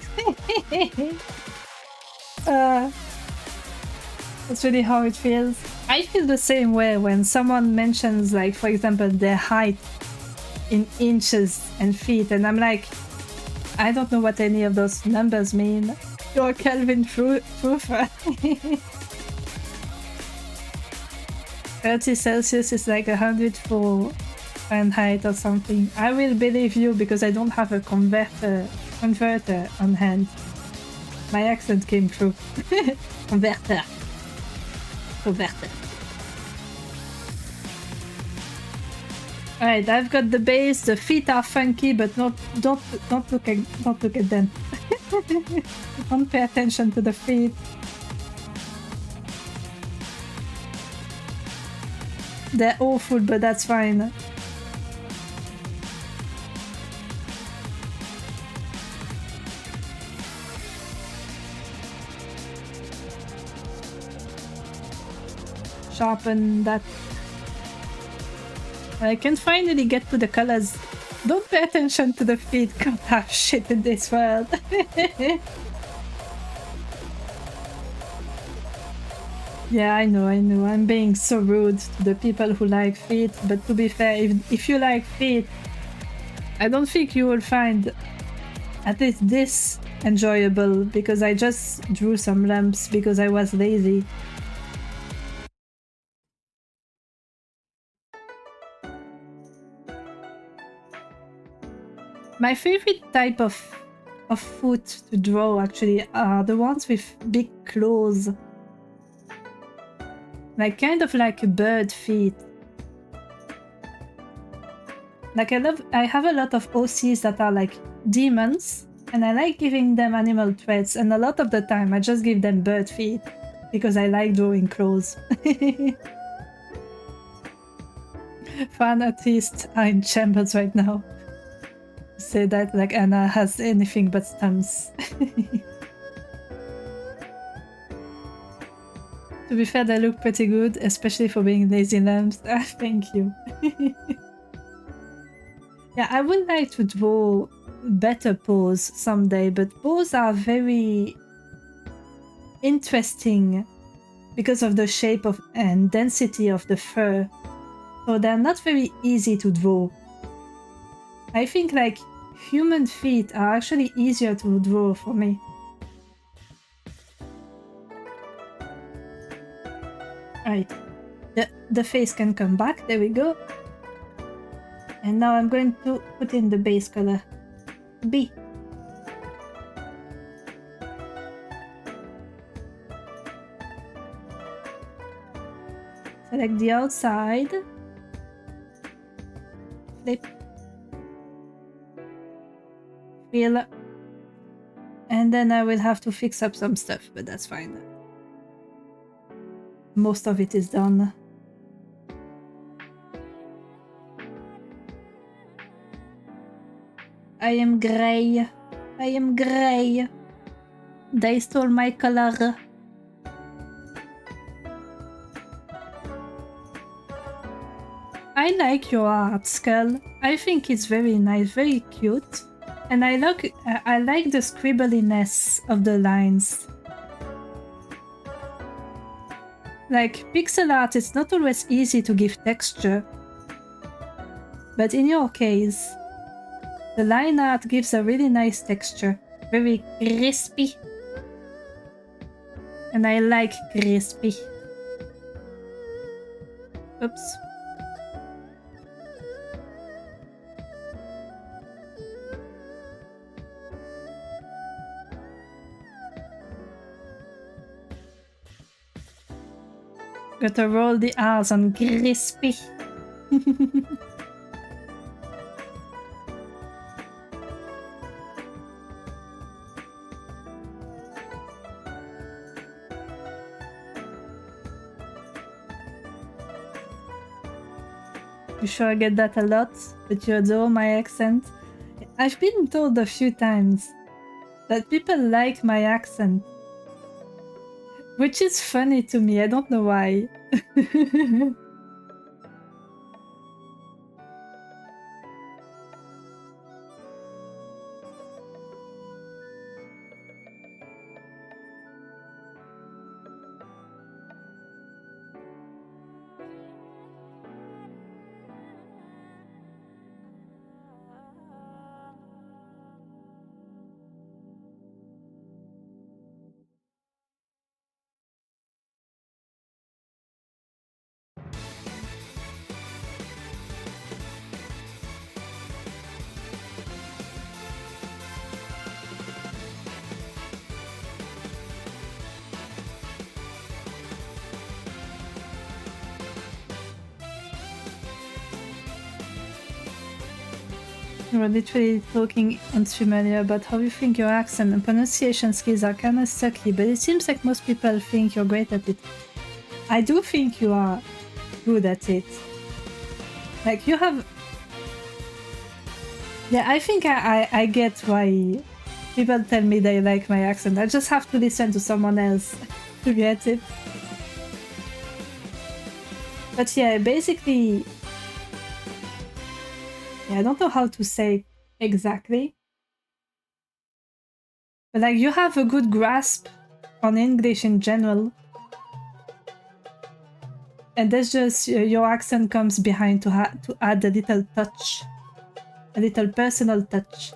That's really how it feels. I feel the same way when someone mentions, like, for example, their height in inches and feet, and I'm like, I don't know what any of those numbers mean. You're Kelvin Truther. 30 Celsius is like 104 Fahrenheit or something. I will believe you because I don't have a converter on hand. My accent came through. Converter. Alright, I've got the base. The feet are funky, but don't look at them. Don't pay attention to the feet. They're awful, but that's fine. Sharpen that. I can finally get to the colors. Don't pay attention to the feet. Can't have shit in this world. Yeah, I know. I'm being so rude to the people who like feet, but to be fair, if you like feet, I don't think you will find at least this enjoyable, because I just drew some lumps because I was lazy. My favorite type of foot to draw actually are the ones with big claws. Like kind of like bird feet. Like I have a lot of OCs that are like demons, and I like giving them animal traits, and a lot of the time I just give them bird feet because I like drawing claws. Fan artists are in chambers right now. Say that like Anna has anything but stumps. To be fair, they look pretty good, especially for being lazy lambs. Thank you. Yeah, I would like to draw better paws someday, but paws are very interesting because of the shape of and density of the fur. So they're not very easy to draw. I think like human feet are actually easier to draw for me. Alright, the face can come back, there we go. And now I'm going to put in the base color, B. Select the outside, flip, fill, and then I will have to fix up some stuff, but that's fine. Most of it is done. I am grey. They stole my color. I like your art, Skull. I think it's very nice, very cute. And I like the scribbliness of the lines. Like, pixel art is not always easy to give texture. But in your case, the line art gives a really nice texture. Very crispy. And I like crispy. Oops. Gotta roll the R's on crispy. You sure get that a lot, but you adore my accent? I've been told a few times that people like my accent. Which is funny to me, I don't know why. You were literally talking on stream earlier about how you think your accent and pronunciation skills are kinda sucky, but it seems like most people think you're great at it. I do think you are good at it. Like, you have... Yeah, I think I get why people tell me they like my accent. I just have to listen to someone else to get it. But yeah, basically... Yeah, I don't know how to say exactly. But like, you have a good grasp on English in general. And that's just your accent comes behind to add a little touch. A little personal touch.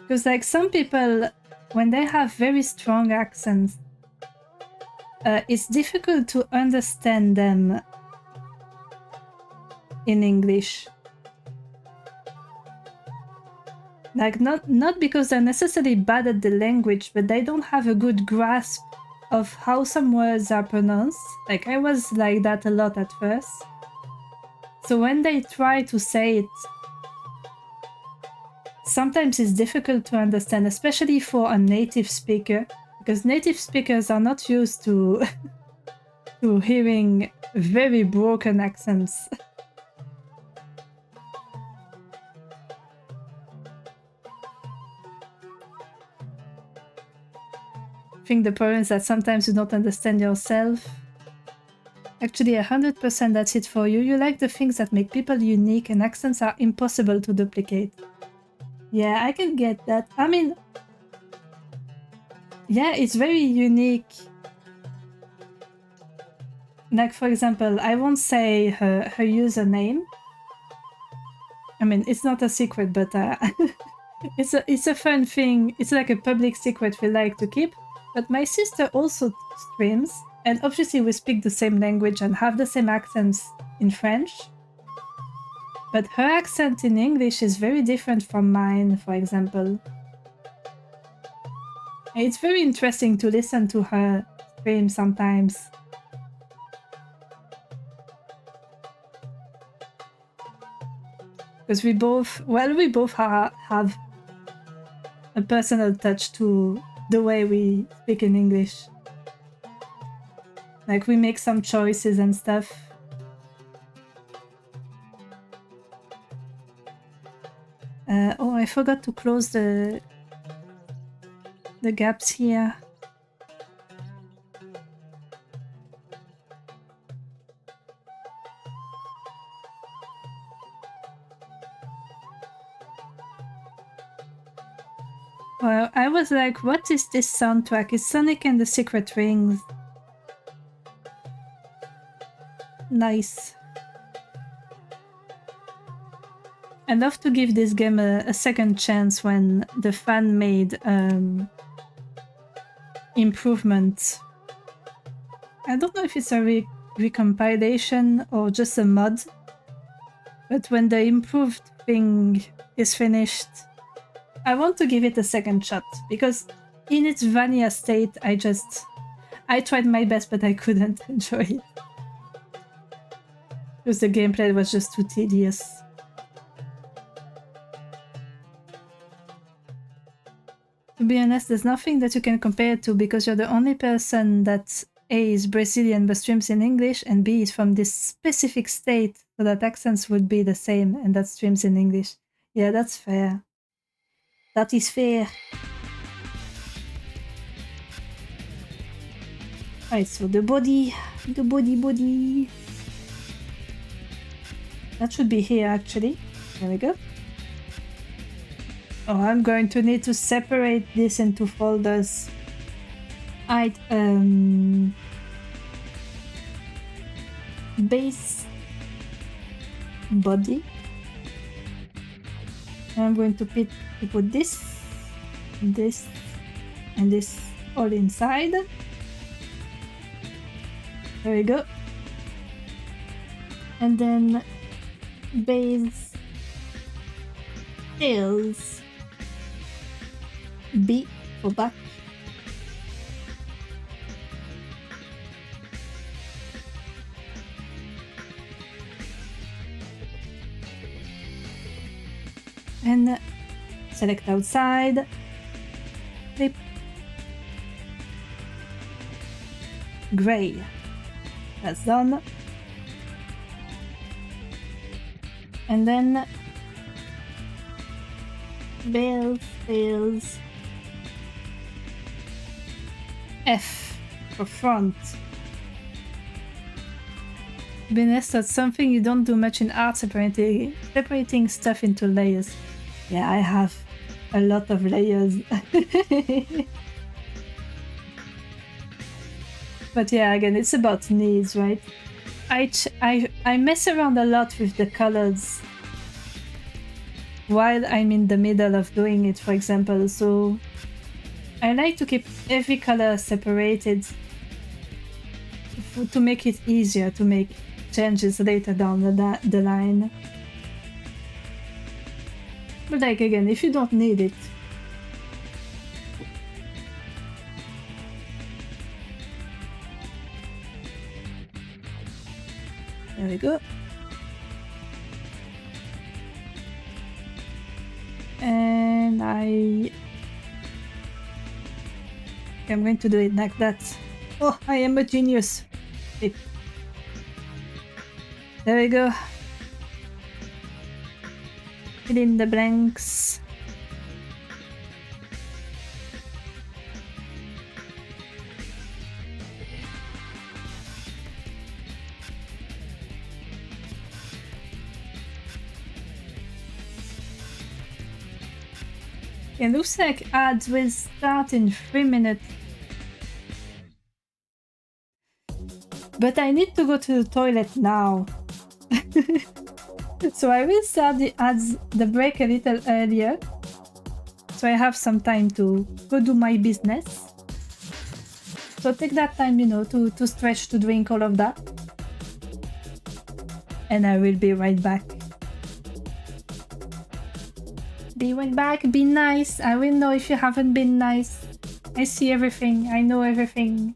Because like some people, when they have very strong accents, it's difficult to understand them in English. Like not because they're necessarily bad at the language, but they don't have a good grasp of how some words are pronounced. Like I was like that a lot at first. So when they try to say it, sometimes it's difficult to understand, especially for a native speaker, because native speakers are not used to to hearing very broken accents. I think the problem is that sometimes you don't understand yourself. Actually, 100% that's it for you. You like the things that make people unique, and accents are impossible to duplicate. Yeah, I can get that. I mean, yeah, it's very unique. Like, for example, I won't say her username. I mean, it's not a secret, but it's a fun thing. It's like a public secret we like to keep. But my sister also streams, and obviously we speak the same language and have the same accents in French. But her accent in English is very different from mine, for example. It's very interesting to listen to her stream sometimes. Because we both have a personal touch to the way we speak in English. Like, we make some choices and stuff. Oh, I forgot to close the gaps here. Well, I was like, what is this soundtrack? It's Sonic and the Secret Rings. Nice. I'd love to give this game a second chance when the fan made improvement. I don't know if it's a recompilation or just a mod, but when the improved thing is finished, I want to give it a second shot, because in its vanilla state, I tried my best, but I couldn't enjoy it. Because the gameplay was just too tedious. To be honest, there's nothing that you can compare it to, because you're the only person that A is Brazilian but streams in English, and B is from this specific state, so that accents would be the same, and that streams in English. Yeah, that's fair. That is fair. Alright, so the body. That should be here, actually. There we go. Oh, I'm going to need to separate this into folders. Alright, base, body. And I'm going to put this, and this all inside. There we go. And then base, tails, B, Go back. And select outside. Flip. Gray. That's done. And then bills. F for front. Bines, that's something you don't do much in art, separating stuff into layers. Yeah, I have a lot of layers. But yeah, again, it's about needs, right? I mess around a lot with the colors while I'm in the middle of doing it, for example. So I like to keep every color separated to make it easier to make changes later down the line. But like again, if you don't need it, there we go. And I'm going to do it like that. Oh, I am a genius. There we go. Fill in the blanks. It looks like ads will start in 3 minutes. But I need to go to the toilet now. So I will start the ads, the break a little earlier. So I have some time to go do my business. So take that time, you know, to stretch, to drink, all of that. And I will be right back. Be right back, be nice. I will know if you haven't been nice. I see everything, I know everything.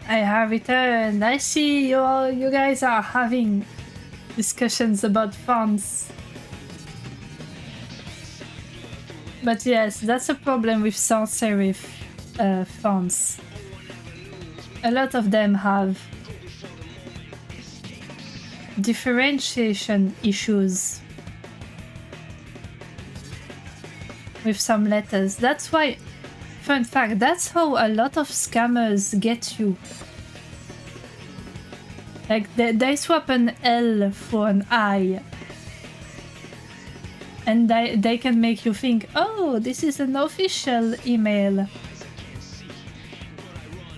I have returned. I see you guys are having discussions about fonts. But yes, that's a problem with sans serif fonts. A lot of them have differentiation issues with some letters. That's why, fun fact, that's how a lot of scammers get you. Like they swap an L for an I. And they can make you think, oh, this is an official email.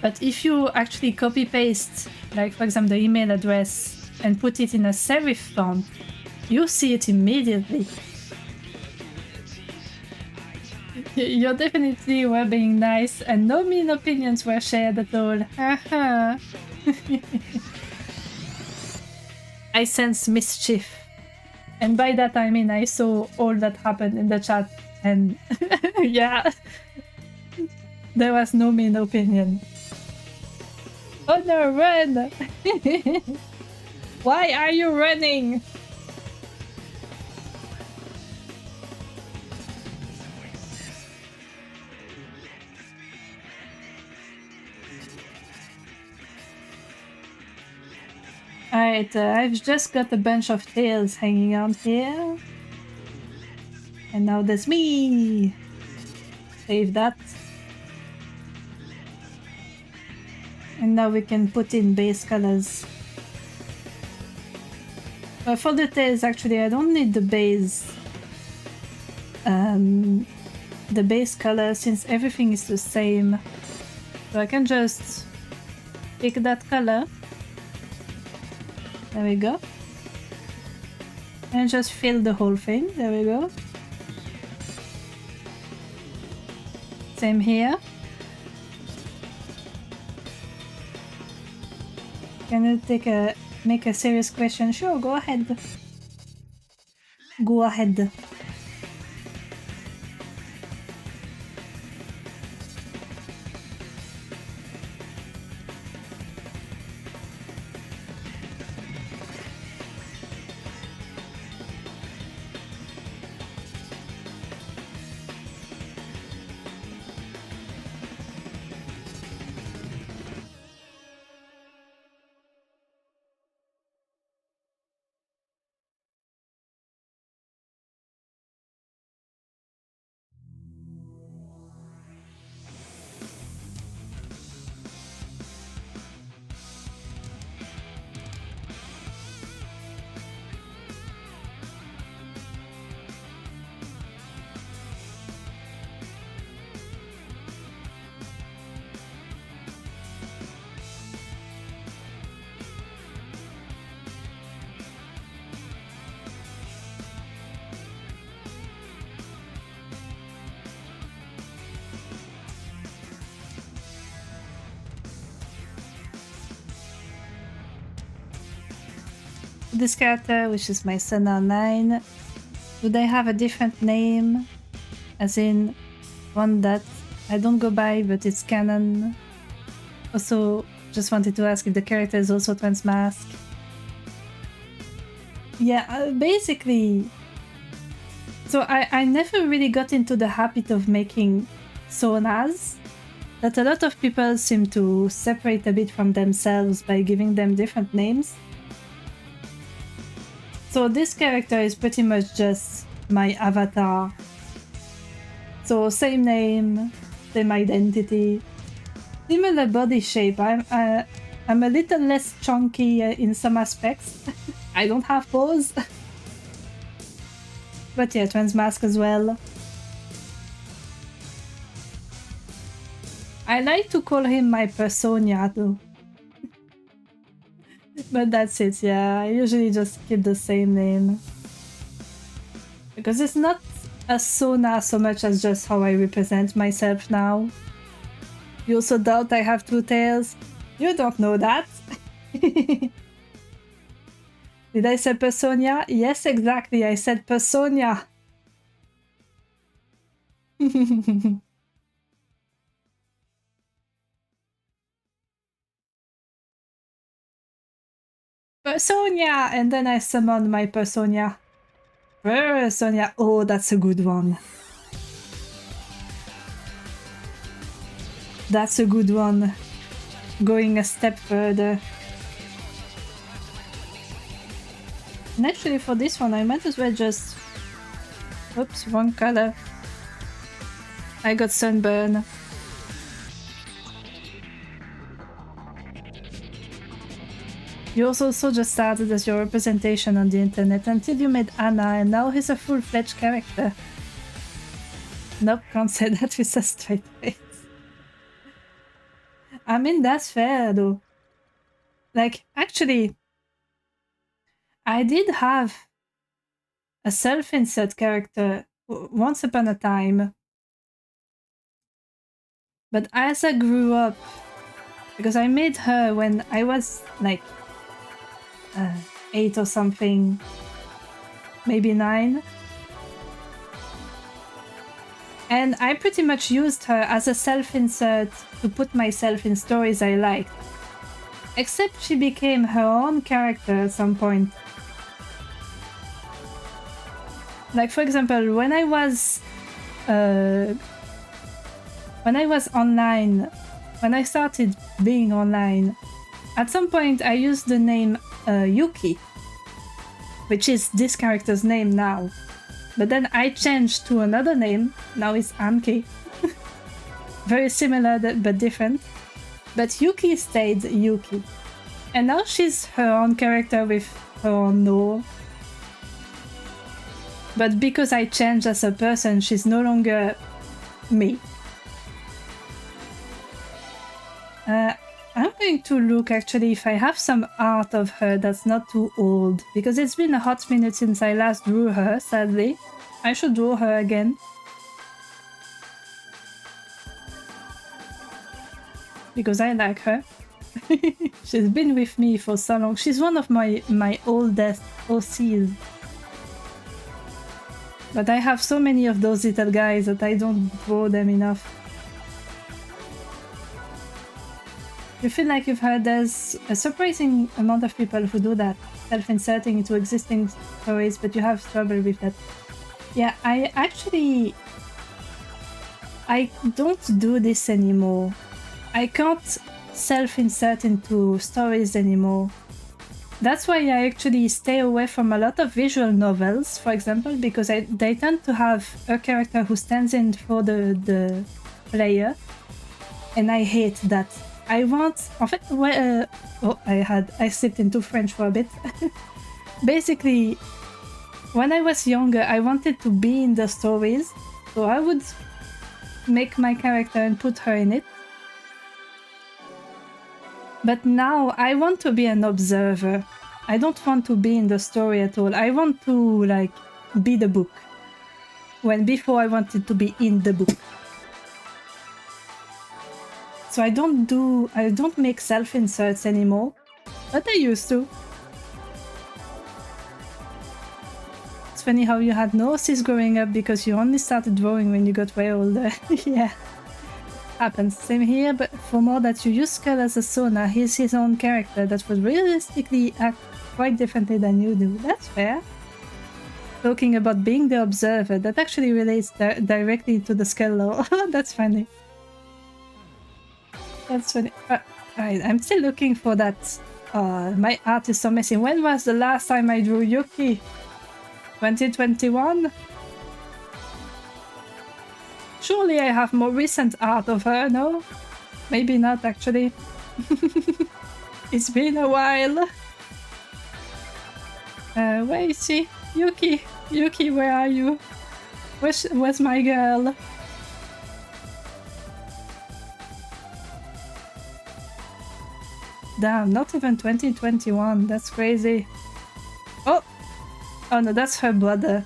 But if you actually copy paste, like for example, the email address and put it in a serif font, you see it immediately. You definitely were being nice and no mean opinions were shared at all. Haha. I sense mischief. And by that I mean I saw all that happened in the chat and yeah, there was no mean opinion. Oh no, run! Why are you running? Alright, I've just got a bunch of tails hanging out here. And now there's me! Save that. And now we can put in base colors. For the tails, actually, I don't need the base color since everything is the same. So I can just pick that color. There we go. And just fill the whole thing. There we go. Same here. Can you make a serious question? Sure, go ahead. Go ahead. This character, which is my Senna 9, do they have a different name? As in, one that I don't go by, but it's canon. Also, just wanted to ask if the character is also transmask. Yeah, basically... So I never really got into the habit of making sonas, that a lot of people seem to separate a bit from themselves by giving them different names. So this character is pretty much just my avatar. So same name, same identity, similar body shape. I'm a little less chunky in some aspects. I don't have pose. But yeah, transmask as well. I like to call him my persona though. But that's it, yeah. I usually just keep the same name. Because it's not a sona so much as just how I represent myself now. You also doubt I have two tails? You don't know that. Did I say persona? Yes, exactly. I said persona. Personia! And then I summoned my Personia. Personia! Oh, that's a good one. That's a good one. Going a step further. And actually for this one I might as well just... Oops, wrong color. I got sunburn. Yours also just started as your representation on the internet until you met Anna and now he's a full-fledged character. Nope, can't say that with a straight face. I mean, that's fair though. Like, actually, I did have a self-insert character once upon a time. But as I grew up, because I made her when I was like 8 or something, maybe 9. And I pretty much used her as a self-insert to put myself in stories I liked. Except she became her own character at some point. Like, for example, when I was online, when I started being online, at some point I used the name Yuki, which is this character's name now. But then I changed to another name, now it's Anki. Very similar but different. But Yuki stayed Yuki. And now she's her own character with her own lore. But because I changed as a person, she's no longer me. I'm going to look actually if I have some art of her that's not too old, because it's been a hot minute since I last drew her, sadly. I should draw her again. Because I like her. She's been with me for so long. She's one of my oldest OCs. But I have so many of those little guys that I don't draw them enough. You feel like you've heard there's a surprising amount of people who do that, self-inserting into existing stories, but you have trouble with that. Yeah, I don't do this anymore. I can't self-insert into stories anymore. That's why I actually stay away from a lot of visual novels, for example, because they tend to have a character who stands in for the player, and I hate that. I want... En fait, I slipped into French for a bit. Basically, when I was younger, I wanted to be in the stories, so I would make my character and put her in it. But now I want to be an observer. I don't want to be in the story at all. I want to, like, be the book. When before I wanted to be in the book. So I don't make self-inserts anymore, but I used to. It's funny how you had no OCs growing up because you only started drawing when you got way older. Yeah, happens. Same here, but for more that you use Skull as a Sona, he's his own character that would realistically act quite differently than you do. That's fair. Talking about being the observer, that actually relates directly to the Skull lore. That's funny. That's funny. I'm still looking for that. My art is so messy. When was the last time I drew Yuki? 2021? Surely I have more recent art of her, no? Maybe not, actually. It's been a while. Where is she? Yuki! Yuki, where are you? Where's my girl? Damn, not even 2021. That's crazy. Oh! Oh no, that's her brother.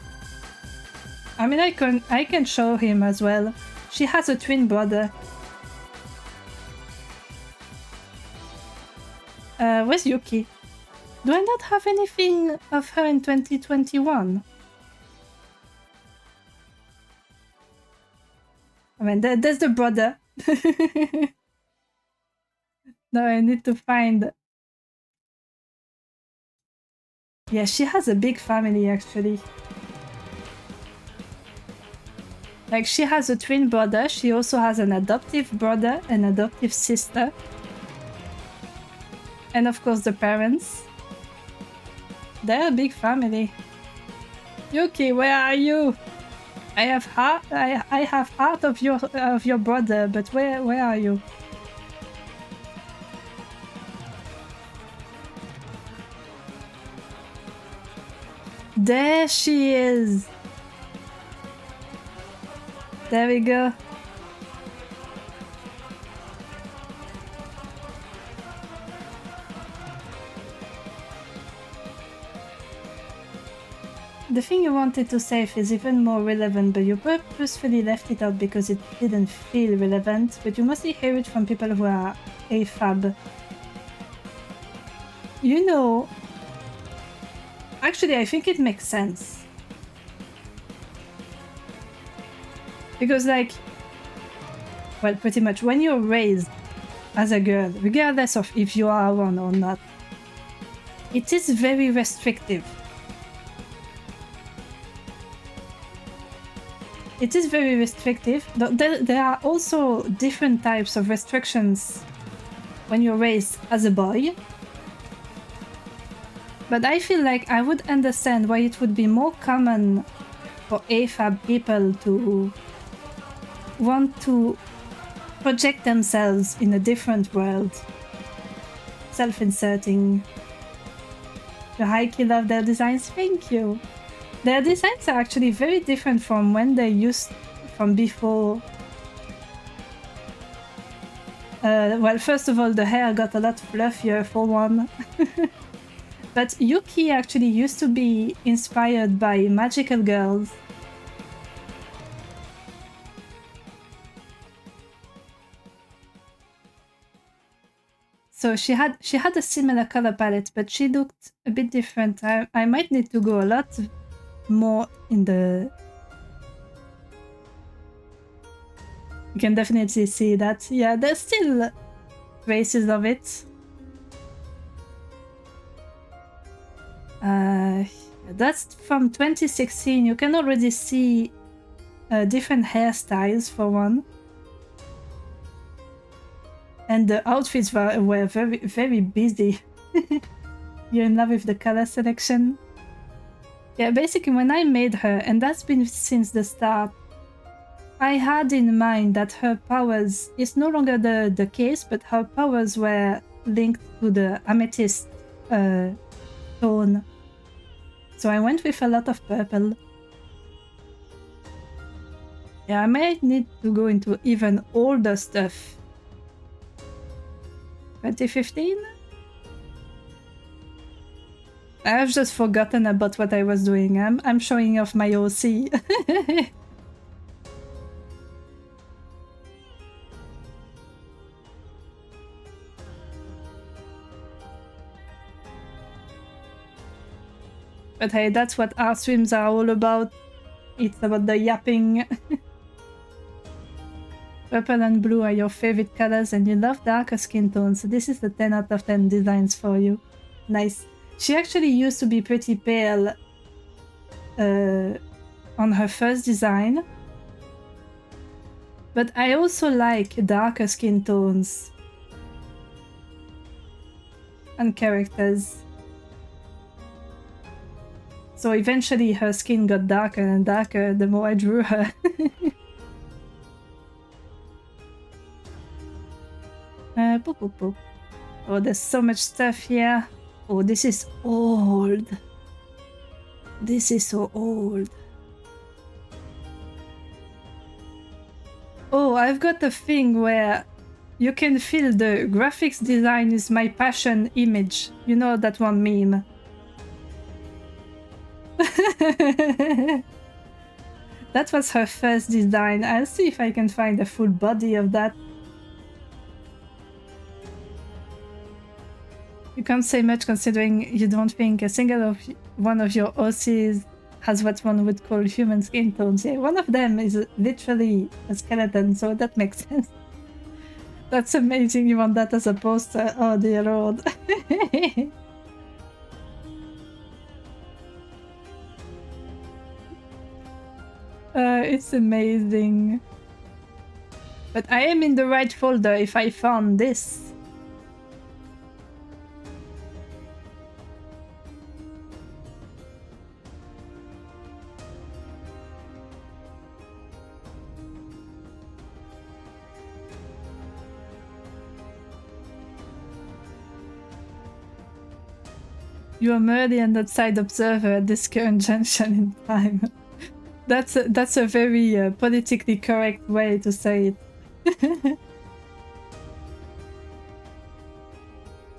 I mean, I can show him as well. She has a twin brother. Where's Yuki? Do I not have anything of her in 2021? I mean, there's the brother. No, I need to find Yeah, she has a big family actually. Like, she has a twin brother, she also has an adoptive brother, an adoptive sister. And of course the parents. They're a big family. Yuki, where are you? I have heart of your brother, but where are you? There she is. There we go. The thing you wanted to save is even more relevant, but you purposefully left it out because it didn't feel relevant, but you mostly hear it from people who are AFAB. You know, actually I think it makes sense. Because like, well, pretty much when you're raised as a girl, regardless of if you are one or not, it is very restrictive. It is very restrictive. There are also different types of restrictions when you're raised as a boy. But I feel like I would understand why it would be more common for AFAB people to want to project themselves in a different world. Self-inserting. The Heike love their designs, thank you. Their designs are actually very different from when they used from before. Well, first of all, the hair got a lot fluffier for one. But Yuki actually used to be inspired by magical girls. So she had a similar color palette, but she looked a bit different. I might need to go a lot more in the... You can definitely see that. Yeah, there's still traces of it. That's from 2016. You can already see different hairstyles for one. And the outfits were very, very busy. You're in love with the color selection? Yeah, basically when I made her, and that's been since the start, I had in mind that her powers is no longer the case, but her powers were linked to the amethyst tone. So I went with a lot of purple. Yeah, I might need to go into even older stuff. 2015? I've just forgotten about what I was doing. I'm showing off my OC. But hey, that's what art streams are all about. It's about the yapping. Purple and blue are your favorite colors and you love darker skin tones, so this is the 10 out of 10 designs for you. Nice. She actually used to be pretty pale on her first design. But I also like darker skin tones and characters. So eventually her skin got darker and darker the more I drew her. Boop, boop, boop. Oh, there's so much stuff here. Oh, this is old. This is so old. Oh, I've got a thing where you can feel the graphics design is my passion image. You know that one meme. That was her first design. I'll see if I can find a full body of that. You can't say much considering you don't think a single one of your OCs has what one would call human skin tones. Yeah, one of them is literally a skeleton, so that makes sense. That's amazing, you want that as a poster. Oh dear lord. It's amazing. But I am in the right folder if I found this. You are merely an outside observer at this current junction in time. That's a very politically correct way to say it.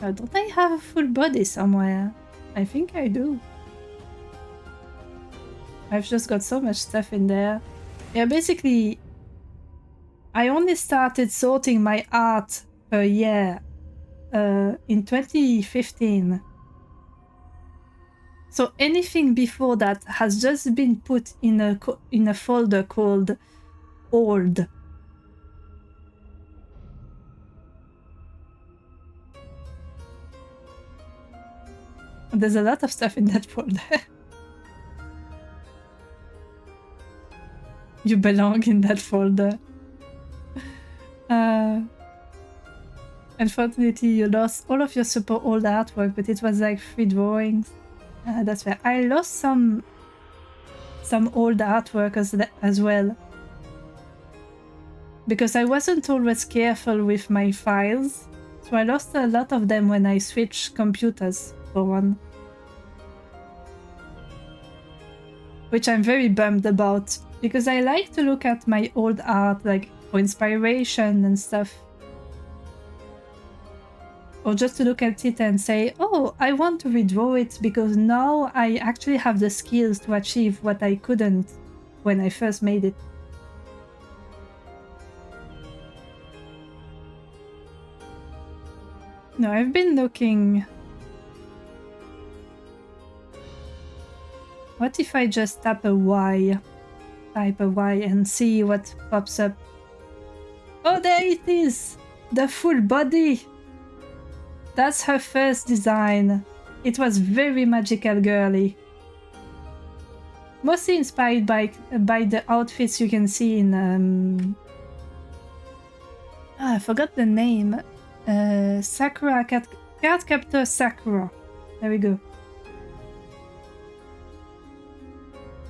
Don't I have a full body somewhere? I think I do. I've just got so much stuff in there. Yeah, basically, I only started sorting my art per year in 2015. So anything before that has just been put in a folder called old. There's a lot of stuff in that folder. You belong in that folder. Unfortunately, you lost all of your super old artwork, but it was like 3 drawings. That's fair. I lost some old artwork as well. Because I wasn't always careful with my files. So I lost a lot of them when I switched computers for one. Which I'm very bummed about. Because I like to look at my old art, like, for inspiration and stuff. Or just to look at it and say, oh, I want to redraw it because now I actually have the skills to achieve what I couldn't when I first made it. No, I've been looking. What if I just tap a Y? Type a Y and see what pops up. Oh, there it is! The full body! That's her first design. It was very magical girly. Mostly inspired by the outfits you can see in I forgot the name. Sakura Cardcaptor Sakura. There we go.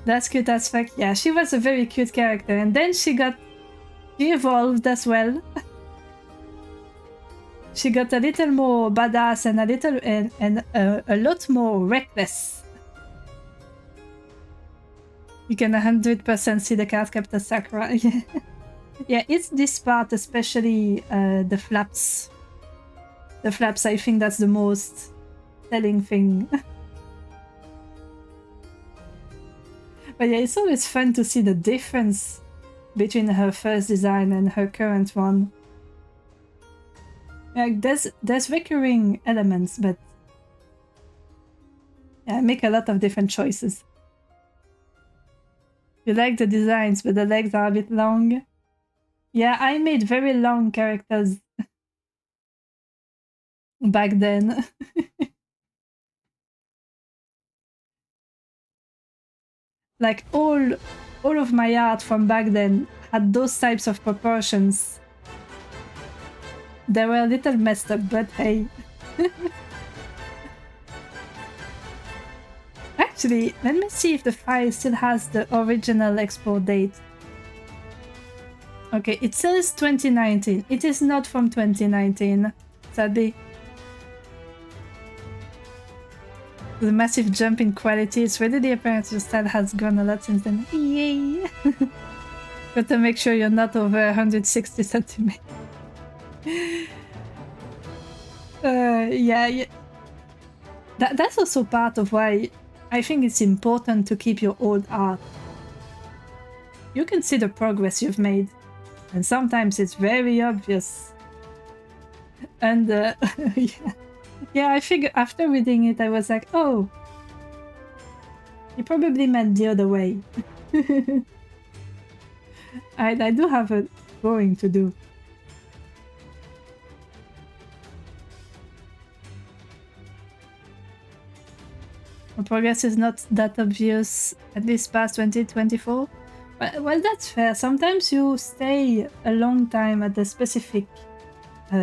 That's cute as fuck. Yeah, she was a very cute character, and then she evolved as well. She got a little more badass and a lot more reckless. You can 100% see the Cardcaptor Sakura. Yeah, it's this part, especially the flaps. The flaps, I think that's the most telling thing. But yeah, it's always fun to see the difference between her first design and her current one. Like, there's recurring elements, but yeah, I make a lot of different choices. You like the designs, but the legs are a bit long. Yeah, I made very long characters back then. Like all of my art from back then had those types of proportions. They were a little messed up, but hey. Actually, let me see if the file still has the original export date. Okay, it says 2019. It is not from 2019, sadly. The massive jump in quality, it's readily apparent your style has grown a lot since then. Yay! Got to make sure you're not over 160 centimeters. Yeah. That's also part of why I think it's important to keep your old art. You can see the progress you've made, and sometimes it's very obvious. And yeah, I figured after reading it, I was like, oh, you probably meant the other way. I do have a drawing to do. The progress is not that obvious, at least past 2024. Well, that's fair. Sometimes you stay a long time at a specific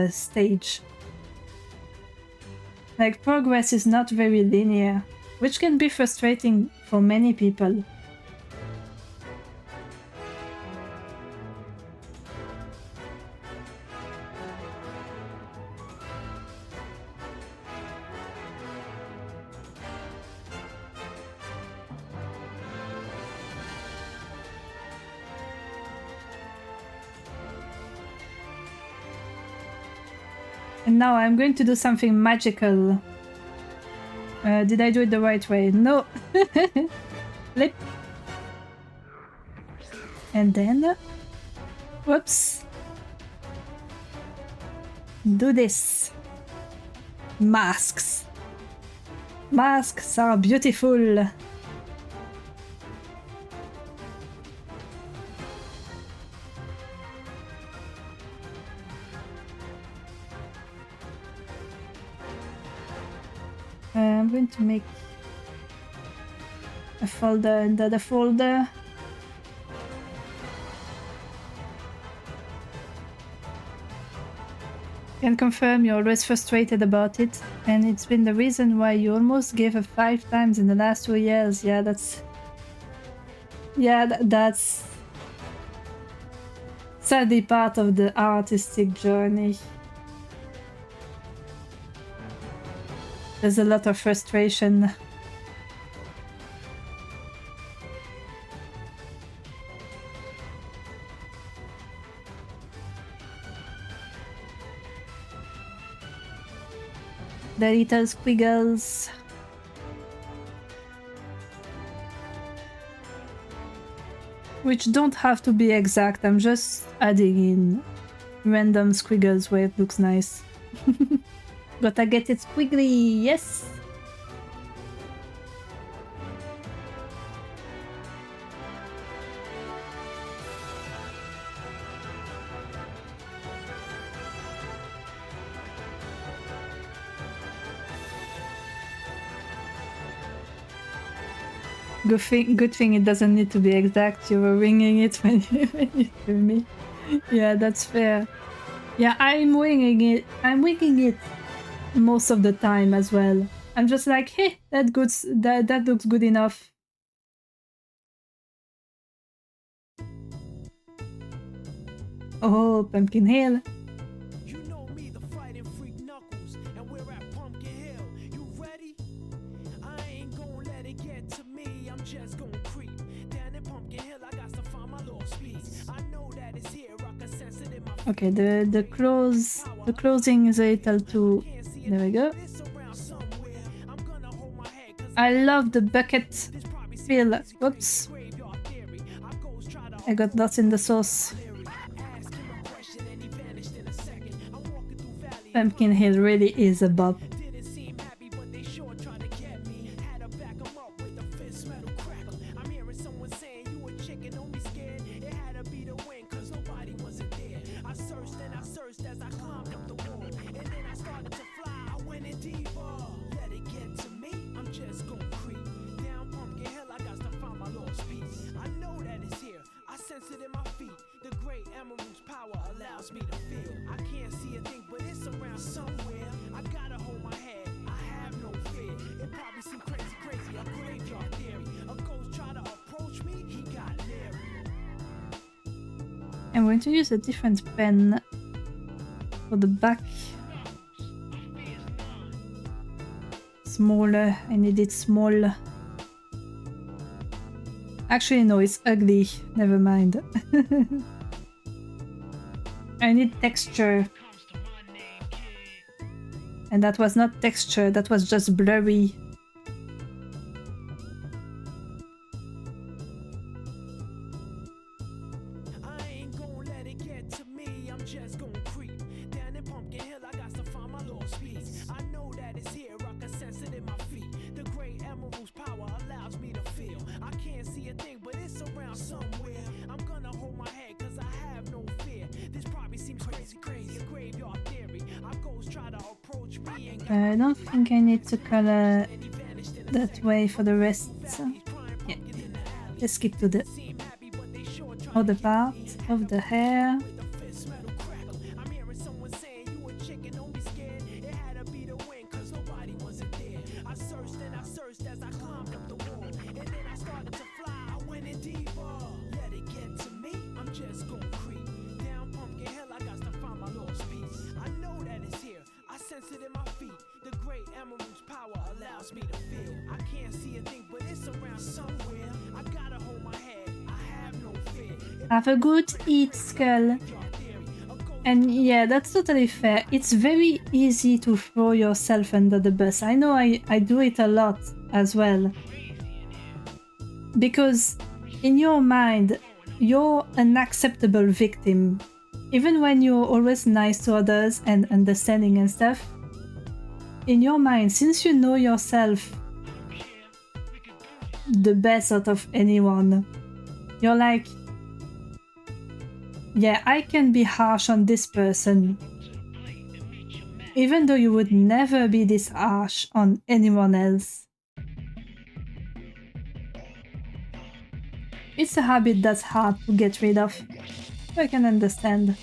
stage. Like, progress is not very linear, which can be frustrating for many people. And now I'm going to do something magical. Did I do it the right way? No. Flip. And then... Whoops. Do this. Masks. Masks are beautiful. I'm going to make a folder and another folder. Can confirm you're always frustrated about it, and it's been the reason why you almost gave up 5 times in the last 2 years. Yeah, that's... Yeah, that's... sadly part of the artistic journey. There's a lot of frustration. The little squiggles. Which don't have to be exact, I'm just adding in random squiggles where it looks nice. Gotta get it squiggly, yes! Good thing it doesn't need to be exact. You were winging it when you threw me. Yeah, that's fair. Yeah, I'm winging it most of the time as well. I'm just like, hey, that looks good enough. Oh, Pumpkin Hill. You know me, the fighting freak Knuckles, and we're at Pumpkin Hill. You ready? I ain't gonna let it get to me. I'm just gonna creep down in Pumpkin Hill. I got to find my lost piece. I know that it's here. I can sense it in my. Okay, the closing is a little too. There we go. I love the bucket feel. Whoops. I got lost in the sauce. Pumpkin Hill really is a bop. I'm going to use a different pen for the back. Smaller, I need it small. Actually, no, it's ugly. Never mind. I need texture. And that was not texture, that was just blurry. I don't think I need to color that way for the rest. So, yeah, let's skip to the other part of the hair. I'm hearing someone saying you a chicken, don't be scared. It had to be the wind, cause nobody wasn't there. I searched and I searched as I climbed up the wall. And then I started to fly, I went in deeper. Let it get to me, I'm just gonna creep. Down Pumpkin Hill, I got to find my lost piece. I know that it's here, I sense it in my feet. The great emerald's power allows me to feel. I can't see a thing, but it's around somewhere. I gotta hold my head, I have no fear. Have a good eat, Skull. And yeah, that's totally fair. It's very easy to throw yourself under the bus. I know I do it a lot as well. Because in your mind, you're an acceptable victim. Even when you're always nice to others and understanding and stuff, in your mind, since you know yourself the best out of anyone, you're like, yeah, I can be harsh on this person, even though you would never be this harsh on anyone else. It's a habit that's hard to get rid of. I can understand.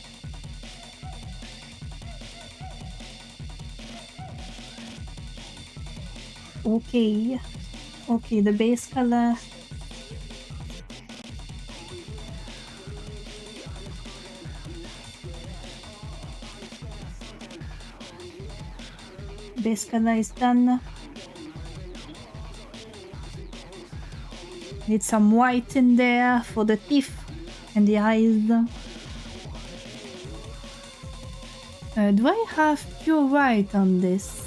Okay. Okay, the base color. Base color is done. Need some white in there for the teeth and the eyes. Do I have pure white on this?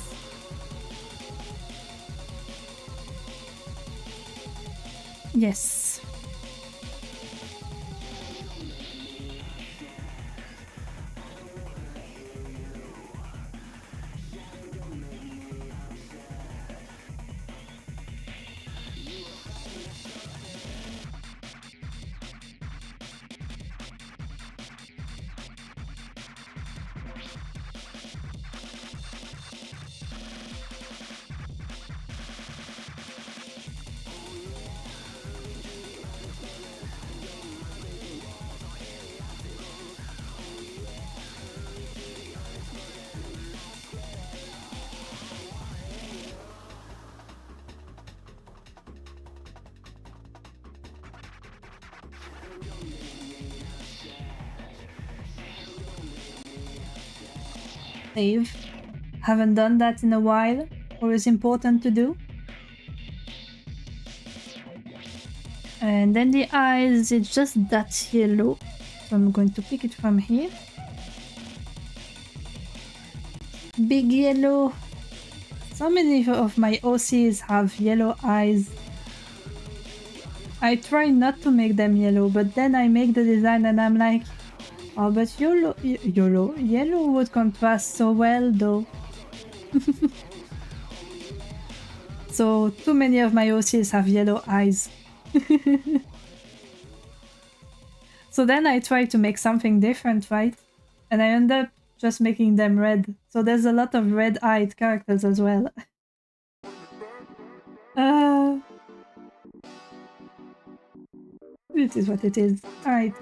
Yes. Save. Haven't done that in a while. Always important to do. And then the eyes, it's just that yellow. So I'm going to pick it from here. Big yellow. So many of my OCs have yellow eyes. I try not to make them yellow, but then I make the design and I'm like, oh, but yellow would contrast so well though. So too many of my OCs have yellow eyes. So then I try to make something different, right? And I end up just making them red. So there's a lot of red-eyed characters as well. It is what it is. Alright,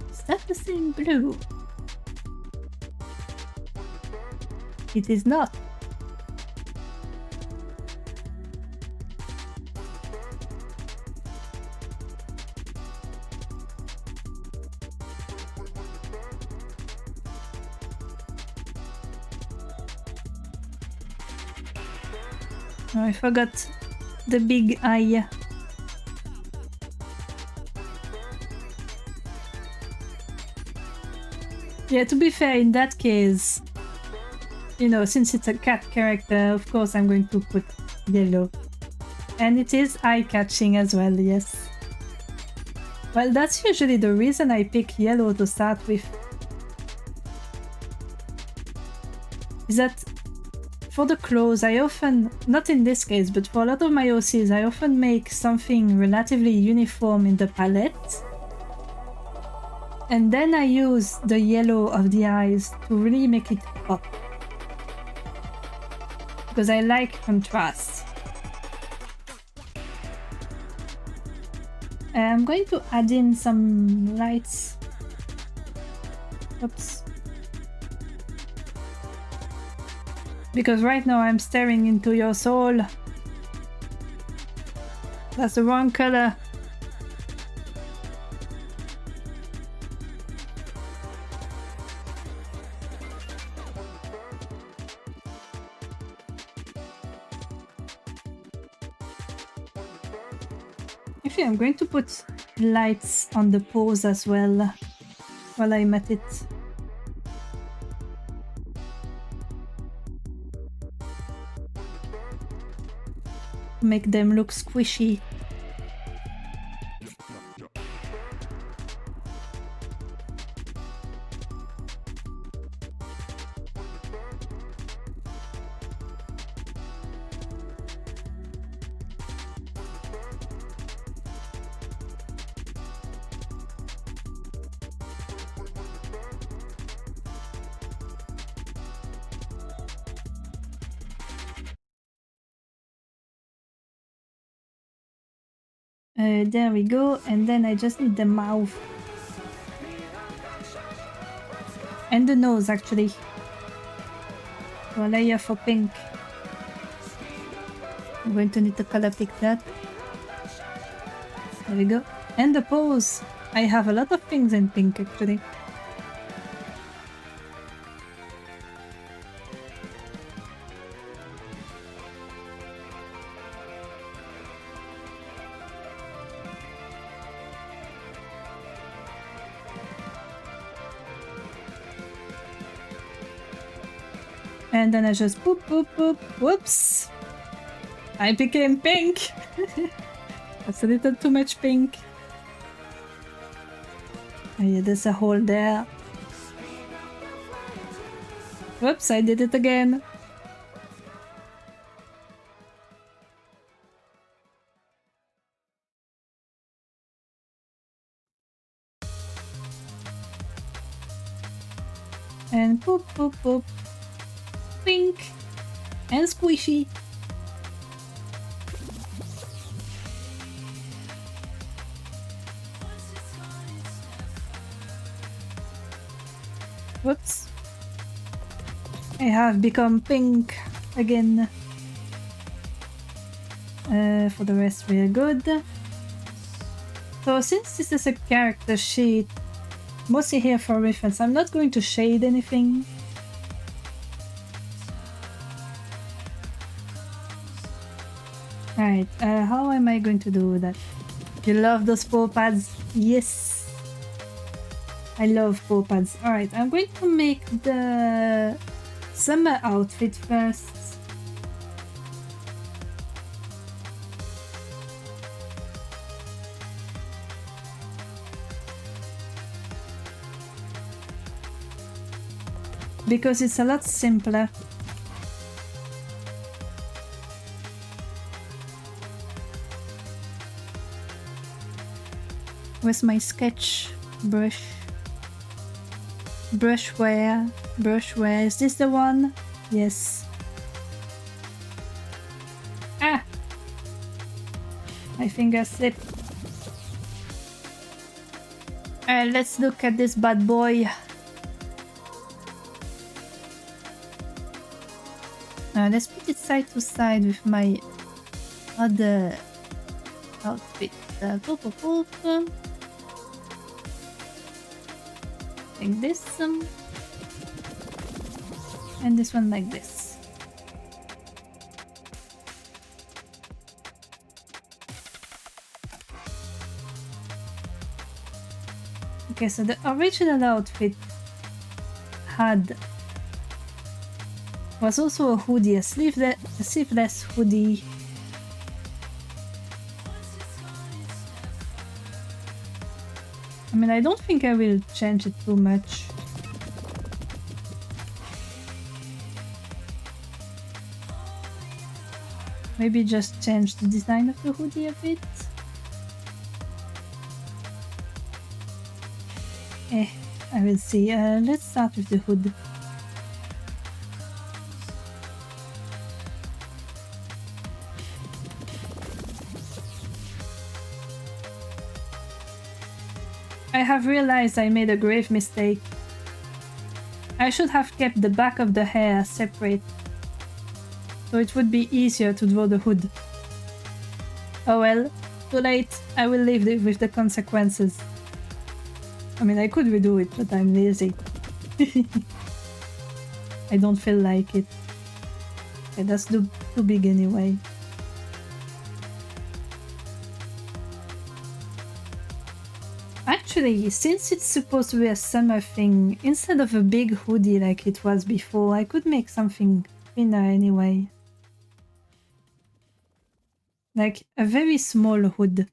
is that the same blue? It is not. Oh, I forgot the big eye. Yeah, to be fair, in that case, you know, since it's a cat character, of course I'm going to put yellow. And it is eye-catching as well, yes. Well, that's usually the reason I pick yellow to start with. Is that for the clothes, I often, not in this case, but for a lot of my OCs, I often make something relatively uniform in the palette. And then I use the yellow of the eyes to really make it pop. because I like contrast. I'm going to add in some lights. Oops. Because right now I'm staring into your soul. That's the wrong color. Actually, I'm going to put lights on the pose as well while I'm at it. Make them look squishy. There we go, and then I just need the mouth. And the nose, actually. So a layer for pink. I'm going to need to color pick that. There we go. And the pose. I have a lot of things in pink, actually. And then I just boop, boop, boop. Whoops! I became pink! That's a little too much pink. Oh yeah, there's a hole there. Whoops, I did it again. And boop, boop, boop. Pink and squishy. Whoops. I have become pink again. For the rest, we're good. So since this is a character sheet, mostly here for reference, I'm not going to shade anything. Alright, how am I going to do that? You love those paw pads? Yes! I love paw pads. Alright, I'm going to make the summer outfit first. Because it's a lot simpler. Where's my sketch brush? Brush where? Brush where? Is this the one? Yes. Ah! My finger slipped. Let's look at this bad boy. Let's put it side to side with my other outfit. Boop, boop, boop. Like this, and this one like this. Okay, so the original outfit was also a hoodie, a sleeveless hoodie. I mean, I don't think I will change it too much. Maybe just change the design of the hoodie a bit. I will see. Let's start with the hood. have realized I made a grave mistake. I should have kept the back of the hair separate, so it would be easier to draw the hood. Oh well, too late. I will live with the consequences. I mean, I could redo it, but I'm lazy. I don't feel like it. Okay, that's too big anyway. Actually, since it's supposed to be a summer thing, instead of a big hoodie like it was before, I could make something thinner anyway. Like a very small hood.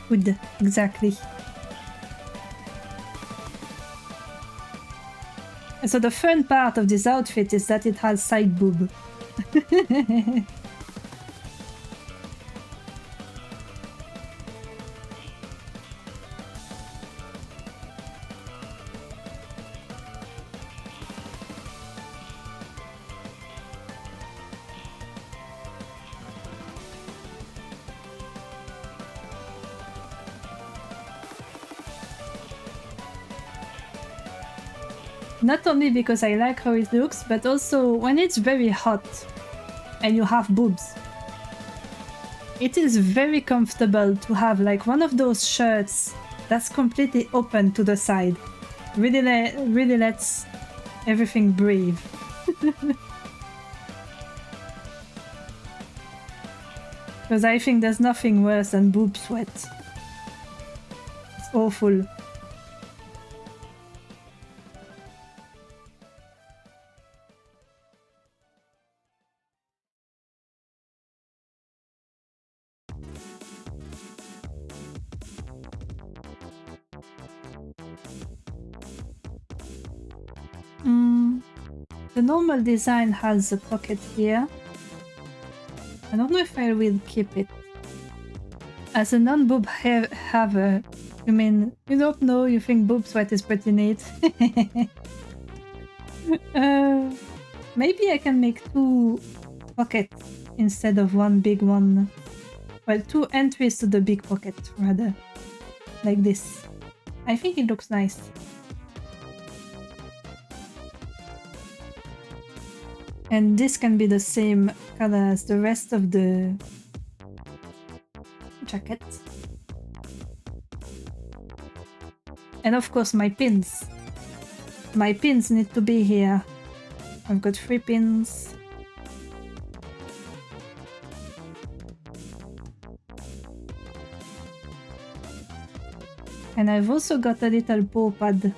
Hood, exactly. So the fun part of this outfit is that it has side boob. Not only because I like how it looks, but also when it's very hot and you have boobs. It is very comfortable to have like one of those shirts that's completely open to the side. Really lets everything breathe. Because I think there's nothing worse than boob sweat. It's awful. The normal design has a pocket here. I don't know if I will keep it. As a non-boob haver, you mean you don't know, you think boob sweat is pretty neat? Maybe I can make 2 pockets instead of one big one. Well, 2 entries to the big pocket, rather. Like this. I think it looks nice. And this can be the same color as the rest of the jacket. And of course my pins. My pins need to be here. I've got 3 pins. And I've also got a little paw pad.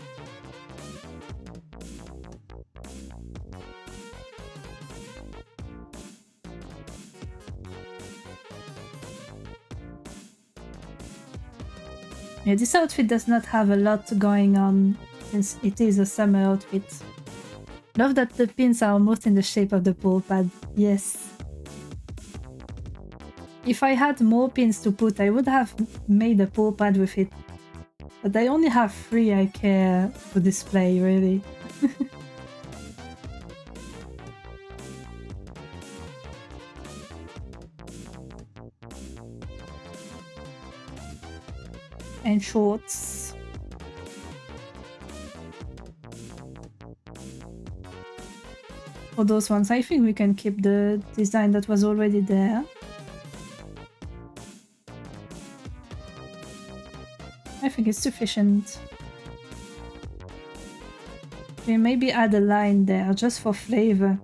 Yeah, this outfit does not have a lot going on since it is a summer outfit. Love that the pins are almost in the shape of the paw pad. Yes. If I had more pins to put, I would have made a paw pad with it. But I only have 3 I care to display, really. And shorts. For those ones, I think we can keep the design that was already there. I think it's sufficient. Okay, maybe add a line there just for flavor.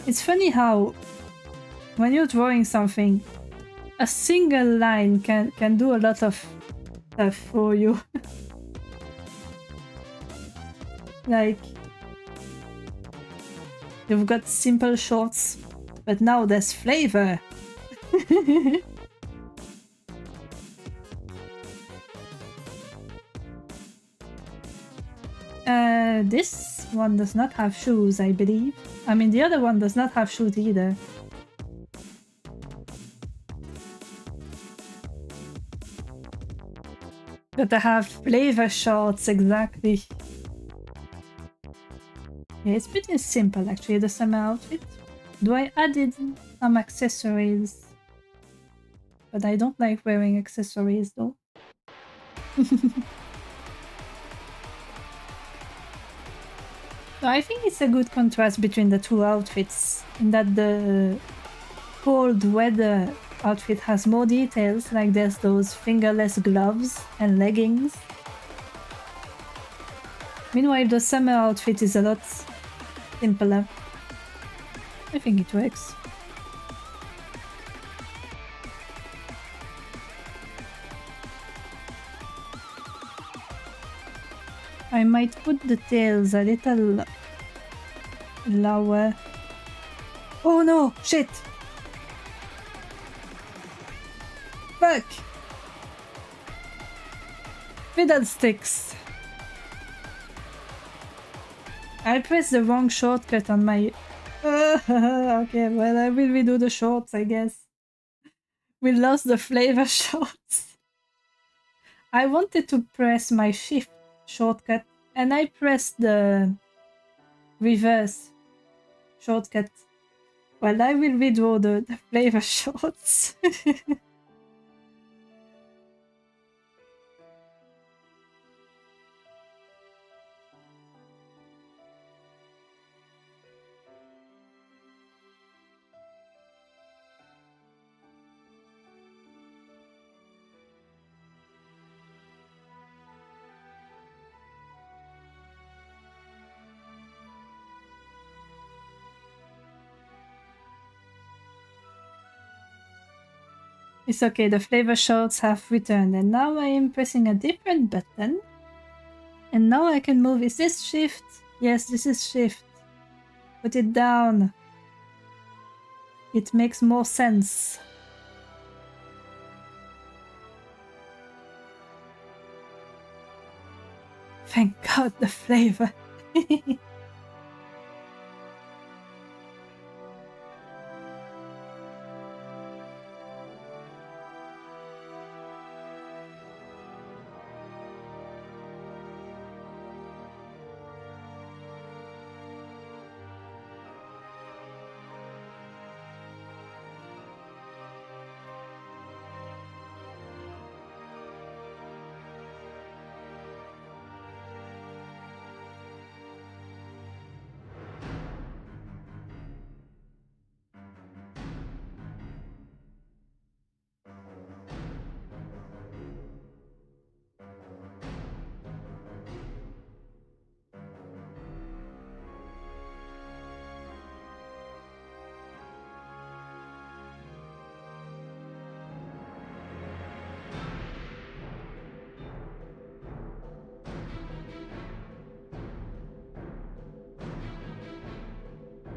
It's funny how when you're drawing something, a single line can do a lot of stuff for you. Like, you've got simple shorts, but now there's flavor. This one does not have shoes, I believe. I mean, the other one does not have shoes either. But I have flavor shorts, exactly. Yeah, it's pretty simple actually, the summer outfit. Do I added some accessories? But I don't like wearing accessories though. So I think it's a good contrast between the two outfits, in that the cold weather outfit has more details, like there's those fingerless gloves and leggings. Meanwhile, the summer outfit is a lot simpler. I think it works. I might put the tails a little lower. Oh no! Shit! Fuck! Fiddlesticks! I pressed the wrong shortcut on my... okay, well I will redo the shorts, I guess. We lost the flavor shorts. I wanted to press my shift shortcut and I pressed the reverse shortcut. Well, I will redraw the flavor shorts. It's okay, the flavor shorts have returned and now I am pressing a different button. And now I can move. Is this shift? Yes, this is shift. Put it down. It makes more sense. Thank God, the flavor.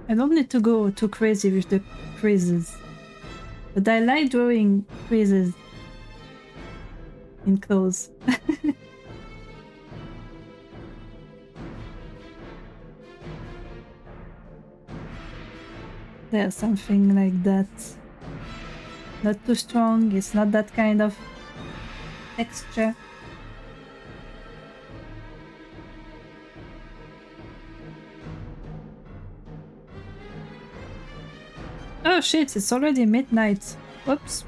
I don't need to go too crazy with the creases, but I like drawing creases in clothes. There's something like that. Not too strong, it's not that kind of texture. Oh shit, it's already midnight. Whoops.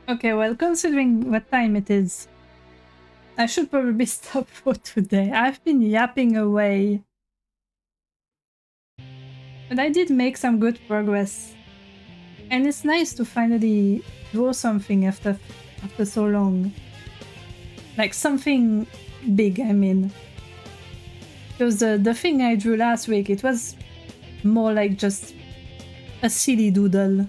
Okay, well, considering what time it is, I should probably stop for today. I've been yapping away But I did make some good progress. And it's nice to finally draw something after so long. Like something big, I mean. Because the thing I drew last week, it was more like just a silly doodle.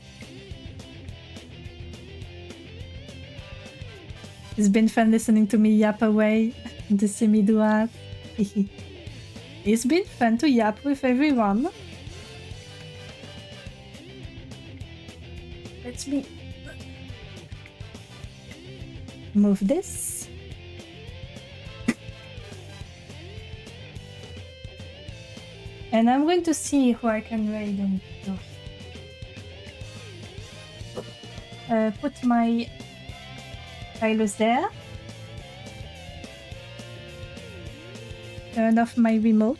It's been fun listening to me yap away and to see me do art. It's been fun to yap with everyone. Let me move this. And I'm going to see who I can raid on. Put my stylus there. Turn off my remote.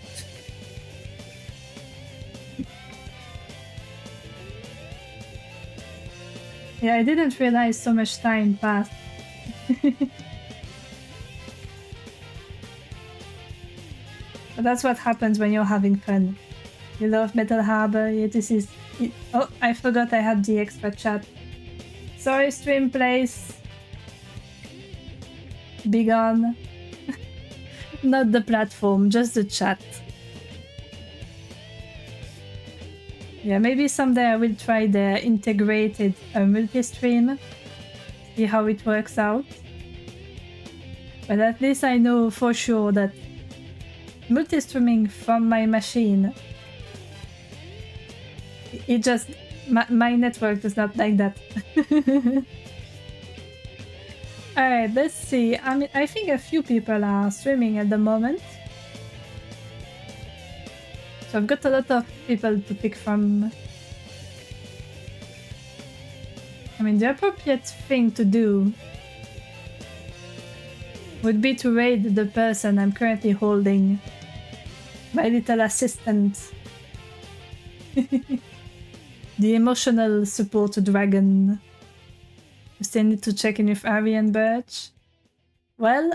Yeah, I didn't realize so much time passed. But that's what happens when you're having fun. You love Metal Harbor. Yeah, this is... Oh, I forgot I had the extra chat. Sorry, stream place. Be gone. Not the platform, just the chat. Yeah, maybe someday I will try the integrated multi-stream. See how it works out. But at least I know for sure that multi-streaming from my machine, it just... My network does not like that. Alright, let's see. I mean, I think a few people are streaming at the moment. So I've got a lot of people to pick from. I mean, the appropriate thing to do would be to raid the person I'm currently holding. My little assistant. The emotional support dragon. You still need to check in with Ari and Birch. Well,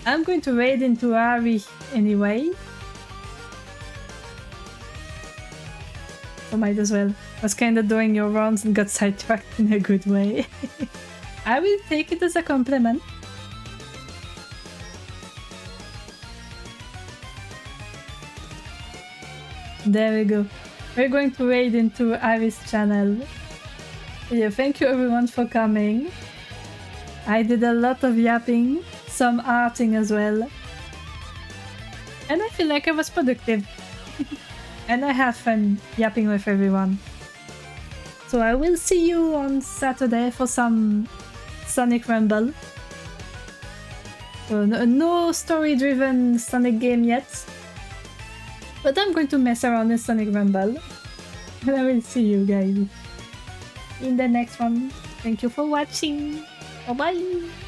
I'm going to raid into Ari anyway. So might as well. I was kinda doing your rounds and got sidetracked in a good way. I will take it as a compliment. There we go. We're going to raid into Ari's channel. Yeah, thank you everyone for coming. I did a lot of yapping, some arting as well. And I feel like I was productive. And I have fun yapping with everyone. So I will see you on Saturday for some Sonic Rumble. So no story-driven Sonic game yet. But I'm going to mess around with Sonic Rumble. And I will see you guys in the next one. Thank you for watching. Bye bye.